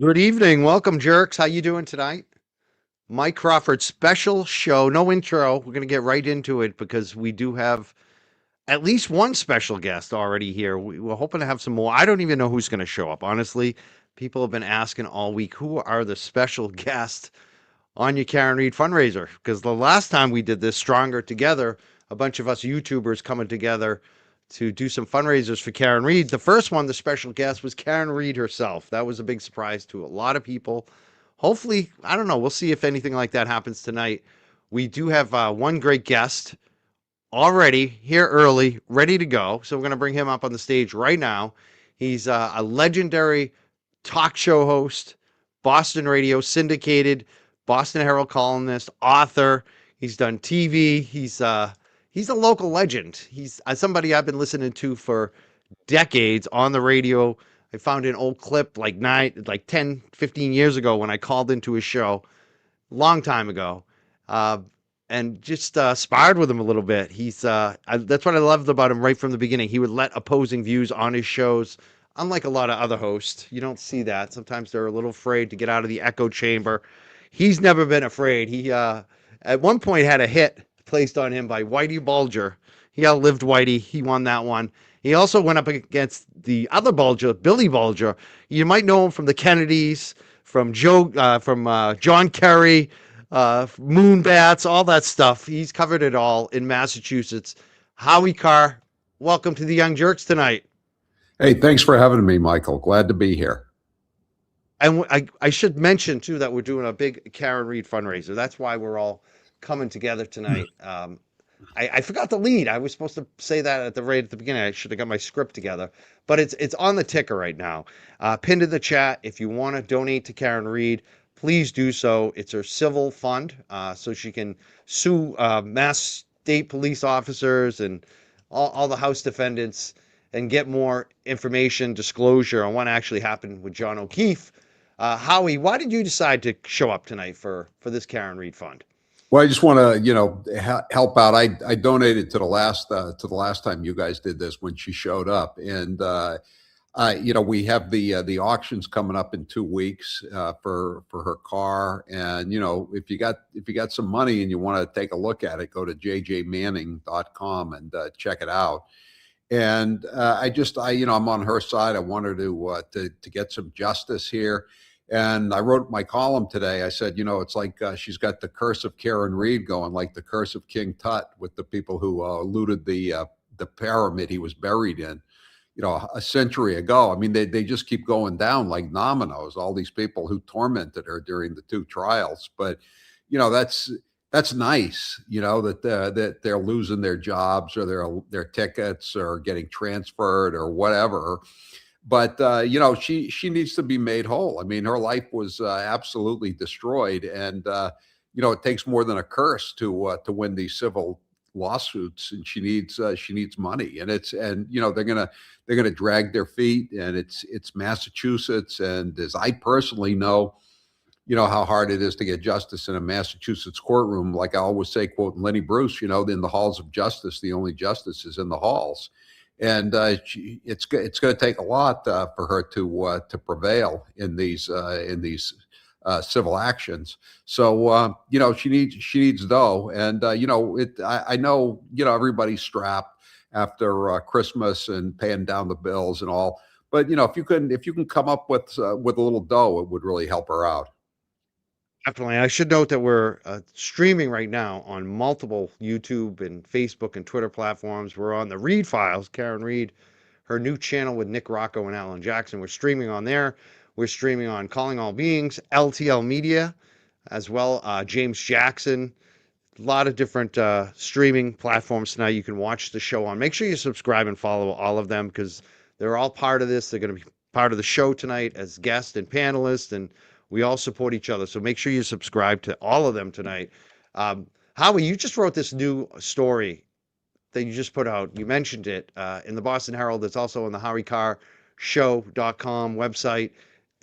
Good evening. Welcome, Jurks. How you doing tonight? Mike Crawford special show. No intro. We're going to get right into it because we do have at least one special guest already here. We're hoping to have some more. I don't even know who's going to show up. Honestly, people have been asking all week, who are the special guests on your Karen Reed fundraiser? Because the last time we did this, Stronger Together, a bunch of us YouTubers coming together to do some fundraisers for Karen Reed. The first one, the special guest, was Karen Reed herself. That was a big surprise to a lot of people. Hopefully, I don't know. We'll see if anything like that happens tonight. We do have one great guest already here early, ready to go. So we're going to bring him up on the stage right now. He's a legendary talk show host, Boston radio syndicated, Boston Herald columnist, author. He's done TV. He's a local legend. He's somebody I've been listening to for decades on the radio. I found an old clip like 10, 15 years ago when I called into his show, long time ago. Uh, and just sparred with him a little bit. That's what I loved about him right from the beginning. He would let opposing views on his shows. Unlike a lot of other hosts, you don't see that. Sometimes they're a little afraid to get out of the echo chamber. He's never been afraid. He at one point had a hit placed on him by Whitey Bulger. He outlived Whitey. He won that one. He also went up against the other Bulger, Billy Bulger. You might know him from the Kennedys, from John Kerry, Moonbats, all that stuff. He's covered it all in Massachusetts. Howie Carr, welcome to the Young Jerks tonight. Hey, thanks for having me, Michael. Glad to be here. And I should mention, too, that we're doing a big Karen Reed fundraiser. That's why we're all coming together tonight. I forgot the lead. I was supposed to say that at the beginning. I should have got my script together. But it's on the ticker right now. Pinned in the chat. If you want to donate to Karen Reed, please do so. It's her civil fund, so she can sue Mass State police officers and all the House defendants and get more information, disclosure on what actually happened with John O'Keefe. Howie, why did you decide to show up tonight for this Karen Reed fund? Well, I just want to, help out. I donated to the last time you guys did this when she showed up, and we have the auctions coming up in 2 weeks for her car, and if you got some money and you want to take a look at it, go to jjmanning.com and check it out. And I'm on her side. I want her to get some justice here. And I wrote my column today. I said, it's like she's got the curse of Karen Reed going, like the curse of King Tut with the people who looted the pyramid he was buried in, a century ago. I mean, they just keep going down like dominoes, all these people who tormented her during the 2 trials. But, that's nice, that they're losing their jobs or their tickets or getting transferred or whatever. But she needs to be made whole. I mean, her life was absolutely destroyed, and it takes more than a curse to win these civil lawsuits, and she needs money, and they're gonna drag their feet, and it's Massachusetts, and as I personally know, how hard it is to get justice in a Massachusetts courtroom. Like I always say, quoting Lenny Bruce, in the halls of justice, the only justice is in the halls. And it's going to take a lot for her to prevail in these civil actions. So she needs dough, and I know everybody's strapped after Christmas and paying down the bills and all. But if you can come up with a little dough, it would really help her out. Definitely. I should note that we're streaming right now on multiple YouTube and Facebook and Twitter platforms. We're on the Reed Files, Karen Reed, her new channel with Nick Rocco and Alan Jackson. We're streaming on there. We're streaming on Calling All Beings, LTL Media, as well. James Jackson. A lot of different streaming platforms tonight you can watch the show on. Make sure you subscribe and follow all of them because they're all part of this. They're going to be part of the show tonight as guests and panelists, and we all support each other. So make sure you subscribe to all of them tonight. Howie, you just wrote this new story that you just put out. You mentioned it in the Boston Herald. It's also on the HowieCarrShow.com website.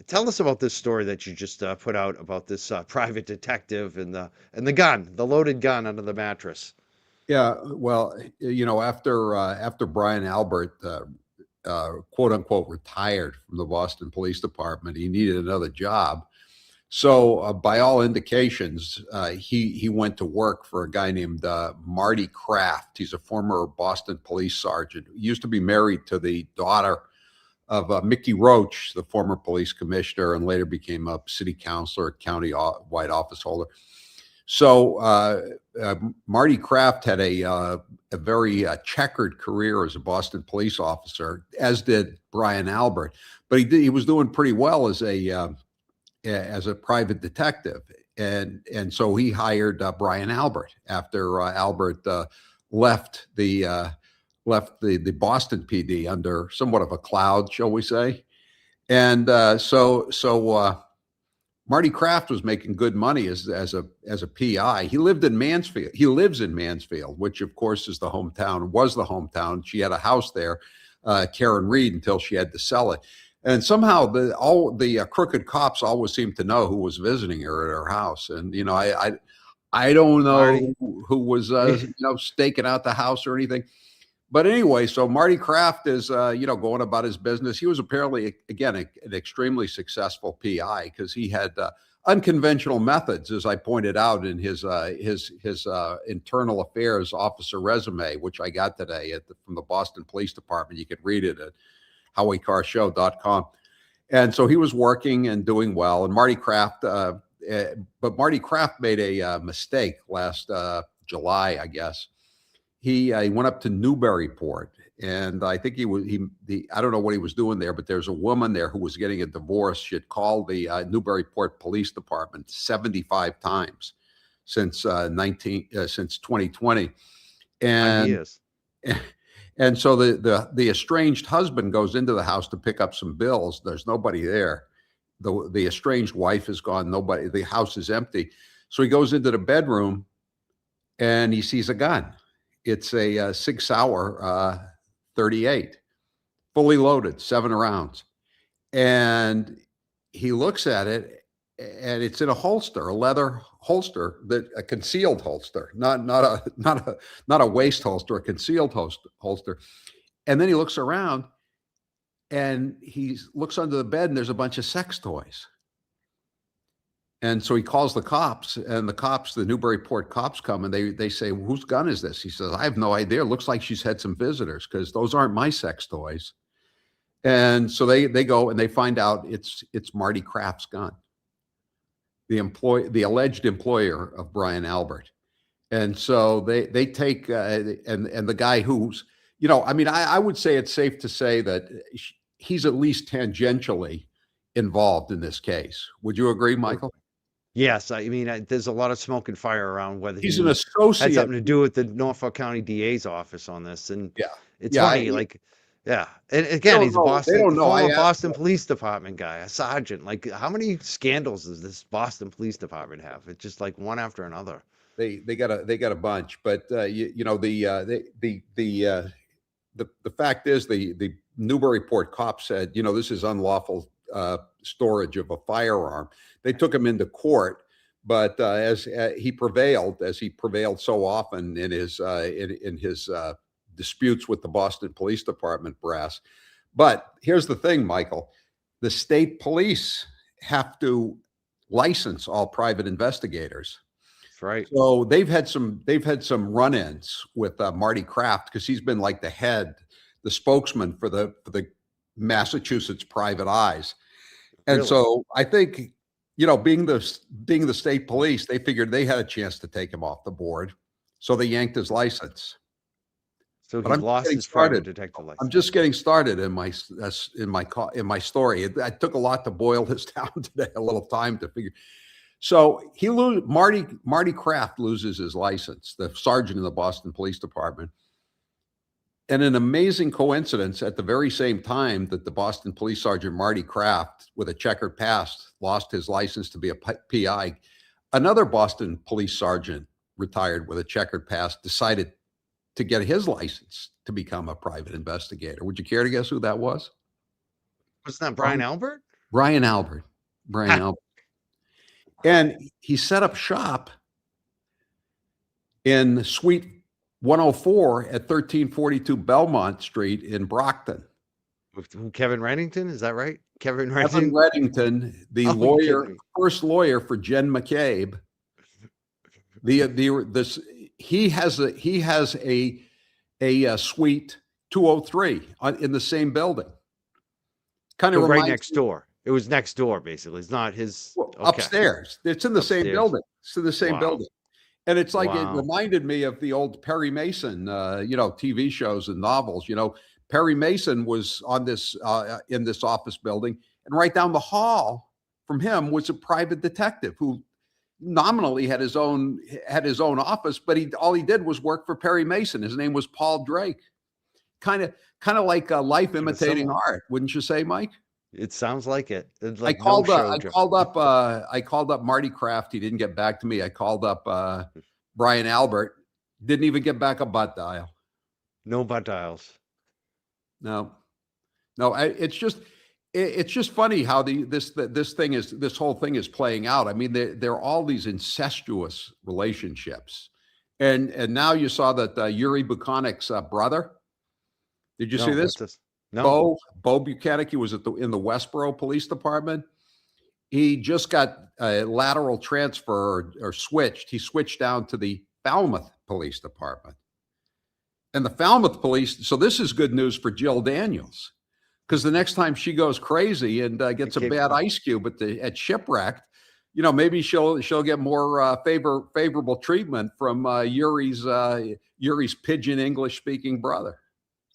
Tell us about this story that you just put out about this private detective and the gun, the loaded gun under the mattress. Yeah, well, after Brian Albert quote unquote retired from the Boston Police Department. He needed another job. So by all indications, he went to work for a guy named Marty Kraft. He's a former Boston police sergeant. He used to be married to the daughter of Mickey Roach, the former police commissioner, and later became a city councilor, county-wide office holder. So Marty Kraft had a very checkered career as a Boston police officer, as did Brian Albert. But he was doing pretty well as a private detective, and so he hired Brian Albert after Albert left the Boston PD under somewhat of a cloud, shall we say. And so Marty Kraft was making good money as a PI. He lived in Mansfield. He lives in Mansfield, which of course was the hometown. She had a house there, Karen Reed, until she had to sell it. And somehow all the crooked cops always seemed to know who was visiting her at her house. And I don't know Marty. who was staking out the house or anything. But anyway, so Marty Kraft is going about his business. He was apparently, again, an extremely successful PI because he had unconventional methods, as I pointed out in his internal affairs officer resume, which I got today from the Boston Police Department. You can read it at HowieCarShow.com. And so he was working and doing well. And Marty Kraft, but Marty Kraft made a mistake last July, I guess. He went up to Newburyport, and I think I don't know what he was doing there, but there's a woman there who was getting a divorce. She had called the Newburyport Police Department 75 times since 2020, and and so the estranged husband goes into the house to pick up some bills. There's nobody there. The estranged wife is gone. Nobody. The house is empty. So he goes into the bedroom, and he sees a gun. It's a 6 Sauer 38, fully loaded, 7 rounds. And he looks at it, and it's in a holster, a leather holster, a concealed holster, not a waist holster, a concealed holster. And then he looks around, and he looks under the bed, and there's a bunch of sex toys. And so he calls the cops, and the Newburyport cops come, and they say, well, whose gun is this? He says, I have no idea. It looks like she's had some visitors because those aren't my sex toys. And so they go and they find out it's Marty Kraft's gun, the alleged employer of Brian Albert. And so they take and the guy who's, I would say it's safe to say that he's at least tangentially involved in this case. Would you agree, Michael? Yes, I mean, there's a lot of smoke and fire around whether He's he an associate. had something to do with the Norfolk County DA's office on this, and it's Yeah, funny, and again, he's a don't know. former Boston Police Department guy, a sergeant. Like, how many scandals does this Boston Police Department have? It's just like one after another. They got a bunch, but the fact is the Newburyport cops said, this is unlawful storage of a firearm. They took him into court, but as he prevailed so often in his disputes with the Boston Police Department brass. But here's the thing, Michael: the state police have to license all private investigators. That's right. So they've had some run-ins with Marty Kraft because he's been like the spokesman for the Massachusetts private eyes. And Really? So I think, being the state police, they figured they had a chance to take him off the board. So they yanked his license. So he lost his private detective license. I'm just getting started in my story. It took a lot to boil this down today, a little time to figure. So Marty Kraft loses his license, the sergeant in the Boston Police Department. And an amazing coincidence, at the very same time that the Boston Police Sergeant Marty Kraft, with a checkered past, lost his license to be a PI, another Boston Police Sergeant, retired with a checkered past, decided to get his license to become a private investigator. Would you care to guess who that was? Wasn't that Brian Albert? Brian Albert. And he set up shop in Suite 104 at 1342 Belmont Street in Brockton. With Kevin Reddington, is that right? Kevin Evan Reddington? Reddington, the Oh, you kidding lawyer, me? first lawyer for Jen McCabe. This he has a suite 203 in the same building. Kind So of right reminds next me. door. It was next door, basically. It's not his. Well, Okay, upstairs. It's in the same upstairs. building. It's in the same Wow, building. And it's like it wow. reminded me of the old Perry Mason, TV shows and novels. Perry Mason was on this in this office building, and right down the hall from him was a private detective who nominally had his own office, but all he did was work for Perry Mason. His name was Paul Drake. Kind of like life It was imitating similar. art, wouldn't you say, Mike? It sounds like it. It's I like no called. show, I Joe. called up. I called up Marty Kraft. He didn't get back to me. I called up Brian Albert. Didn't even get back a butt dial. No butt dials. No, no. It's just funny how this whole thing is playing out. I mean, there are all these incestuous relationships, and now you saw that Yuri Buchanik's brother. Did you see No, this? that's just no. Bo Buchanek. He was in the Westboro Police Department. He just got a lateral transfer or switched. He switched down to the Falmouth Police Department. And the Falmouth Police, so this is good news for Jill Daniels, because the next time she goes crazy and gets a bad ice cube at Shipwrecked, maybe she'll get more favorable treatment from Yuri's pidgin English speaking brother.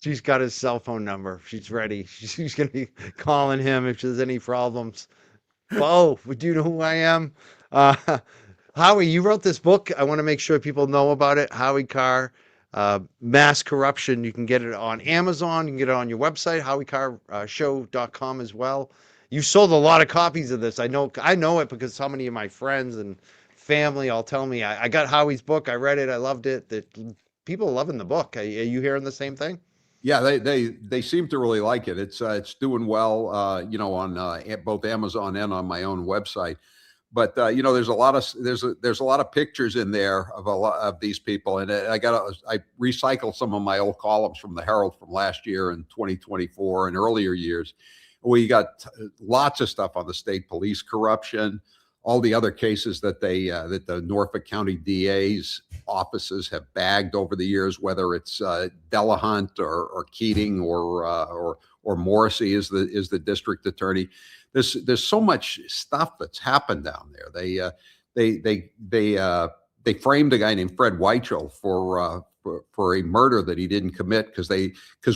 She's got his cell phone number. She's ready. She's going to be calling him if there's any problems. Bo, do you know who I am? Howie, you wrote this book. I want to make sure people know about it. Howie Carr, Mass Corruption. You can get it on Amazon. You can get it on your website, howiecarrshow.com as well. You sold a lot of copies of this. I know it because so many of my friends and family all tell me I got Howie's book. I read it. I loved it. That people are loving the book. Are you hearing the same thing? Yeah, they seem to really like it. It's doing well, on both Amazon and on my own website. But there's a lot of pictures in there of a lot of these people, and I recycled some of my old columns from the Herald from last year and 2024 and earlier years. We got lots of stuff on the state police corruption, all the other cases that the Norfolk County DA's offices have bagged over the years, whether it's Delahunt or Keating or Morrissey is the district attorney. There's so much stuff that's happened down there. They framed a guy named Fred Weichel for a murder that he didn't commit because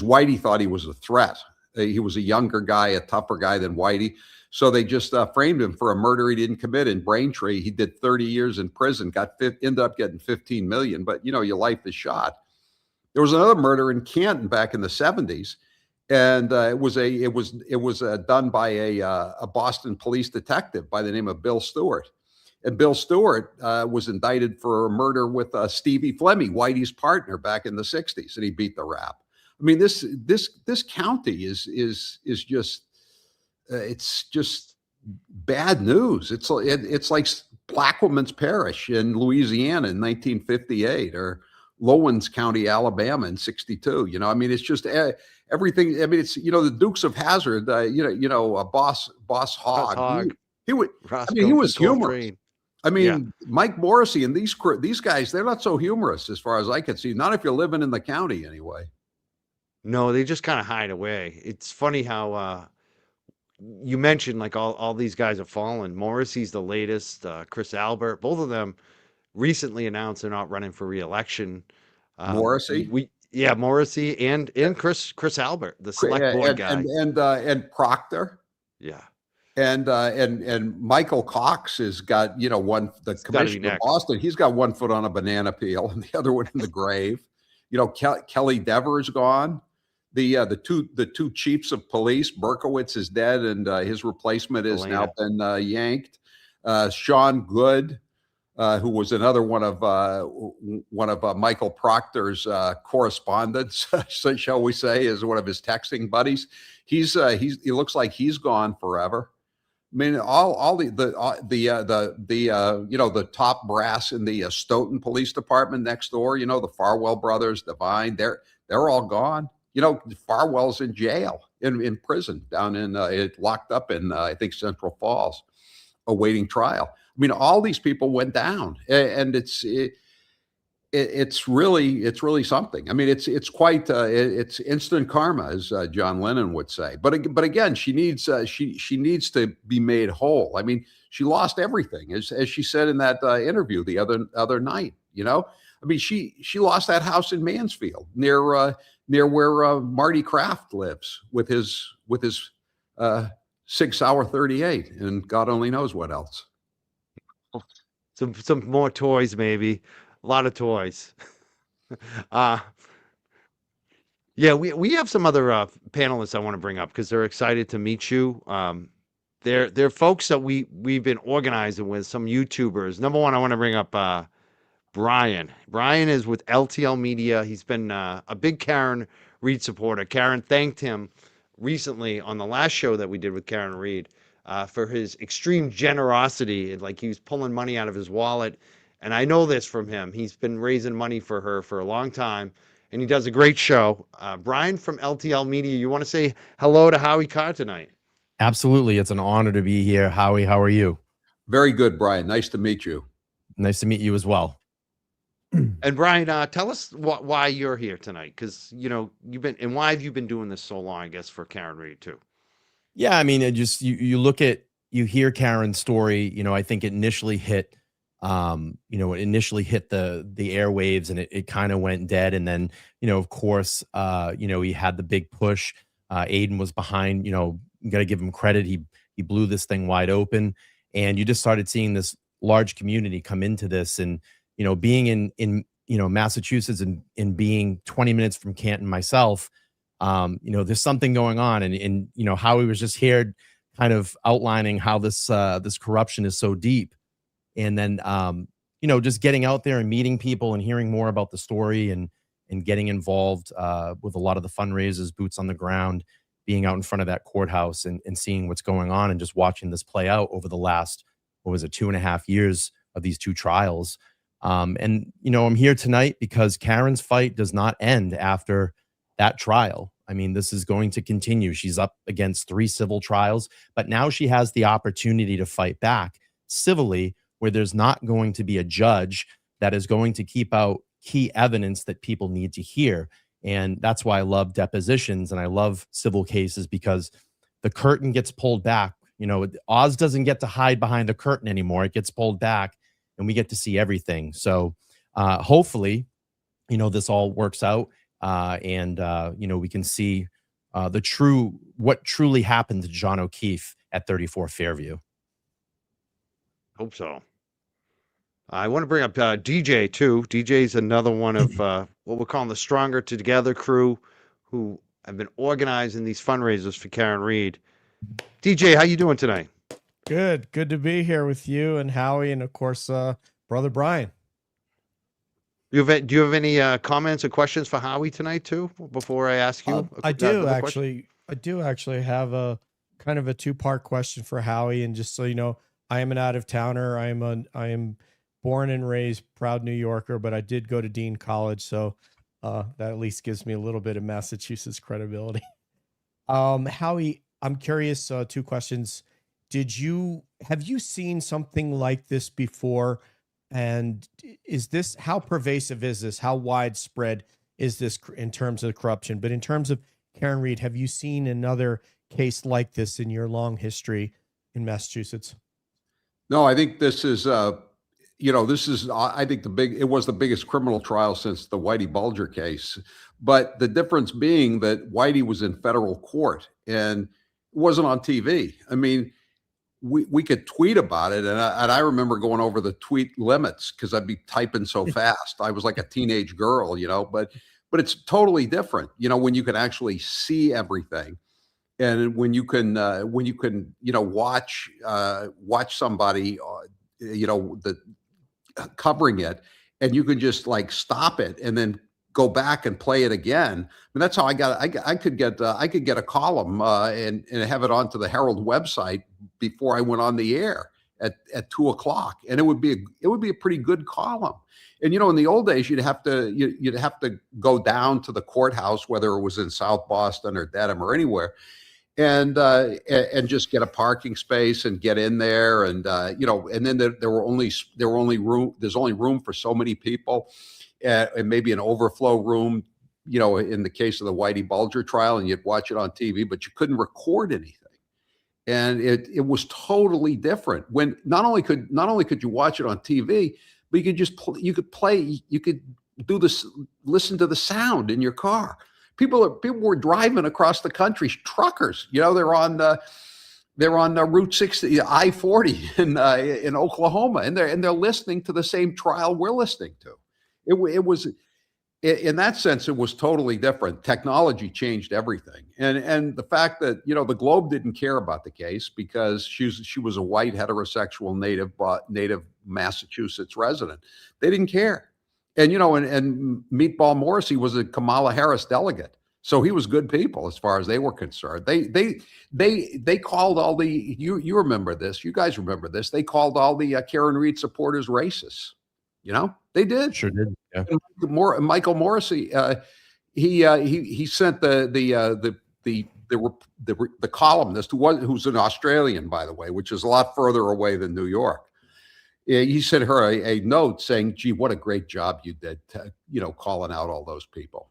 Whitey thought he was a threat. He was a younger guy, a tougher guy than Whitey. So they just framed him for a murder he didn't commit in Braintree. He did 30 years in prison, ended up getting 15 million, but your life is shot. There was another murder in Canton back in the 70s, and it was done by a Boston police detective by the name of Bill Stewart. And Bill Stewart was indicted for a murder with Stevie Fleming, Whitey's partner, back in the 60s, and he beat the rap. I mean, this county is just it's just bad news. It's like Plaquemines Parish in Louisiana in 1958, or Lowens County, Alabama in 62. I mean, it's just everything. I mean, it's the Dukes of Hazzard. Boss Hogg. He would. Roscoe, I mean, he was humorous. Train. I mean, Yeah. Mike Morrissey and these guys, they're not so humorous as far as I can see. Not if you're living in the county anyway. No, they just kind of hide away. It's funny how you mentioned like all these guys have fallen. Morrissey's the latest. Chris Albert, both of them recently announced they're not running for re-election. Morrissey, Morrissey and Chris Albert, the select board guy, and Proctor, yeah, and Michael Cox has got the commissioner of Boston. He's got one foot on a banana peel and the other one in the grave. Kelly Devers gone. The two chiefs of police, Berkowitz is dead, and his replacement has now been yanked. Sean Good, who was another one of Michael Proctor's correspondents, so shall we say, is one of his texting buddies. He looks like he's gone forever. I mean, all the top brass in the Stoughton Police Department next door, the Farwell brothers, Devine, they're all gone. Farwell's in jail. in prison down in locked up in I think Central Falls, awaiting trial. I mean, all these people went down, and it's really something. I mean, it's quite it's instant karma, as John Lennon would say. But again, she needs she needs to be made whole. I mean, she lost everything, as she said in that interview the other night. You know, I mean, she lost that house in Mansfield near where Marty Kraft lives with his 6 Hour 38, and God only knows what else. Some more toys, maybe. A lot of toys. uh yeah, we have some other panelists I want to bring up because they're excited to meet you. They're folks that we've been organizing with, some YouTubers. Number one, I want to bring up Brian. Brian is with LTL Media. He's been a big Karen Reed supporter. Karen thanked him recently on the last show that we did with Karen Reed for his extreme generosity. Like, he was pulling money out of his wallet. And I know this from him. He's been raising money for her for a long time, and he does a great show. Brian from LTL Media, you want to say hello to Howie Carr tonight? Absolutely. It's an honor to be here. Howie, how are you? Very good, Brian. Nice to meet you. Nice to meet you as well. And Brian, tell us why you're here tonight, because why have you been doing this so long? I guess for Karen Reed too. Yeah, I mean, you hear Karen's story. I think it initially hit, the airwaves, and it kind of went dead. And then, of course, he had the big push. Aiden was behind. You got to give him credit. He blew this thing wide open, and you just started seeing this large community come into this. And being in Massachusetts and being 20 minutes from Canton myself, there's something going on. And Howie was just here kind of outlining how this corruption is so deep. And then, just getting out there and meeting people and hearing more about the story and getting involved with a lot of the fundraisers, boots on the ground, being out in front of that courthouse and seeing what's going on and just watching this play out over the last, 2.5 years of these two trials. I'm here tonight because Karen's fight does not end after that trial. I mean, this is going to continue. She's up against 3 civil trials, but now she has the opportunity to fight back civilly, where there's not going to be a judge that is going to keep out key evidence that people need to hear. And that's why I love depositions and I love civil cases, because the curtain gets pulled back. Oz doesn't get to hide behind the curtain anymore. It gets pulled back and we get to see everything. So hopefully, this all works out and we can see what truly happened to John O'Keefe at 34 Fairview. Hope so. I want to bring up DJ too. DJ's another one of what we're calling the Stronger Together crew, who have been organizing these fundraisers for Karen Reed. DJ, how you doing tonight? Good to be here with you and Howie, and of course, brother Brian. Do you have any comments or questions for Howie tonight too? Before I ask you, I do actually have a kind of a 2-part question for Howie, and just so you know, I am an out-of-towner. I am born and raised proud New Yorker, but I did go to Dean College, so that at least gives me a little bit of Massachusetts credibility. Howie, I'm curious. 2 questions. Have you seen something like this before? And how pervasive is this? How widespread is this in terms of corruption? But in terms of Karen Reed, have you seen another case like this in your long history in Massachusetts? No, I think this is, I think it was the biggest criminal trial since the Whitey Bulger case. But the difference being that Whitey was in federal court and it wasn't on TV. I mean, we could tweet about it. And I remember going over the tweet limits because I'd be typing so fast. I was like a teenage girl, but it's totally different, when you can actually see everything. And when you can watch somebody, covering it, and you can just like stop it and then go back and play it again. I mean, that's how I could get a column and have it onto the Herald website before I went on the air. at 2 o'clock, and it would be a pretty good column. And in the old days, you'd have to go down to the courthouse, whether it was in South Boston or Dedham or anywhere, and just get a parking space and get in there, and and then there's only room for so many people, and maybe an overflow room, in the case of the Whitey Bulger trial, and you'd watch it on TV, but you couldn't record anything. And it was totally different when not only could you watch it on TV, but you could do this, listen to the sound in your car. People were driving across the country, truckers, they're on Route 60, I-40 in Oklahoma, and they're listening to the same trial we're listening to. It was, in that sense, it was totally different. Technology changed everything. And the fact that, the Globe didn't care about the case because she was a white heterosexual native Massachusetts resident. They didn't care. And, and Meatball Morrissey was a Kamala Harris delegate. So he was good people as far as they were concerned. They called all the, you remember this, you guys remember this. They called all the Karen Reed supporters racists. They did. Sure did. Yeah. And Michael Morrissey, he sent the columnist who's an Australian, by the way, which is a lot further away than New York. He sent her a note saying, "Gee, what a great job you did, calling out all those people,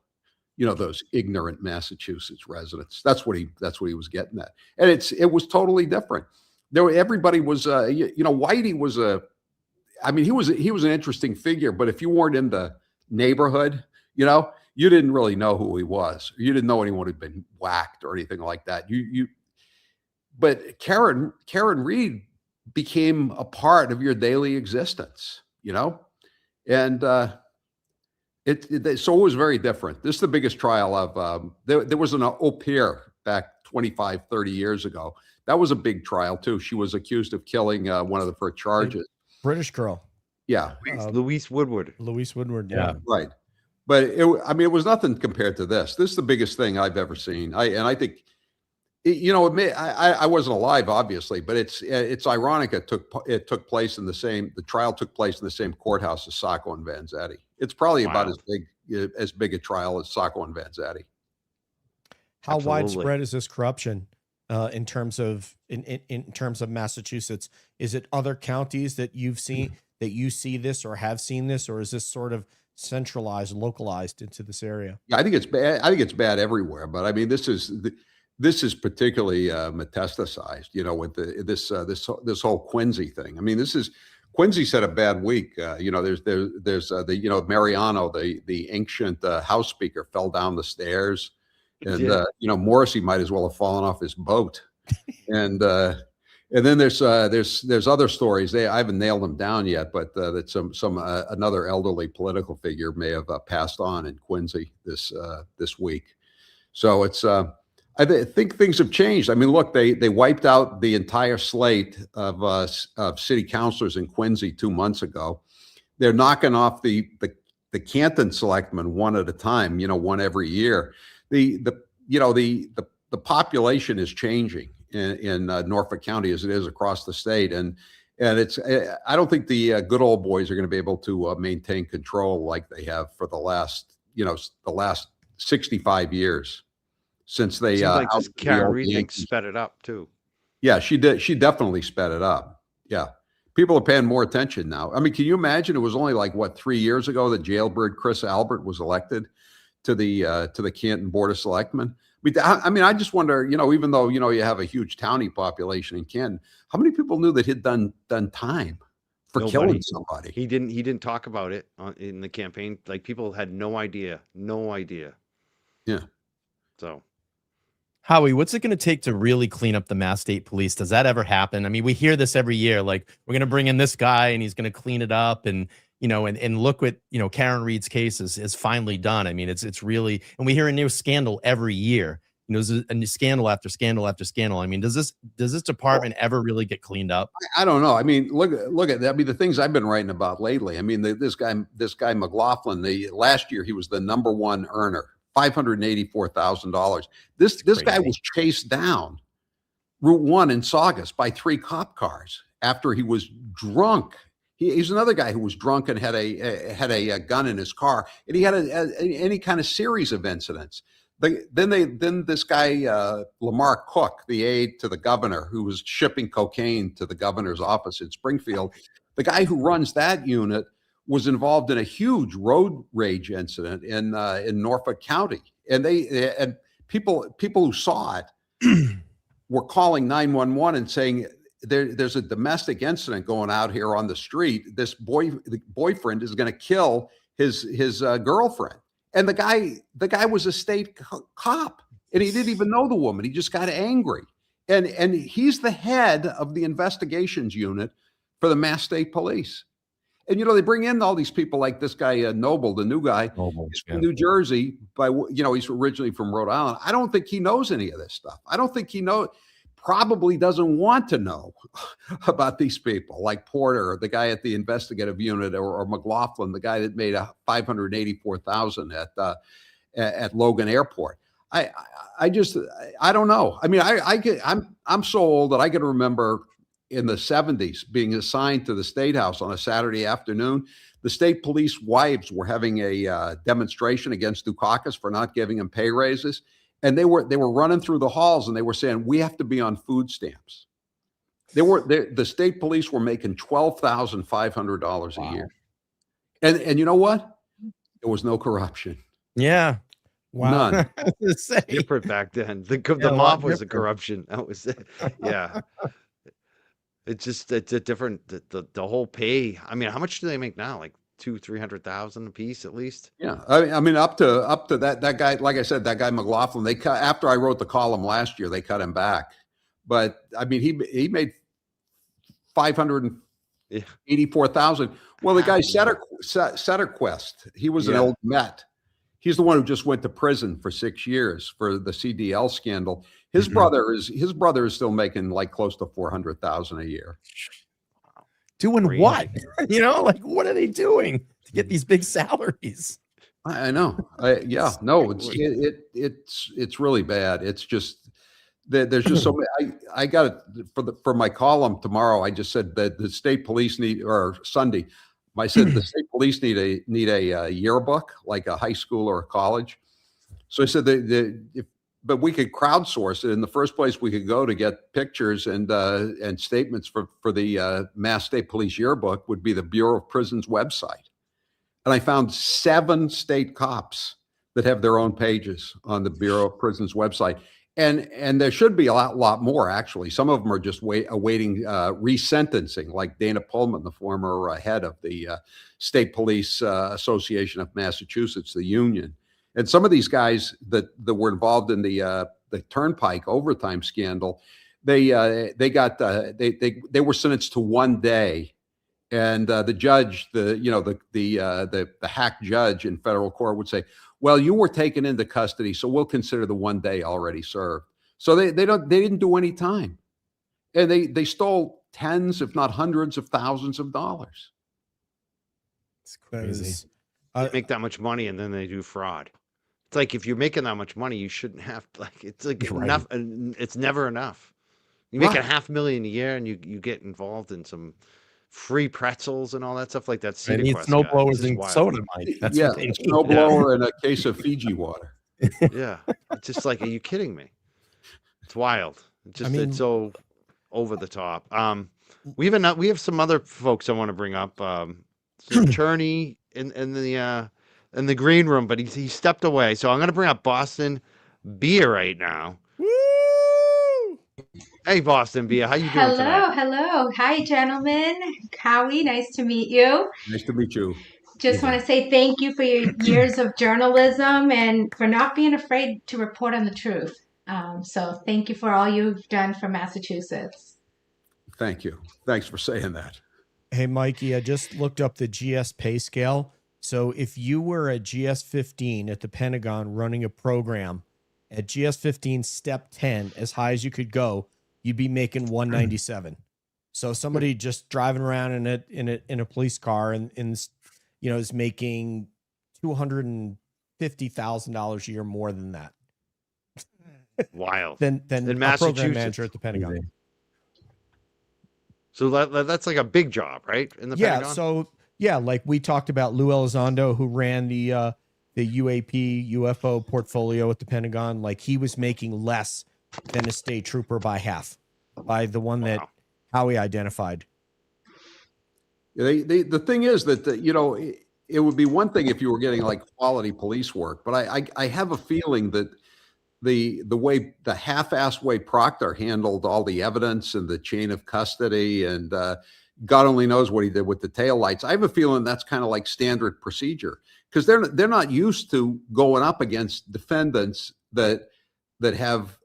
those ignorant Massachusetts residents." That's what he was getting at, and it was totally different. Everybody was, Whitey was he was an interesting figure, but if you weren't in the neighborhood, you didn't really know who he was. You didn't know anyone who'd been whacked or anything like that. But Karen Reed became a part of your daily existence, and so it was very different. This is the biggest trial of, there was an au pair back 25, 30 years ago. That was a big trial too. She was accused of killing one of her charges. British girl. Yeah. Louise Woodward. Yeah. Right. But it was nothing compared to this. This is the biggest thing I've ever seen. I think, I wasn't alive, obviously, but it's ironic. The trial took place in the same courthouse as Sacco and Vanzetti. It's probably about as big a trial as Sacco and Vanzetti. How Absolutely. widespread is this corruption in terms of Massachusetts? Is it other counties that you've seen that you see this or have seen this, or is this sort of centralized, localized into this area? Yeah, I think it's bad. I think it's bad everywhere, but I mean, this is particularly metastasized, with this whole Quincy thing. I mean, Quincy's had a bad week. There's Mariano, the ancient House Speaker, fell down the stairs, and Morrissey might as well have fallen off his boat. And then there's other stories. I haven't nailed them down yet, but that another elderly political figure may have passed on in Quincy this week. So it's I think things have changed. I mean, look, they wiped out the entire slate of city councilors in Quincy 2 months ago. They're knocking off the Canton selectmen one at a time. One every year. The population is changing in Norfolk County as it is across the state, and it's I don't think the good old boys are going to be able to maintain control like they have for the last 65 years since they like this Karen Reed sped it up too. Yeah, she did. She definitely sped it up. Yeah, people are paying more attention now. I mean, can you imagine? It was only 3 years ago that jailbird Chris Albert was elected to the Canton Board of Selectmen. I mean, I just wonder, even though, you have a huge townie population in Canton, how many people knew that he'd done time for killing somebody? He didn't talk about it in the campaign. Like, people had no idea. Yeah. So, Howie, what's it going to take to really clean up the Mass State Police? Does that ever happen? I mean, we hear this every year, like, we're going to bring in this guy and he's going to clean it up, and and look what, Karen Reed's case is finally done. I mean, it's really, and we hear a new scandal every year. There's a new scandal after scandal after scandal. I mean, does this department ever really get cleaned up? I don't know. I mean, look at that. I mean, the things I've been writing about lately. I mean, this guy McLaughlin, last year he was the #1 earner, $584,000. This guy was chased down Route 1 in Saugus by 3 cop cars. after he was drunk. He's another guy who was drunk and had a gun in his car, and he had any kind of series of incidents. Then this guy Lamar Cook, the aide to the governor, who was shipping cocaine to the governor's office in Springfield, the guy who runs that unit was involved in a huge road rage incident in Norfolk County, and people who saw it were calling 911 and saying there's a domestic incident going out here on the street. This boyfriend is going to kill his girlfriend. And the guy was a state cop, and he didn't even know the woman. He just got angry. And he's the head of the investigations unit for the Mass State Police. And, they bring in all these people like this guy, Noble, the new guy. He's from New Jersey, he's originally from Rhode Island. I don't think he knows any of this stuff. I don't think he probably doesn't want to know about these people like Porter, the guy at the investigative unit, or McLaughlin, the guy that made $584,000 at Logan Airport. I don't know. I mean, I'm so old that I can remember in the 70s being assigned to the State House on a Saturday afternoon. The state police wives were having a demonstration against Dukakis for not giving him pay raises. And they were running through the halls and they were saying, we have to be on food stamps. The state police were making $12,500 a year. And you know what? There was no corruption. Yeah. Wow. None. Different back then. The mob was the corruption. That was it. Yeah. It's a different, the whole pay. I mean, how much do they make now? Like 200,000-300,000 a piece at least. Yeah, I mean up to that guy. Like I said, that guy McLaughlin. They cut after I wrote the column last year. They cut him back, but I mean he made $584,000. Well, the guy Setterquest, he was an old Met. He's the one who just went to prison for 6 years for the CDL scandal. His brother is still making like close to $400,000 a year. Doing what? What are they doing to get these big salaries? I know. It's really bad. It's just there's just so many. I got it for my column tomorrow. I just said that the state police Sunday. I said the state police need a yearbook, like a high school or a college. So I said but we could crowdsource it. In the first place we could go to get pictures and statements for the Mass State Police yearbook would be the Bureau of Prisons website. And I found 7 state cops that have their own pages on the Bureau of Prisons website. And there should be a lot more, actually. Some of them are just awaiting resentencing, like Dana Pullman, the former head of the State Police Association of Massachusetts, the union. And some of these guys that were involved in the Turnpike overtime scandal, they were sentenced to 1 day, and the judge, the hack judge in federal court would say, "Well, you were taken into custody, so we'll consider the 1 day already served." So they didn't do any time, and they stole tens, if not hundreds of thousands of dollars. It's crazy. They make that much money and then they do fraud. It's like if you're making that much money, you shouldn't have it's like enough. It's never enough. You make $500,000 a year and you get involved in some free pretzels and all that stuff like that. They need snow blowers and soda, Mike. That's what they need. Snow blower and a case of Fiji water. Yeah. It's just like, are you kidding me? It's wild. It's so over the top. We have some other folks I want to bring up. Attorney in the green room, but he stepped away. So I'm going to bring up Boston Beer right now. Woo! Hey, Boston Beer, how you doing tonight? Hello. Hi, gentlemen. Howie, nice to meet you. Nice to meet you. Just want to say thank you for your years of journalism and for not being afraid to report on the truth. So thank you for all you've done for Massachusetts. Thank you. Thanks for saying that. Hey, Mikey, I just looked up the GS pay scale. So if you were a GS-15 at the Pentagon running a program at GS-15 step 10, as high as you could go, you'd be making $197. So somebody just driving around in a police car and is making $250,000 a year more than that. Wild. Than in a Massachusetts program manager at the Pentagon. So that's like a big job, right? In the Yeah. Pentagon. So yeah, like we talked about Lou Elizondo, who ran the UAP UFO portfolio at the Pentagon. Like he was making less than a state trooper by half, by the one that Wow. Howie identified. The thing is that it would be one thing if you were getting like quality police work, but I have a feeling that the half-assed way Proctor handled all the evidence and the chain of custody, and God only knows what he did with the taillights. I have a feeling that's kind of like standard procedure, because they're not used to going up against defendants that have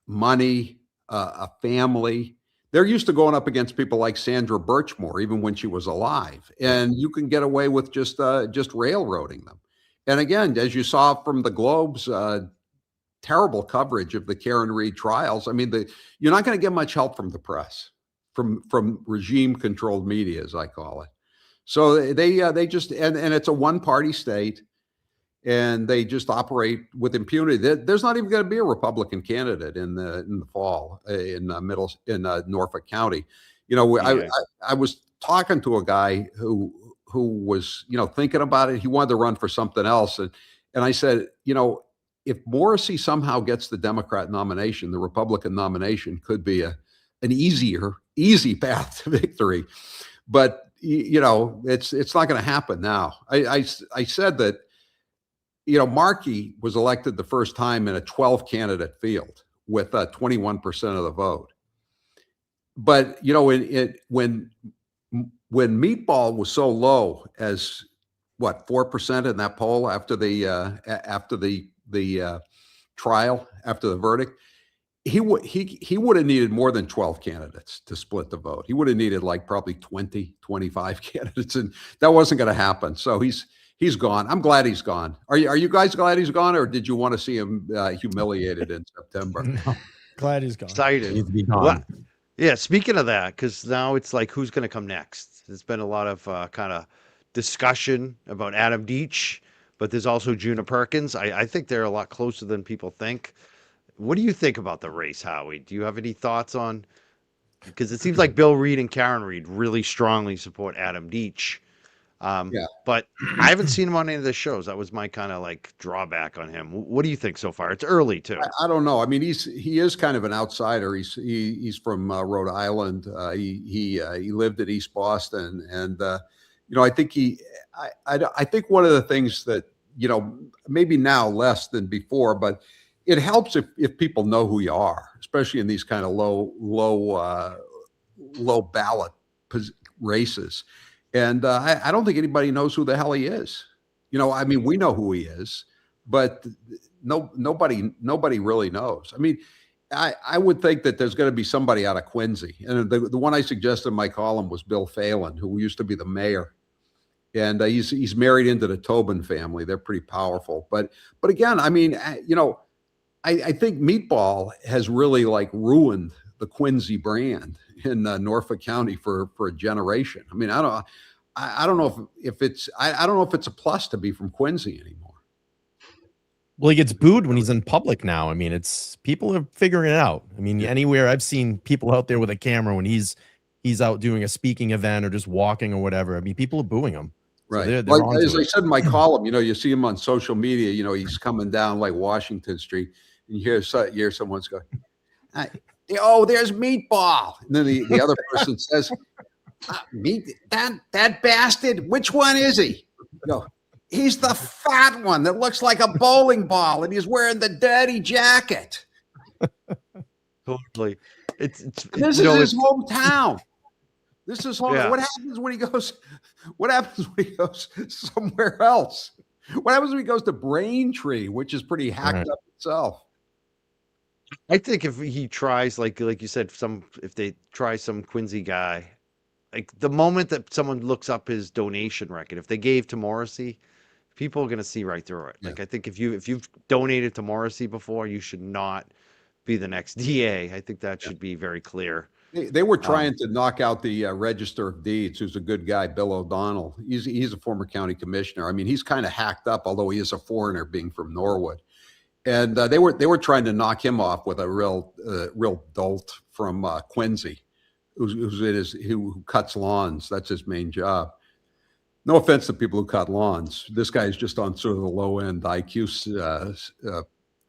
money, a family. They're used to going up against people like Sandra Birchmore, even when she was alive, and you can get away with just railroading them. And again, as you saw from the Globe's terrible coverage of the Karen Reed trials, I mean, you're not going to get much help from the press, from regime-controlled media, as I call it. So they just and it's a one-party state, and they just operate with impunity. There's not even going to be a Republican candidate in the fall in Norfolk County. I was talking to a guy who was thinking about it. He wanted to run for something else, and I said, if Morrissey somehow gets the Democrat nomination, the Republican nomination could be an easy path to victory. But it's not going to happen now. I said that. Markey was elected the first time in a 12 candidate field with 21% of the vote. But when Meatball was so low as 4% in that poll after the trial, after the verdict, he would have needed more than 12 candidates to split the vote. He would have needed like probably 20, 25 candidates, and that wasn't going to happen. So he's gone. I'm glad he's gone. Are you guys glad he's gone, or did you want to see him humiliated in September? No, glad he's gone. Excited. Needs to be gone. Well, yeah. Speaking of that, because now it's like, who's going to come next? There's been a lot of kind of discussion about Adam Deitch, but there's also Juna Perkins. I think they're a lot closer than people think. What do you think about the race, Howie? Do you have any thoughts on? Because it seems like Bill Reed and Karen Reed really strongly support Adam Deitch. Yeah. But I haven't seen him on any of the shows. That was my kind of like drawback on him. What do you think so far? It's early too. I don't know. I mean, he is kind of an outsider. He's from Rhode Island. He lived at East Boston, and I think I think one of the things that maybe now less than before, but it helps if people know who you are, especially in these kind of low ballot races. And I don't think anybody knows who the hell he is. I mean, we know who he is, but nobody really knows. I mean, I would think that there's going to be somebody out of Quincy. And the one I suggested in my column was Bill Phelan, who used to be the mayor. And he's married into the Tobin family. They're pretty powerful. But again, I mean, I think Meatball has really like ruined the Quincy brand in Norfolk County for a generation. I mean, I don't know if it's a plus to be from Quincy anymore. Well, he gets booed when he's in public now. I mean, it's people are figuring it out. I mean, anywhere I've seen people out there with a camera when he's out doing a speaking event or just walking or whatever. I mean, people are booing him. Right. So they're like, as I said in my column, you see him on social media, he's coming down like Washington Street, and you hear someone's going, "Oh, there's Meatball." And then the other person says, that bastard, which one is he? He's the fat one that looks like a bowling ball, and he's wearing the dirty jacket. Totally. This is his hometown. This is home. Yeah. What happens when he goes somewhere else? What happens when he goes to Braintree, which is pretty hacked up itself? I think if he tries, like you said, if they try some Quincy guy, like the moment that someone looks up his donation record, if they gave to Morrissey, people are going to see right through it. Yeah. Like, I think if you've donated to Morrissey before, you should not be the next DA. I think that should be very clear. They were trying to knock out the Register of Deeds, who's a good guy, Bill O'Donnell. He's a former county commissioner. I mean, he's kind of hacked up, although he is a foreigner, being from Norwood. And they were trying to knock him off with a real dolt from Quincy, who cuts lawns. That's his main job. No offense to people who cut lawns. This guy is just on sort of the low end IQ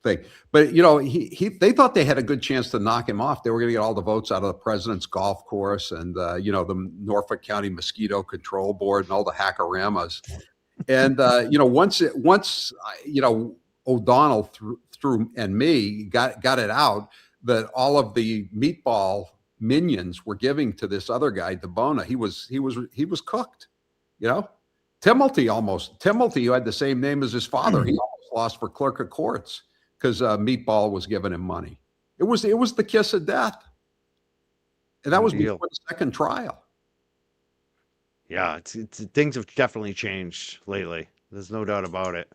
thing. But they thought they had a good chance to knock him off. They were going to get all the votes out of the president's golf course and the Norfolk County Mosquito Control Board and all the hackeramas. And once O'Donnell through and me got it out that all of the meatball minions were giving to this other guy, DeBona. He was cooked. Timothy, who had the same name as his father, he almost lost for clerk of courts because Meatball was giving him money. It was the kiss of death, and that was before the second trial. Yeah, it's things have definitely changed lately. There's no doubt about it.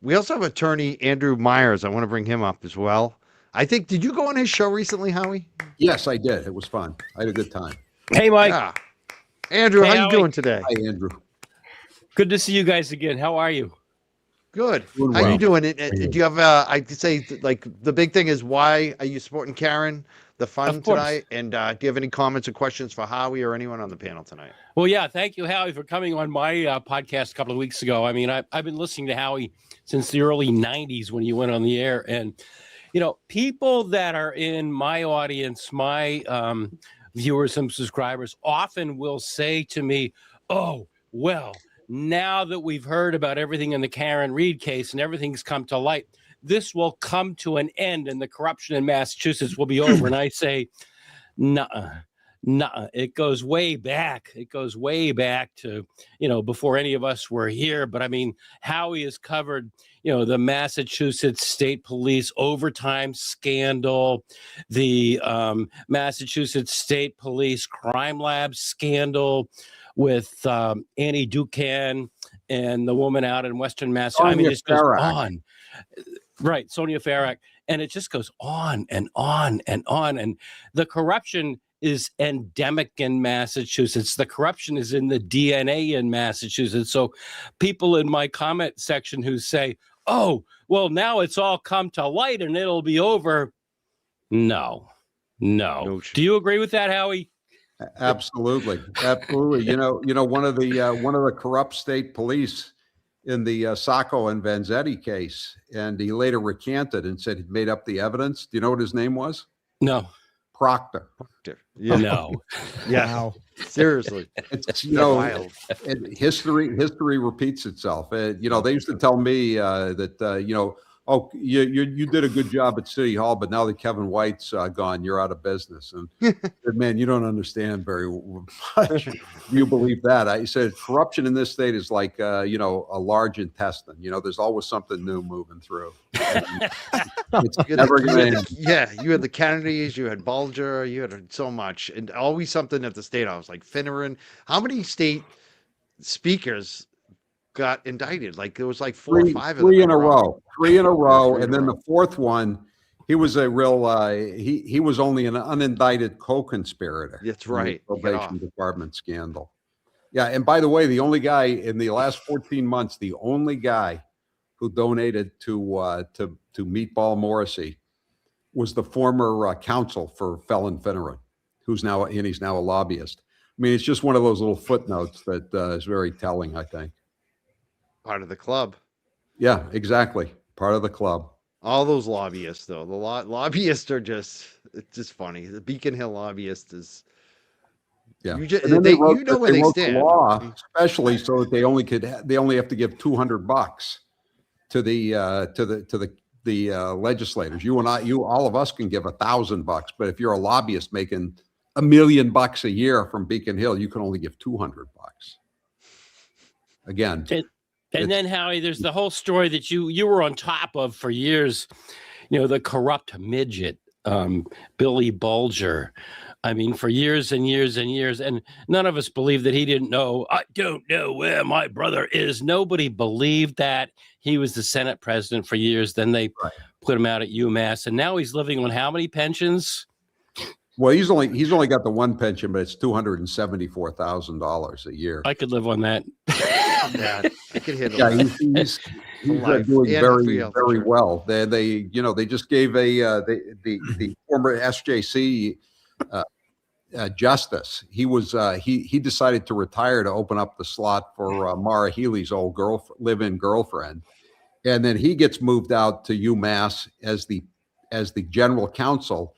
We also have attorney Andrew Myers. I want to bring him up as well. I think, did you go on his show recently, Howie? Yes, I did. It was fun. I had a good time. Hey, Mike. Yeah. Andrew, Hey, how you Howie. doing today? Hi, Andrew. Good to see you guys again. How are you? Good. Doing How well. you doing? Do you have, I could say, like, the big thing is, why are you supporting Karen, the fund Of course. tonight? And do you have any comments or questions for Howie or anyone on the panel tonight? Well, yeah, thank you, Howie, for coming on my podcast a couple of weeks ago. I mean, I've been listening to Howie since the early 90s when you went on the air. And, people that are in my audience, my viewers and subscribers often will say to me, oh, well, now that we've heard about everything in the Karen Reed case and everything's come to light, this will come to an end and the corruption in Massachusetts will be over. And I say, nuh-uh. It goes way back. It goes way back to, before any of us were here. But I mean, Howie has covered, the Massachusetts State Police overtime scandal, the Massachusetts State Police crime lab scandal with Annie Ducan and the woman out in Western Mass. I mean, it just goes on. Right, Sonia Farrak. And it just goes on and on and on. And the corruption is endemic in Massachusetts. The corruption is in the DNA in Massachusetts. So people in my comment section who say, oh, well, now it's all come to light and it'll be over. No. Do you agree with that, Howie? Absolutely. One of the corrupt state police in the Sacco and Vanzetti case, and he later recanted and said he'd made up the evidence. Do you know what his name was? No. Proctor. Yeah. No. Yeah. Wow. Seriously. It's wild. history repeats itself. They used to tell me that oh, you did a good job at City Hall, but now that Kevin White's gone, you're out of business. And said, man, you don't understand very much. You believe that? I said corruption in this state is like a large intestine. There's always something new moving through. It's never going to end. Yeah, you had the Kennedys, you had Bulger, you had so much, and always something at the state house, like Finneran. How many state speakers got indicted? Like there was like four or five of them. Three in a row, and then the fourth one, he was a real. He was only an unindicted co-conspirator. That's right. In the probation department scandal. Yeah, and by the way, the only guy in the last 14 months, the only guy who donated to Meatball Morrissey was the former counsel for Felon Finneran, he's now a lobbyist. I mean, it's just one of those little footnotes that is very telling, I think. Part of the club. Yeah, exactly. Part of the club. All those lobbyists, though, the lobbyists are it's just funny. The Beacon Hill lobbyist is. Yeah, they wrote the stand. Law, especially so that they only have to give $200 to the legislators. You and I, all of us can give $1,000, but if you're a lobbyist making $1 million a year from Beacon Hill, you can only give $200. Again. And then, Howie, there's the whole story that you were on top of for years, the corrupt midget, Billy Bulger. I mean, for years and years and years. And none of us believed that he didn't know. I don't know where my brother is. Nobody believed that. He was the Senate president for years. Then they put him out at UMass. And now he's living on how many pensions? Well, he's only got the one pension, but it's $274,000 a year. I could live on that. Yeah, I could handle Yeah, that. he's Life. doing And very field, very sure. well. They just gave the former SJC justice. He was he decided to retire to open up the slot for Mara Healey's old live-in girlfriend, and then he gets moved out to UMass as the general counsel,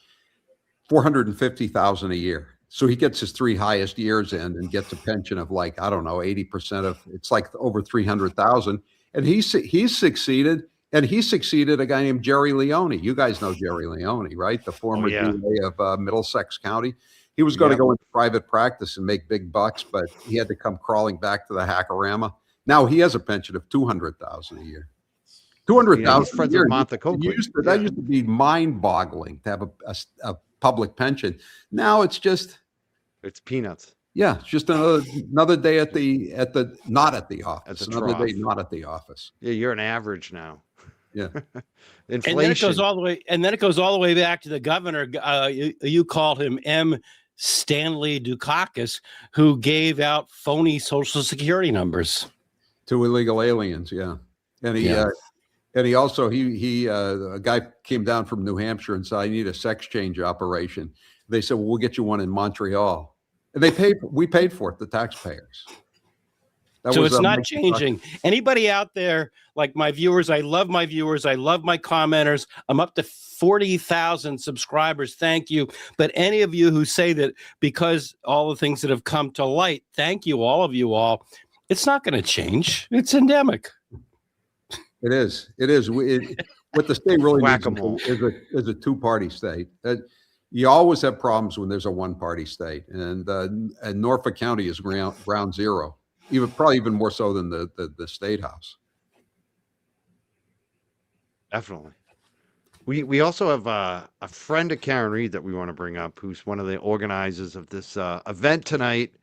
$450,000 a year. So he gets his 3 highest years in and gets a pension of like, I don't know, 80% of it's like over 300,000. And he's succeeded. And he succeeded a guy named Jerry Leone. You guys know Jerry Leone, right? The former DA of Middlesex County. He was going to go into private practice and make big bucks, but he had to come crawling back to the Hackorama. Now he has a pension of $200,000 a year. $200,000 a year. That used to be mind-boggling to have a public pension. Now it's peanuts. Yeah, it's just another day at the not at the office. Another day not at the office. Yeah, you're an average now. Yeah. Inflation. And then it goes all the way back to the governor. You called him M. Stanley Dukakis, who gave out phony Social Security numbers to illegal aliens. Yeah, and he also a guy came down from New Hampshire and said, "I need a sex change operation." They said, "Well, we'll get you one in Montreal," and we paid for it, the taxpayers. So it's not changing. Anybody out there, like my viewers, I love my viewers. I love my commenters. I'm up to 40,000 subscribers. Thank you. But any of you who say that because all the things that have come to light, thank you, all of you all. It's not going to change. It's endemic. It is. What the state really needs is a two-party state. You always have problems when there's a one-party state. And Norfolk County is ground zero. Probably even more so than the state house. Definitely. We also have a friend of Karen Reed that we want to bring up, who's one of the organizers of this event tonight.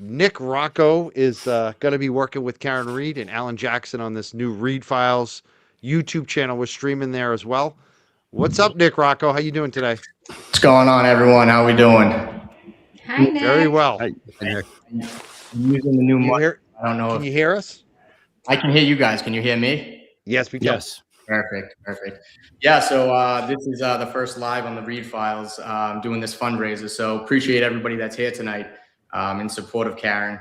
Nick Rocco is going to be working with Karen Reed and Alan Jackson on this new Reed Files YouTube channel. We're streaming there as well. What's up, Nick Rocco? How you doing today? What's going on, everyone? How we doing? Hi, Nick. Very well. Hi, Nick. I'm using the new mic. I don't know. Can you hear us? I can hear you guys. Can you hear me? Yes, we can. Yes. Perfect. Yeah, so this is the first live on the Reed Files, doing this fundraiser. So appreciate everybody that's here tonight in support of Karen.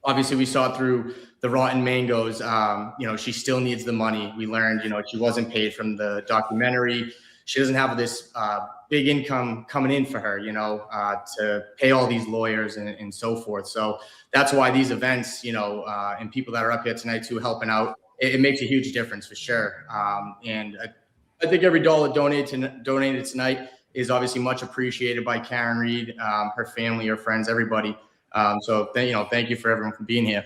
Obviously, we saw through the Rotten Mangoes, she still needs the money. We learned, she wasn't paid from the documentary. She doesn't have this big income coming in for her, to pay all these lawyers and so forth. So that's why these events, and people that are up here tonight too, helping out, it makes a huge difference for sure. And I think every dollar donated tonight is obviously much appreciated by Karen Reed, her family, her friends, everybody. So thank you for everyone for being here.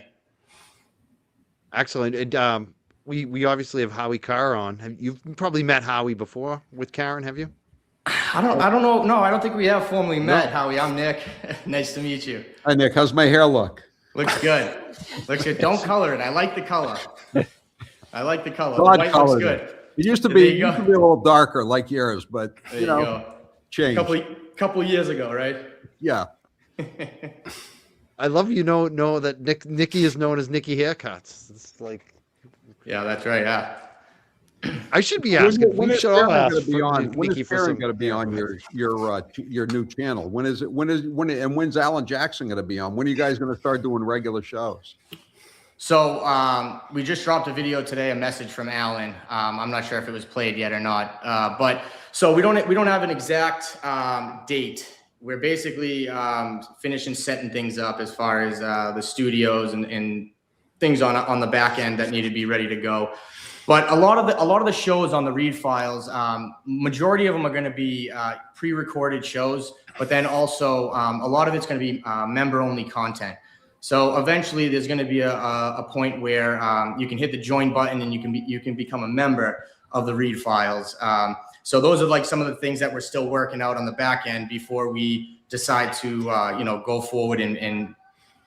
Excellent. And we obviously have Howie Carr on. You've probably met Howie before with Karen, have you? I don't know. No, I don't think we have formally met. Howie, I'm Nick. Nice to meet you. Hi, Nick. How's my hair look? Looks good. Looks good. Don't color it. I like the color. The white looks good. It used to be a little darker like yours, but changed. Couple years ago, right? Yeah. I love know that Nikki is known as Nikki Haircuts. It's like, yeah, that's right. Yeah. I should be asking. When is Karen going to be on your new channel? When's Alan Jackson going to be on? When are you guys going to start doing regular shows? So we just dropped a video today, a message from Alan. I'm not sure if it was played yet or not, but so we don't have an exact date. We're basically finishing setting things up as far as the studios and things on the back end that need to be ready to go. But a lot of the shows on the Reed Files, majority of them are going to be pre-recorded shows, but then also a lot of it's going to be member-only content. So eventually, there's going to be a point where you can hit the join button and you can become a member of the Reed Files. So those are like some of the things that we're still working out on the back end before we decide to go forward and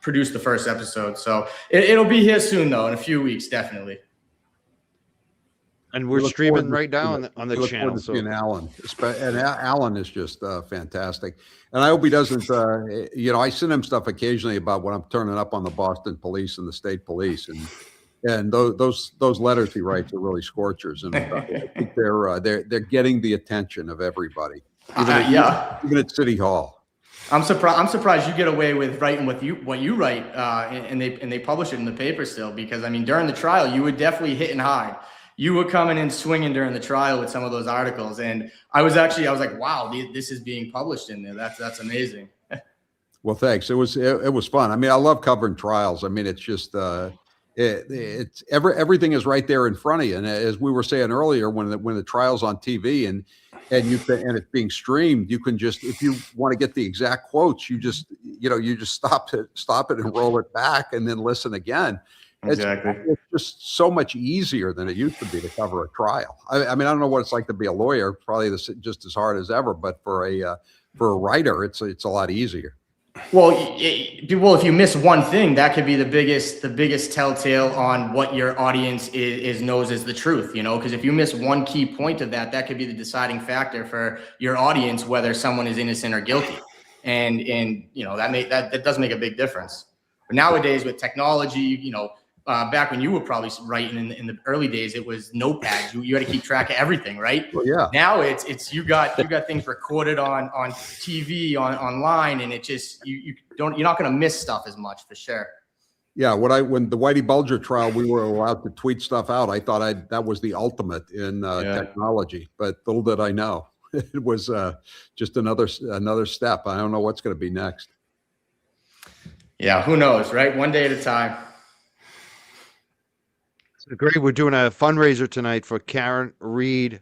produce the first episode. So it'll be here soon, though, in a few weeks, definitely. And we're streaming right now on the channel. So Alan, and Alan is just fantastic. And I hope he doesn't. I send him stuff occasionally about when I'm turning up on the Boston Police and the state police, and those letters he writes are really scorchers. And I think they're getting the attention of everybody, even at City Hall. I'm surprised you get away with writing what you write, and they publish it in the paper still. Because I mean, during the trial, you were definitely hitting hard. You were coming in swinging during the trial with some of those articles, and I was like, wow, this is being published in there. That's amazing. Well, thanks. It was fun. I mean, I love covering trials. I mean, it's just everything is right there in front of you. And as we were saying earlier, when the trial's on TV and it's being streamed, you can just, if you want to get the exact quotes, you just stop it and roll it back and then listen again. Exactly. It's just so much easier than it used to be to cover a trial. I mean, I don't know what it's like to be a lawyer, probably just as hard as ever, but for a writer, it's a lot easier. Well, if you miss one thing, that could be the biggest telltale on what your audience knows is the truth, because if you miss one key point of that could be the deciding factor for your audience, whether someone is innocent or guilty. And that does make a big difference. But nowadays with technology, back when you were probably writing in the early days, it was notepads. You had to keep track of everything, right? Well, yeah. Now it's you got things recorded on TV, online, and it just you're not going to miss stuff as much for sure. Yeah, when the Whitey Bulger trial, we were allowed to tweet stuff out. I thought that was the ultimate in technology, but little did I know it was just another step. I don't know what's going to be next. Yeah, who knows, right? One day at a time. Great. We're doing a fundraiser tonight for Karen Reed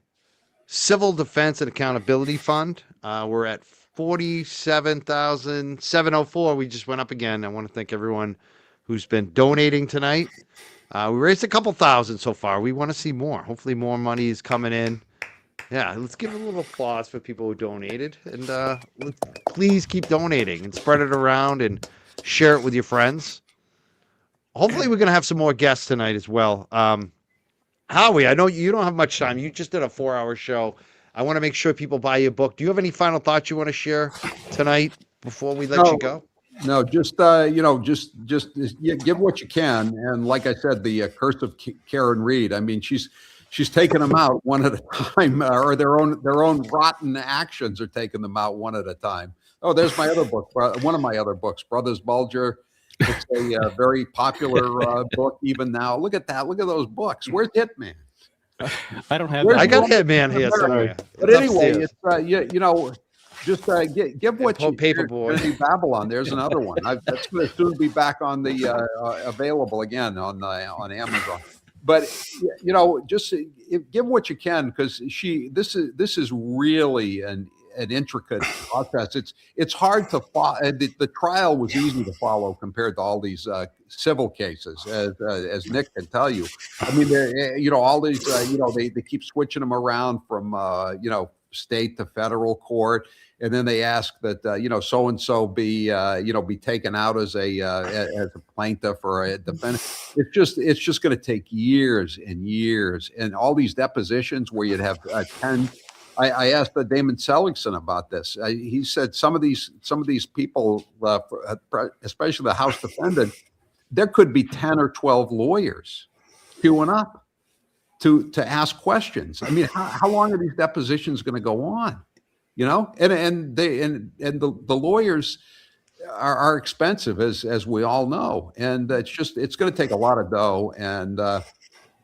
Civil Defense and Accountability Fund. We're at $47,704. We just went up again. I want to thank everyone who's been donating tonight. We raised a couple thousand so far. We want to see more. Hopefully more money is coming in. Yeah, let's give a little applause for people who donated. And please keep donating and spread it around and share it with your friends. Hopefully we're going to have some more guests tonight as well. Howie, I know you don't have much time. You just did a 4-hour show. I want to make sure people buy your book. Do you have any final thoughts you want to share tonight before we let you go? No, just give what you can. And like I said, the curse of Karen Reed. I mean, she's taking them out one at a time, or their own rotten actions are taking them out one at a time. Oh, there's my other book. One of my other books, Brothers Bulger. It's a very popular book even now. Look at that. Look at those books. Where's Hitman? I don't have. I got Hitman here somewhere. But anyway, it's just give what you paperboard. Babylon. There's another one. That's going to soon be back on the available again on Amazon. But just give what you can, because this is really an intricate process. It's hard to follow. The trial was easy to follow compared to all these civil cases, as Nick can tell you. I mean, all these, they keep switching them around from state to federal court, and then they ask that so and so be taken out as a plaintiff or a defendant. It's just going to take years and years, and all these depositions where you'd have 10. I asked Damon Seligson about this. He said some of these people, especially the House defendant, there could be 10 or 12 lawyers queuing up to ask questions. I mean, how long are these depositions going to go on? And the lawyers are expensive, as we all know, and it's going to take a lot of dough, and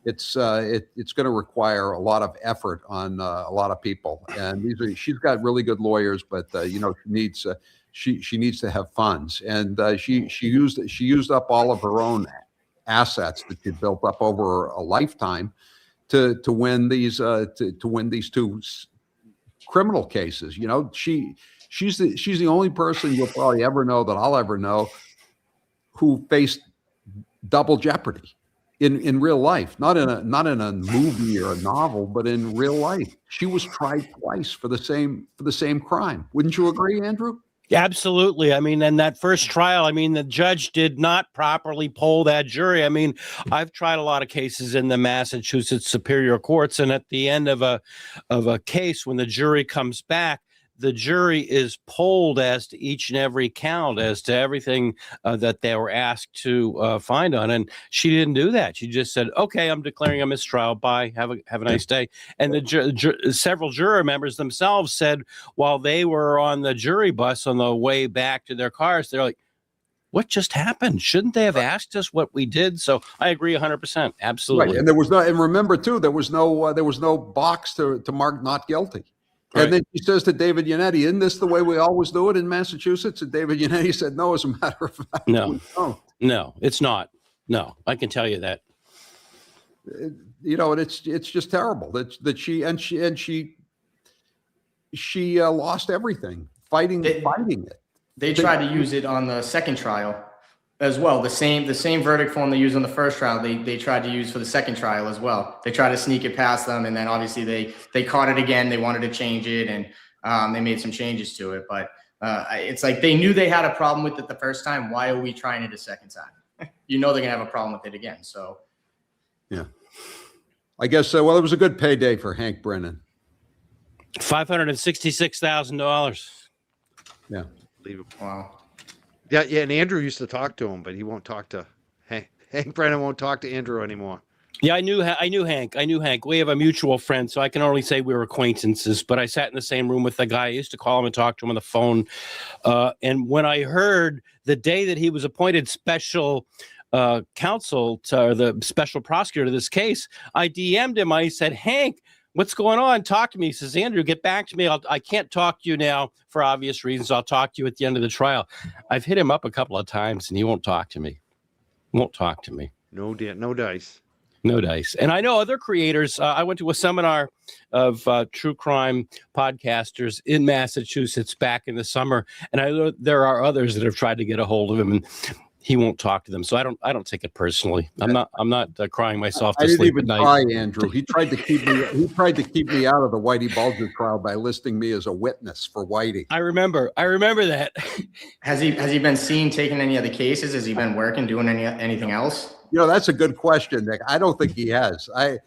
it's going to require a lot of effort on a lot of people. And she's got really good lawyers, but she needs to have funds, and she used up all of her own assets that she built up over a lifetime to win these two criminal cases. She's the only person you'll probably ever know, that I'll ever know, who faced double jeopardy in real life, not in a movie or a novel, but in real life. She was tried twice for the same crime. Wouldn't you agree, Andrew? Yeah, absolutely. I mean, in that first trial, I mean, the judge did not properly poll that jury. I mean, I've tried a lot of cases in the Massachusetts Superior Courts, and at the end of a case, when the jury comes back, the jury is polled as to each and every count, as to everything that they were asked to find on. And she didn't do that. She just said, okay, I'm declaring a mistrial. Bye. Have a nice day. And the several juror members themselves said while they were on the jury bus on the way back to their cars, they're like, what just happened? Shouldn't they have asked us what we did? So I agree 100%. Absolutely. Right. And there was no, and remember too, there was no box to mark not guilty. Right. And then she says to David Yannetti, isn't this the way we always do it in Massachusetts? And David Yannetti said, no, as a matter of fact, No. we don't. No, it's not. No, I can tell you that. You know, and it's just terrible that she lost everything fighting it. They tried to use it on the second trial as well. The same verdict form they used on the first trial, they tried to use for the second trial as well. They tried to sneak it past them, and then obviously they caught it again. They wanted to change it, and they made some changes to it. But it's like they knew they had a problem with it the first time. Why are we trying it a second time? You know they're gonna have a problem with it again. So yeah, I guess well, it was a good payday for Hank Brennan. $566,000. Yeah. wow. Yeah, and Andrew used to talk to him, but he won't talk to Hank Brennan won't talk to Andrew anymore. Yeah, I knew Hank. We have a mutual friend, so I can only say we were acquaintances. But I sat in the same room with the guy. I used to call him and talk to him on the phone. And when I heard the day that he was appointed special counsel or the special prosecutor to this case, I DM'd him. I said, Hank, what's going on? Talk to me. He says, Andrew, get back to me. I can't talk to you now for obvious reasons. I'll talk to you at the end of the trial. I've hit him up a couple of times, and he won't talk to me. No dice. No dice. And I know other creators. I went to a seminar of true crime podcasters in Massachusetts back in the summer, and I know there are others that have tried to get a hold of him, and he won't talk to them. So I don't take it personally. I'm not crying myself to sleep at night. I didn't even try, Andrew. He tried to keep me out of the Whitey Bulger trial by listing me as a witness for Whitey. I remember that. Has he been seen taking any other cases? Has he been working, doing anything else? You know, that's a good question, Nick. I don't think he has. You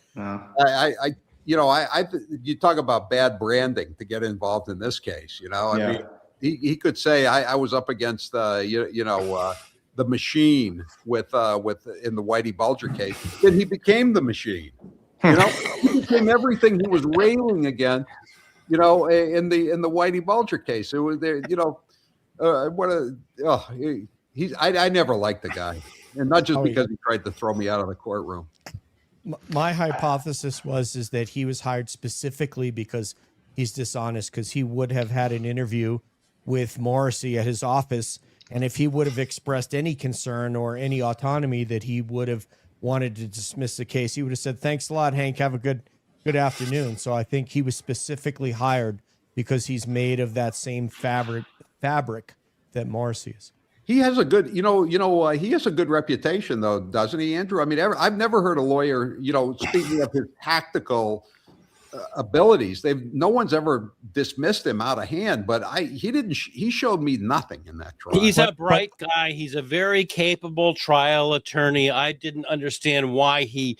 talk about bad branding to get involved in this case. You know, I mean, he could say I was up against the machine with in the Whitey Bulger case. Then he became the machine. You know, he became everything he was railing against. You know, in the Whitey Bulger case, it was there. You know, I never liked the guy, and not just because he tried to throw me out of the courtroom. My hypothesis is that he was hired specifically because he's dishonest, because he would have had an interview with Morrissey at his office. And if he would have expressed any concern or any autonomy that he would have wanted to dismiss the case, he would have said, thanks a lot, Hank. Have a good afternoon. So I think he was specifically hired because he's made of that same fabric that Morrissey is. He has a good, he has a good reputation though, doesn't he, Andrew? I mean, I've never heard a lawyer, speaking of his tactical abilities, no one's ever dismissed him out of hand, but he showed me nothing in that trial. He's a bright guy. He's a very capable trial attorney. I didn't understand why he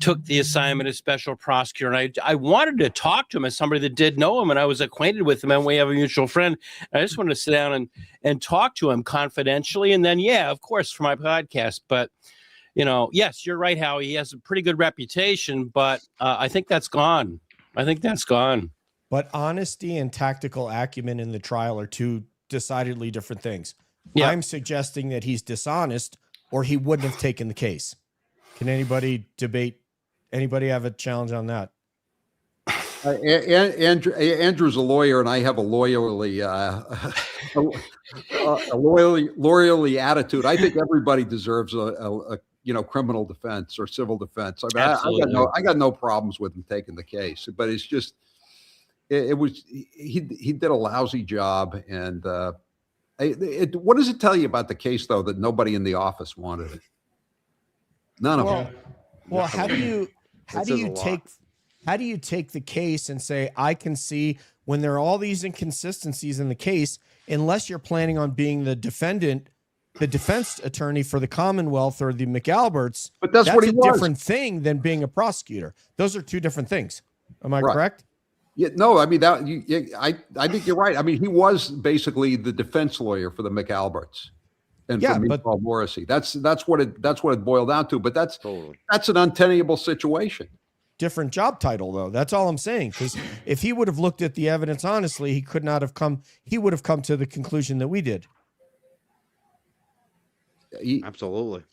took the assignment as special prosecutor. And I wanted to talk to him as somebody that did know him, and I was acquainted with him, and we have a mutual friend. I just wanted to sit down and talk to him confidentially. And then, yeah, of course, for my podcast. But, yes, you're right, Howie. He has a pretty good reputation, but I think that's gone. But honesty and tactical acumen in the trial are two decidedly different things. Yeah. I'm suggesting that he's dishonest or he wouldn't have taken the case. Can anybody debate? Anybody have a challenge on that? Andrew's a lawyer, and I have a loyally attitude. I think everybody deserves a criminal defense or civil defense. I mean, I got no problems with him taking the case, but it's just, he did a lousy job. And what does it tell you about the case though, that nobody in the office wanted it? None of them. Well, how do you take the case and say, I can see when there are all these inconsistencies in the case, unless you're planning on being the defense attorney for the Commonwealth or the McAlberts, but that's what he was. Different thing than being a prosecutor. Those are two different things. Am I correct? Yeah, no, I mean I think you're right. I mean, he was basically the defense lawyer for the McAlberts and Yeah, for but Meatball Morrissey. That's what it boiled down to. But that's Totally. an untenable situation. different job title though. That's all I'm saying. Because if he would have looked at the evidence honestly, he could not have come. He would have come to the conclusion that we did. Absolutely.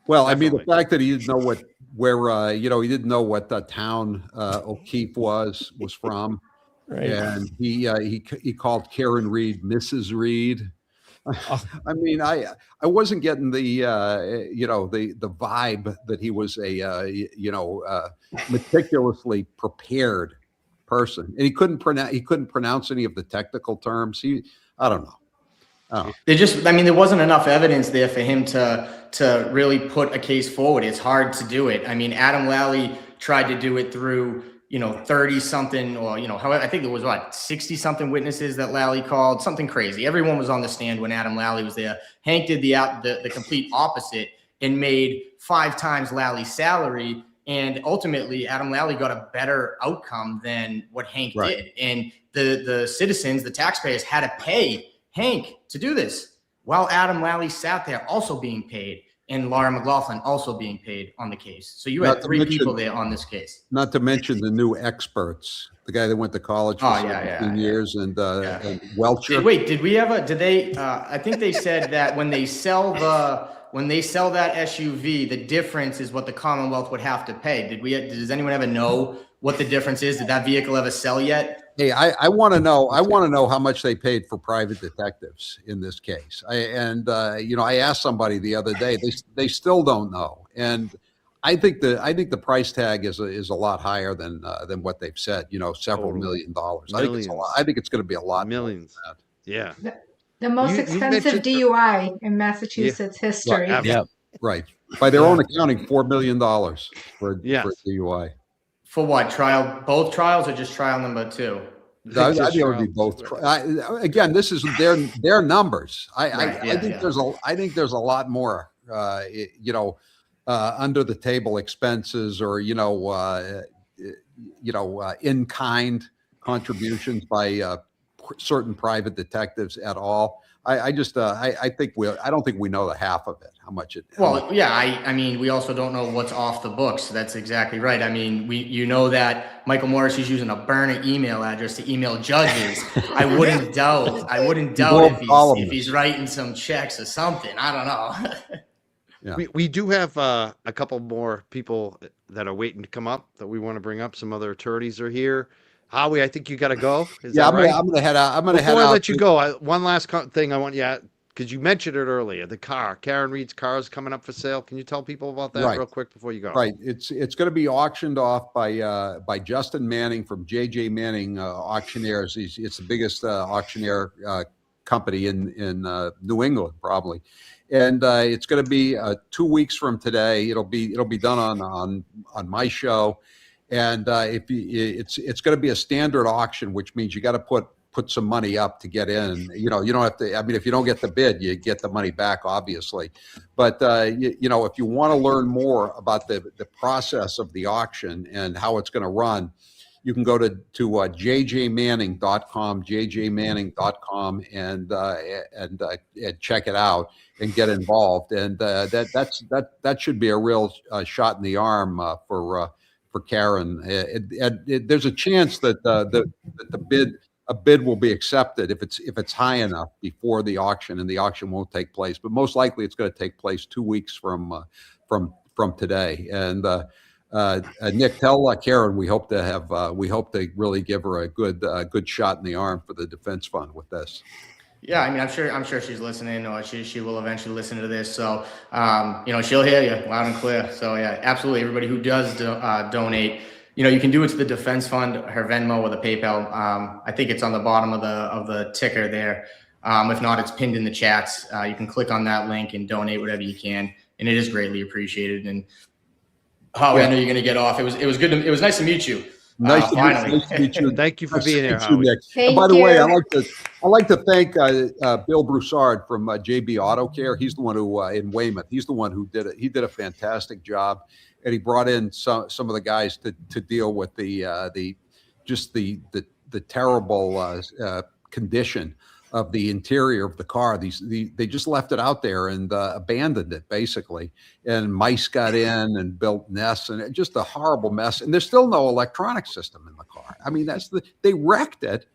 Well, I mean, the Definitely. fact that he didn't know where he didn't know what the town O'Keefe was from, Right. and he called Karen Reed Mrs. Reed. I mean, I wasn't getting the the vibe that he was a meticulously prepared person, and he couldn't pronounce any of the technical terms. I don't know. Oh. There wasn't enough evidence there for him to really put a case forward. It's hard to do it. I mean, Adam Lally tried to do it through, 30 something, or, however, I think it was 60 something witnesses that Lally called, something crazy. Everyone was on the stand when Adam Lally was there. Hank did the complete opposite and made 5 times Lally's salary. And ultimately, Adam Lally got a better outcome than what Hank did. And the citizens, the taxpayers, had to pay Hank to do this while Adam Lally sat there also being paid, and Laura McLaughlin also being paid on the case. So you had 3 people there on this case. Not to mention the new experts, the guy that went to college for 17 years and Welcher. Wait, did they, I think they said that when they sell that SUV, the difference is what the Commonwealth would have to pay. Does anyone ever know what the difference is? Did that vehicle ever sell yet? Hey, I want to know. I want to know how much they paid for private detectives in this case. I asked somebody the other day. They still don't know, and I think the price tag is a lot higher than what they've said. Several $1 million. I think it's a lot. I think it's going to be a lot. Millions. Yeah. The most expensive DUI in Massachusetts history. Yeah. Right. By their own accounting, $4 million for DUI. For what trial? Both trials or just trial number 2? I'd be able to do both. Again, this is their numbers. I think there's a lot more, under the table expenses or in kind contributions by certain private detectives at all. I don't think we know the half of it. How much it? I mean, we also don't know what's off the books. That's exactly right. I mean, that Michael Morrissey's using a burner email address to email judges. I wouldn't doubt if he's writing some checks or something. I don't know. Yeah. We do have a couple more people that are waiting to come up that we want to bring up. Some other attorneys are here. Howie, I think you got to go. I'm going to head out. Before I let you go, one last thing I want you, because you mentioned it earlier, the car. Karen Reed's car is coming up for sale. Can you tell people about that real quick before you go? Right. It's going to be auctioned off by Justin Manning from JJ Manning Auctioneers. It's the biggest auctioneer company in New England, probably. And it's going to be 2 weeks from today. It'll be done on my show. And it's going to be a standard auction, which means you got to put some money up to get in. You don't have to. I mean, if you don't get the bid, you get the money back, obviously. But if you want to learn more about the process of the auction and how it's going to run, you can go to jjmanning.com, and check it out and get involved. And that should be a real shot in the arm for Karen. There's a chance that a bid will be accepted if it's high enough before the auction, and the auction won't take place. But most likely, it's going to take place 2 weeks from today. And Nick, tell Karen we hope to really give her a good shot in the arm for the defense fund with this. Yeah, I mean, I'm sure she's listening, or she will eventually listen to this. So, she'll hear you loud and clear. So, yeah, absolutely. Everybody who does donate, you can do it to the defense fund, her Venmo, or the PayPal. I think it's on the bottom of the ticker there. If not, it's pinned in the chats. You can click on that link and donate whatever you can, and it is greatly appreciated. And Howie, I know you're going to get off. It was good. It was nice to meet you. Nice Finally. to meet you. Thank you for being here, Howie. And by the way, I like to thank Bill Broussard from JB Auto Care. He's the one who in Weymouth. He's the one who did it. He did a fantastic job, and he brought in some of the guys to deal with the just the terrible condition of the interior of the car. They just left it out there and abandoned it basically, and mice got in and built nests, and just a horrible mess. And there's still no electronic system in the car. I mean, they wrecked it.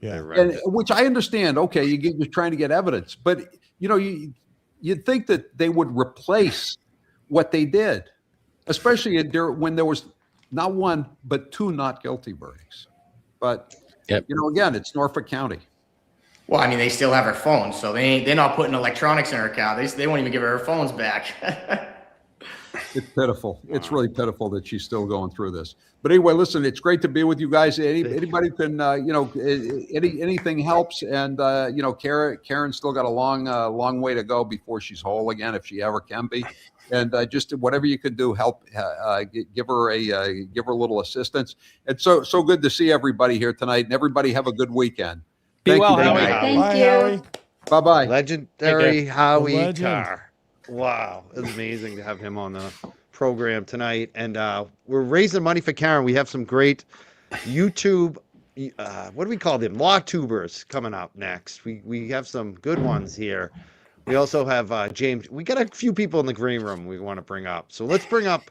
Yeah, Which I understand. Okay, you're trying to get evidence, but you'd think that they would replace what they did, especially when there was not one but two not guilty verdicts. But again, it's Norfolk County. Well, I mean, they still have her phone, so they're not putting electronics in her car. They won't even give her phones back. It's pitiful. It's really pitiful that she's still going through this. But anyway, listen, it's great to be with you guys. Anybody can, anything helps. And Karen's still got a long way to go before she's whole again, if she ever can be. And just whatever you could do, help give her a little assistance. It's so good to see everybody here tonight, and everybody have a good weekend. Be well, you. Howie. Thank you. Bye-bye. Legendary Howie Legend. Carr. Wow, it's amazing to have him on the program tonight. And we're raising money for Karen. We have some great YouTube, what do we call them? Law tubers coming up next. We have some good ones here. We also have James. We got a few people in the green room we want to bring up. So let's bring up.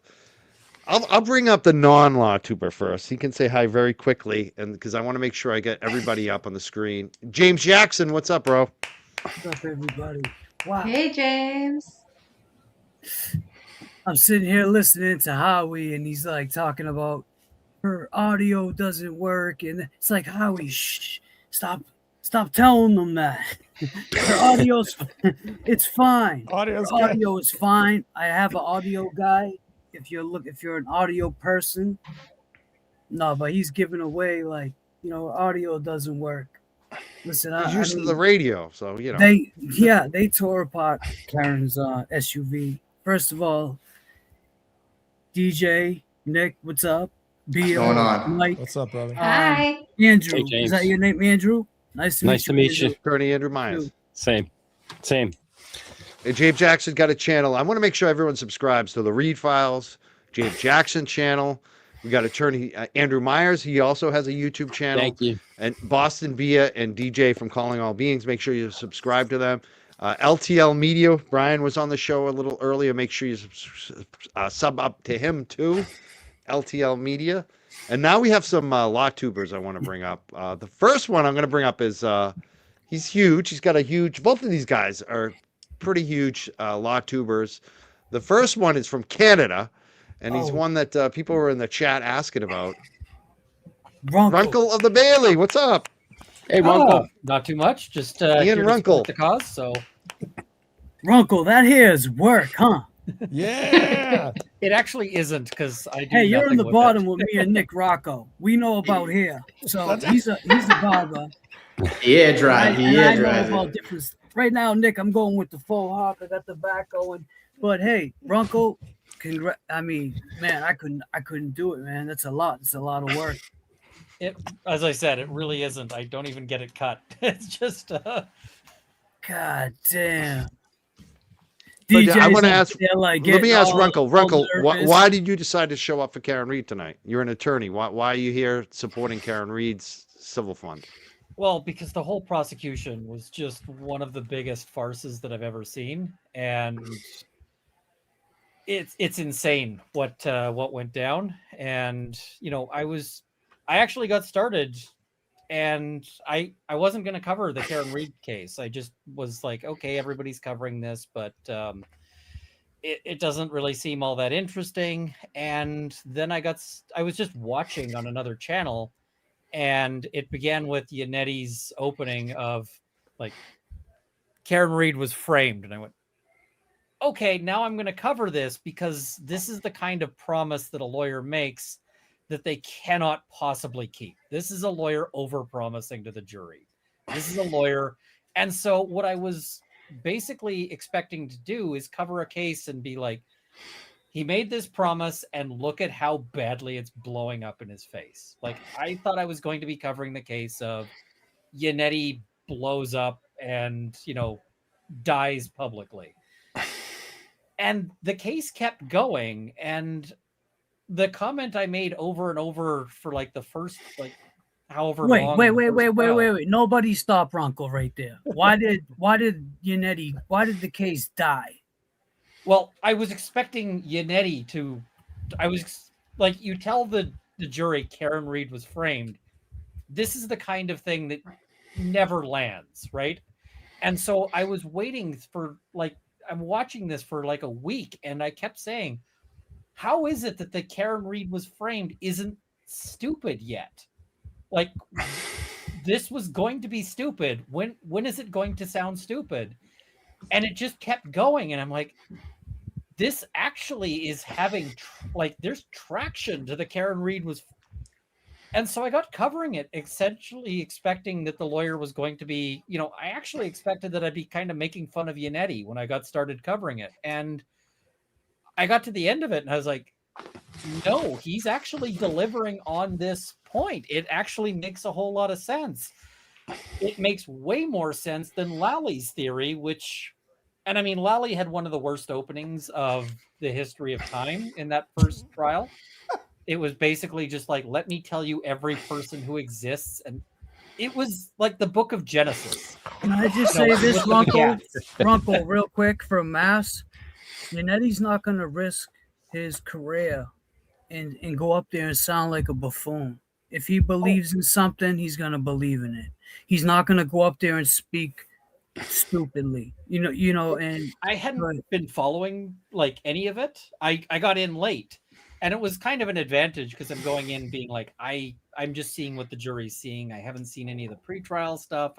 I'll bring up the non-law tuber first. He can say hi very quickly, and because I want to make sure I get everybody up on the screen. James Jackson, what's up, bro? What's up, everybody? Wow. Hey, James. I'm sitting here listening to Howie, and he's like talking about her audio doesn't work, and it's like, Howie, shh, stop telling them that. Her audio's, it's fine. Audio's Her audio is fine. I have an audio guy. If you're an audio person, no, but he's giving away audio doesn't work. Listen, He's used to the radio, so they tore apart Karen's SUV. First of all, DJ Nick, what's up? What's going on? Mike, What's up, brother? Hi. Andrew, Hey, James. is that your name, Andrew? Nice to meet you. Attorney Andrew Myers. Same. Hey, James Jackson got a channel. I want to make sure everyone subscribes to the Read Files, James Jackson channel. We got attorney Andrew Myers. He also has a YouTube channel. Thank you. And Boston Bia and DJ from Calling All Beings. Make sure you subscribe to them. LTL Media. Brian was on the show a little earlier. Make sure you sub up to him too. LTL Media. And now we have some law tubers I want to bring up. The first one I'm going to bring up is he's huge. He's got a huge. Both of these guys are pretty huge law tubers. The first one is from Canada, and he's one that people were in the chat asking about. Runkle of the Bailey, what's up? Hey, Runkle. Not too much. Just Ian here to Runkle. support the cause. So Runkle, that here's work, huh? Yeah. it actually isn't because I. Do Hey, you're in nothing the with bottom it. with me and Nick Rocco. We know about here. So he's a barber. Yeah, dry. And I know about different. Right now, Nick, I'm going with the faux hawk. I got the back going. But hey, Runkle, I mean, man, I couldn't do it, man. That's a lot. It's a lot of work. As I said, it really isn't. I don't even get it cut. It's just. God damn. I want to ask. Like, let me ask Runkle. Runkle, nervous. why did you decide to show up for Karen Reed tonight? You're an attorney. Why are you here supporting Karen Reed's civil fund? Well, because the whole prosecution was just one of the biggest farces that I've ever seen, and it's insane what went down. And I actually got started, and I wasn't going to cover the Karen Reed case. I just was like, okay, everybody's covering this, but it doesn't really seem all that interesting. And then I was just watching on another channel, and it began with Yanetti's opening of like Karen Reed was framed, and I went, okay, now I'm going to cover this because this is the kind of promise that a lawyer makes that they cannot possibly keep. This is a lawyer over-promising to the jury. This is a lawyer. And so what I was basically expecting to do is cover a case and be like, he made this promise and look at how badly it's blowing up in his face. Like, I thought I was going to be covering the case of Yannetti blows up and, dies publicly. And the case kept going, and the comment I made over and over for like the first however Wait, long. wait, the wait, first wait, wait, trial. wait, wait. Nobody stop Ronco right there. Why did Yannetti, why did the case die? Well, I was expecting Yannetti to. Like, you tell the jury Karen Reed was framed. This is the kind of thing that never lands, right? And so I was waiting for, like, I'm watching this for like a week, and I kept saying, how is it that the Karen Reed was framed isn't stupid yet? Like, this was going to be stupid. When is it going to sound stupid? And it just kept going, and I'm like, this actually is having like, there's traction to the Karen Reed was. And so I got covering it, essentially expecting that the lawyer was going to be, I actually expected that I'd be kind of making fun of Yannetti when I got started covering it. And I got to the end of it and I was like, no, he's actually delivering on this point. It actually makes a whole lot of sense. It makes way more sense than Lally's theory, and I mean, Lally had one of the worst openings of the history of time in that first trial. It was basically just like, let me tell you every person who exists. And it was like the book of Genesis. Can I just say this, Ronco, real quick from Mass? Yannetti's not going to risk his career and go up there and sound like a buffoon. If he believes in something, he's going to believe in it. He's not going to go up there and speak stupidly, and I hadn't been following like any of it. I got in late, and it was kind of an advantage because I'm going in being like, I'm just seeing what the jury's seeing. I haven't seen any of the pretrial stuff.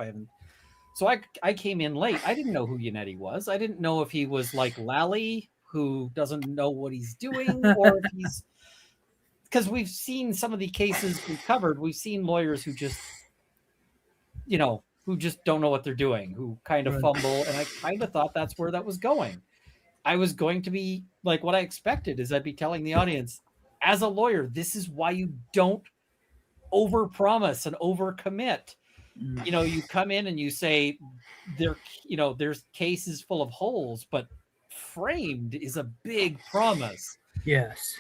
So I came in late. I didn't know who Yannetti was. I didn't know if he was like Lally, who doesn't know what he's doing, or if he's, because we've seen some of the cases we've covered. We've seen lawyers who just, who just don't know what they're doing, who kind of fumble. And I kind of thought that's where that was going. I was going to be like, what I expected is I'd be telling the audience, as a lawyer, this is why you don't overpromise and overcommit. You come in and you say there's cases full of holes, but framed is a big promise. Yes.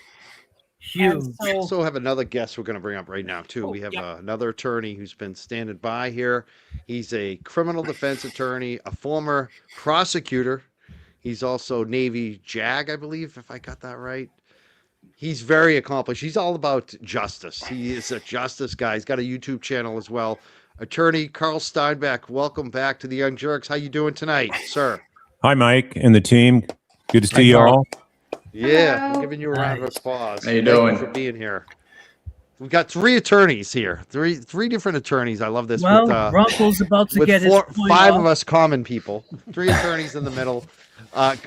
Huge. We also have another guest we're going to bring up right now, too. We have another attorney who's been standing by here. He's a criminal defense attorney, a former prosecutor. He's also Navy JAG, I believe, if I got that right. He's very accomplished. He's all about justice. He is a justice guy. He's got a YouTube channel as well. Attorney Carl Steinbeck, welcome back to the Young Jurks. How you doing tonight, sir? Hi, Mike and the team. Good to see you all. Yeah, I'm giving you a round of applause. How you doing? Thank you for being here. We've got three attorneys here. Three different attorneys. I love this. Well, Ronco's about to get his point five off. of us common people. Three attorneys in the middle.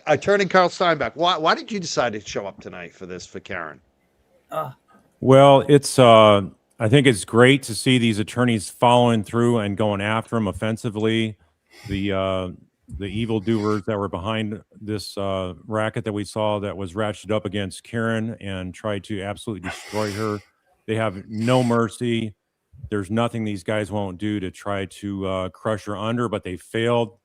Attorney Carl Steinbeck, why did you decide to show up tonight for this, for Karen? Well, it's I think it's great to see these attorneys following through and going after them offensively. The evildoers that were behind this racket that we saw that was ratcheted up against Karen and tried to absolutely destroy her. They have no mercy. There's nothing these guys won't do to try to crush her under, but they failed.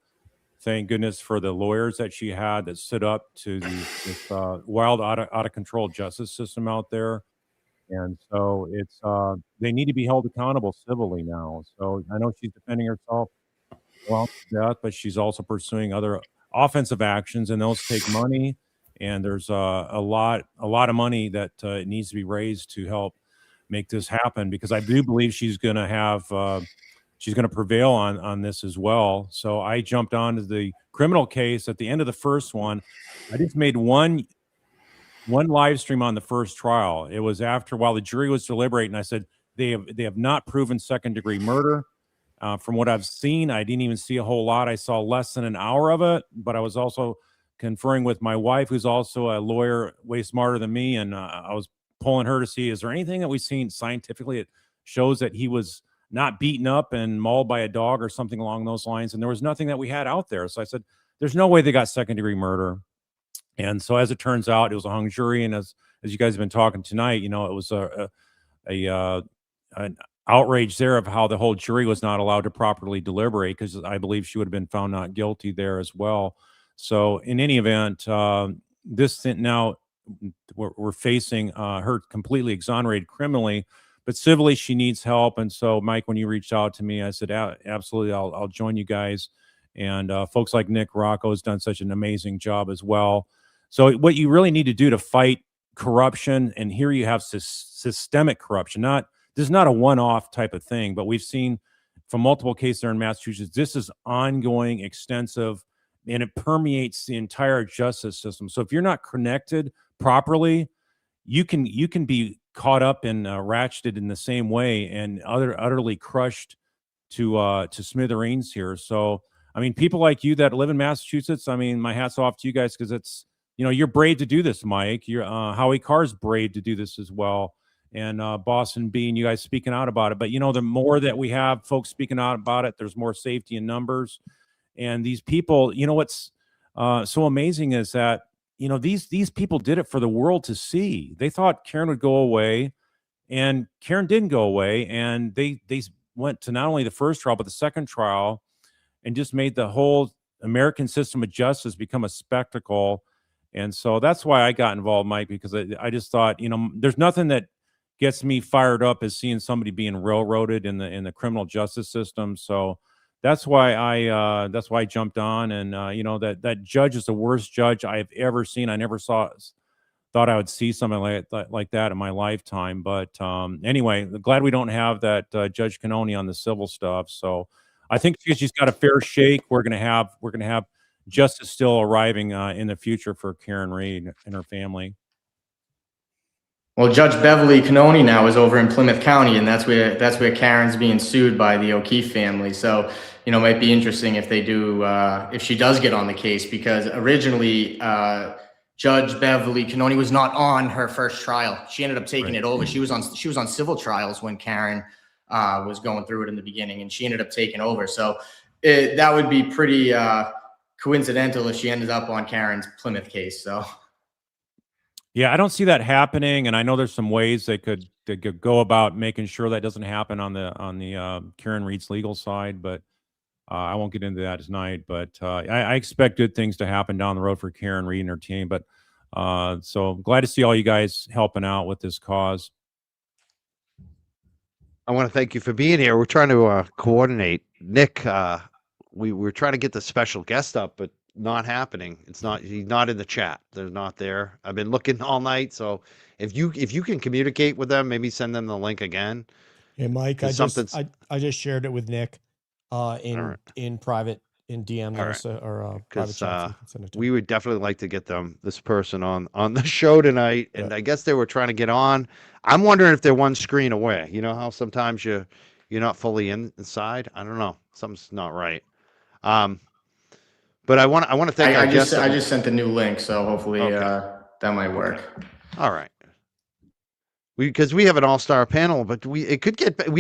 Thank goodness for the lawyers that she had that stood up to this wild, out of control justice system out there. And so it's they need to be held accountable civilly now. So I know she's defending herself well to death, but she's also pursuing other offensive actions, and those take money. And there's a lot of money that needs to be raised to help make this happen, because I do believe she's going to have she's going to prevail on this as well. So I jumped onto the criminal case at the end of the first one. I just made one live stream on the first trial. It was while the jury was deliberating. I said they have not proven second-degree murder. From what I've seen, I didn't even see a whole lot. I saw less than an hour of it, but I was also conferring with my wife, who's also a lawyer, way smarter than me, and I was pulling her to see, is there anything that we've seen scientifically that shows that he was not beaten up and mauled by a dog or something along those lines? And there was nothing that we had out there. So I said, there's no way they got second-degree murder. And so as it turns out, it was a hung jury. And as you guys have been talking tonight, it was an outrage there of how the whole jury was not allowed to properly deliberate, because I believe she would have been found not guilty there as well. So in any event, now we're facing her completely exonerated criminally, but civilly she needs help. And so, Mike, when you reached out to me, I said, absolutely, I'll join you guys. And folks like Nick Rocco has done such an amazing job as well. So what you really need to do to fight corruption, and here you have systemic corruption, this is not a one-off type of thing, but we've seen from multiple cases there in Massachusetts, this is ongoing, extensive, and it permeates the entire justice system. So if you're not connected properly, you can be caught up and ratcheted in the same way and utterly crushed to smithereens here. So, I mean, people like you that live in Massachusetts, I mean, my hat's off to you guys, because it's, you're brave to do this, Mike. You're Howie Carr's brave to do this as well. And Boston Bean, you guys speaking out about it. But, the more that we have folks speaking out about it, there's more safety in numbers. And these people, what's so amazing is that, these people did it for the world to see. They thought Karen would go away, and Karen didn't go away. And they went to not only the first trial, but the second trial, and just made the whole American system of justice become a spectacle. And so that's why I got involved, Mike, because I just thought, there's nothing that gets me fired up as seeing somebody being railroaded in the criminal justice system. So that's why I jumped on. And that judge is the worst judge I've ever seen. I never thought I would see something like that in my lifetime. But anyway, glad we don't have that Judge Cannoni on the civil stuff. So I think she's got a fair shake. We're gonna have justice still arriving in the future for Karen Reed and her family. Well, Judge Beverly Cannoni now is over in Plymouth County, and that's where Karen's being sued by the O'Keefe family. So, it might be interesting if they do, if she does get on the case, because originally Judge Beverly Cannoni was not on her first trial. She ended up taking it over. She was on civil trials when Karen was going through it in the beginning, and she ended up taking over. So that would be pretty coincidental if she ended up on Karen's Plymouth case. So. Yeah, I don't see that happening, and I know there's some ways they could go about making sure that doesn't happen on the Karen Reed's legal side, but I won't get into that tonight. But I expect good things to happen down the road for Karen Reed and her team. But so glad to see all you guys helping out with this cause. I want to thank you for being here. We're trying to coordinate. Nick, we're trying to get the special guest up, but not happening. He's not in the chat. They're not there. I've been looking all night. So if you can communicate with them, maybe send them the link again. Hey, Mike, I just shared it with Nick in private, in DM or private chat. We would definitely like to get this person on the show tonight. And I guess they were trying to get on. I'm wondering if they're one screen away. You know how sometimes you're not fully inside? I don't know. Something's not right. But I want to thank. I just sent the new link, so hopefully that might work. All right. Because we have an all-star panel, but we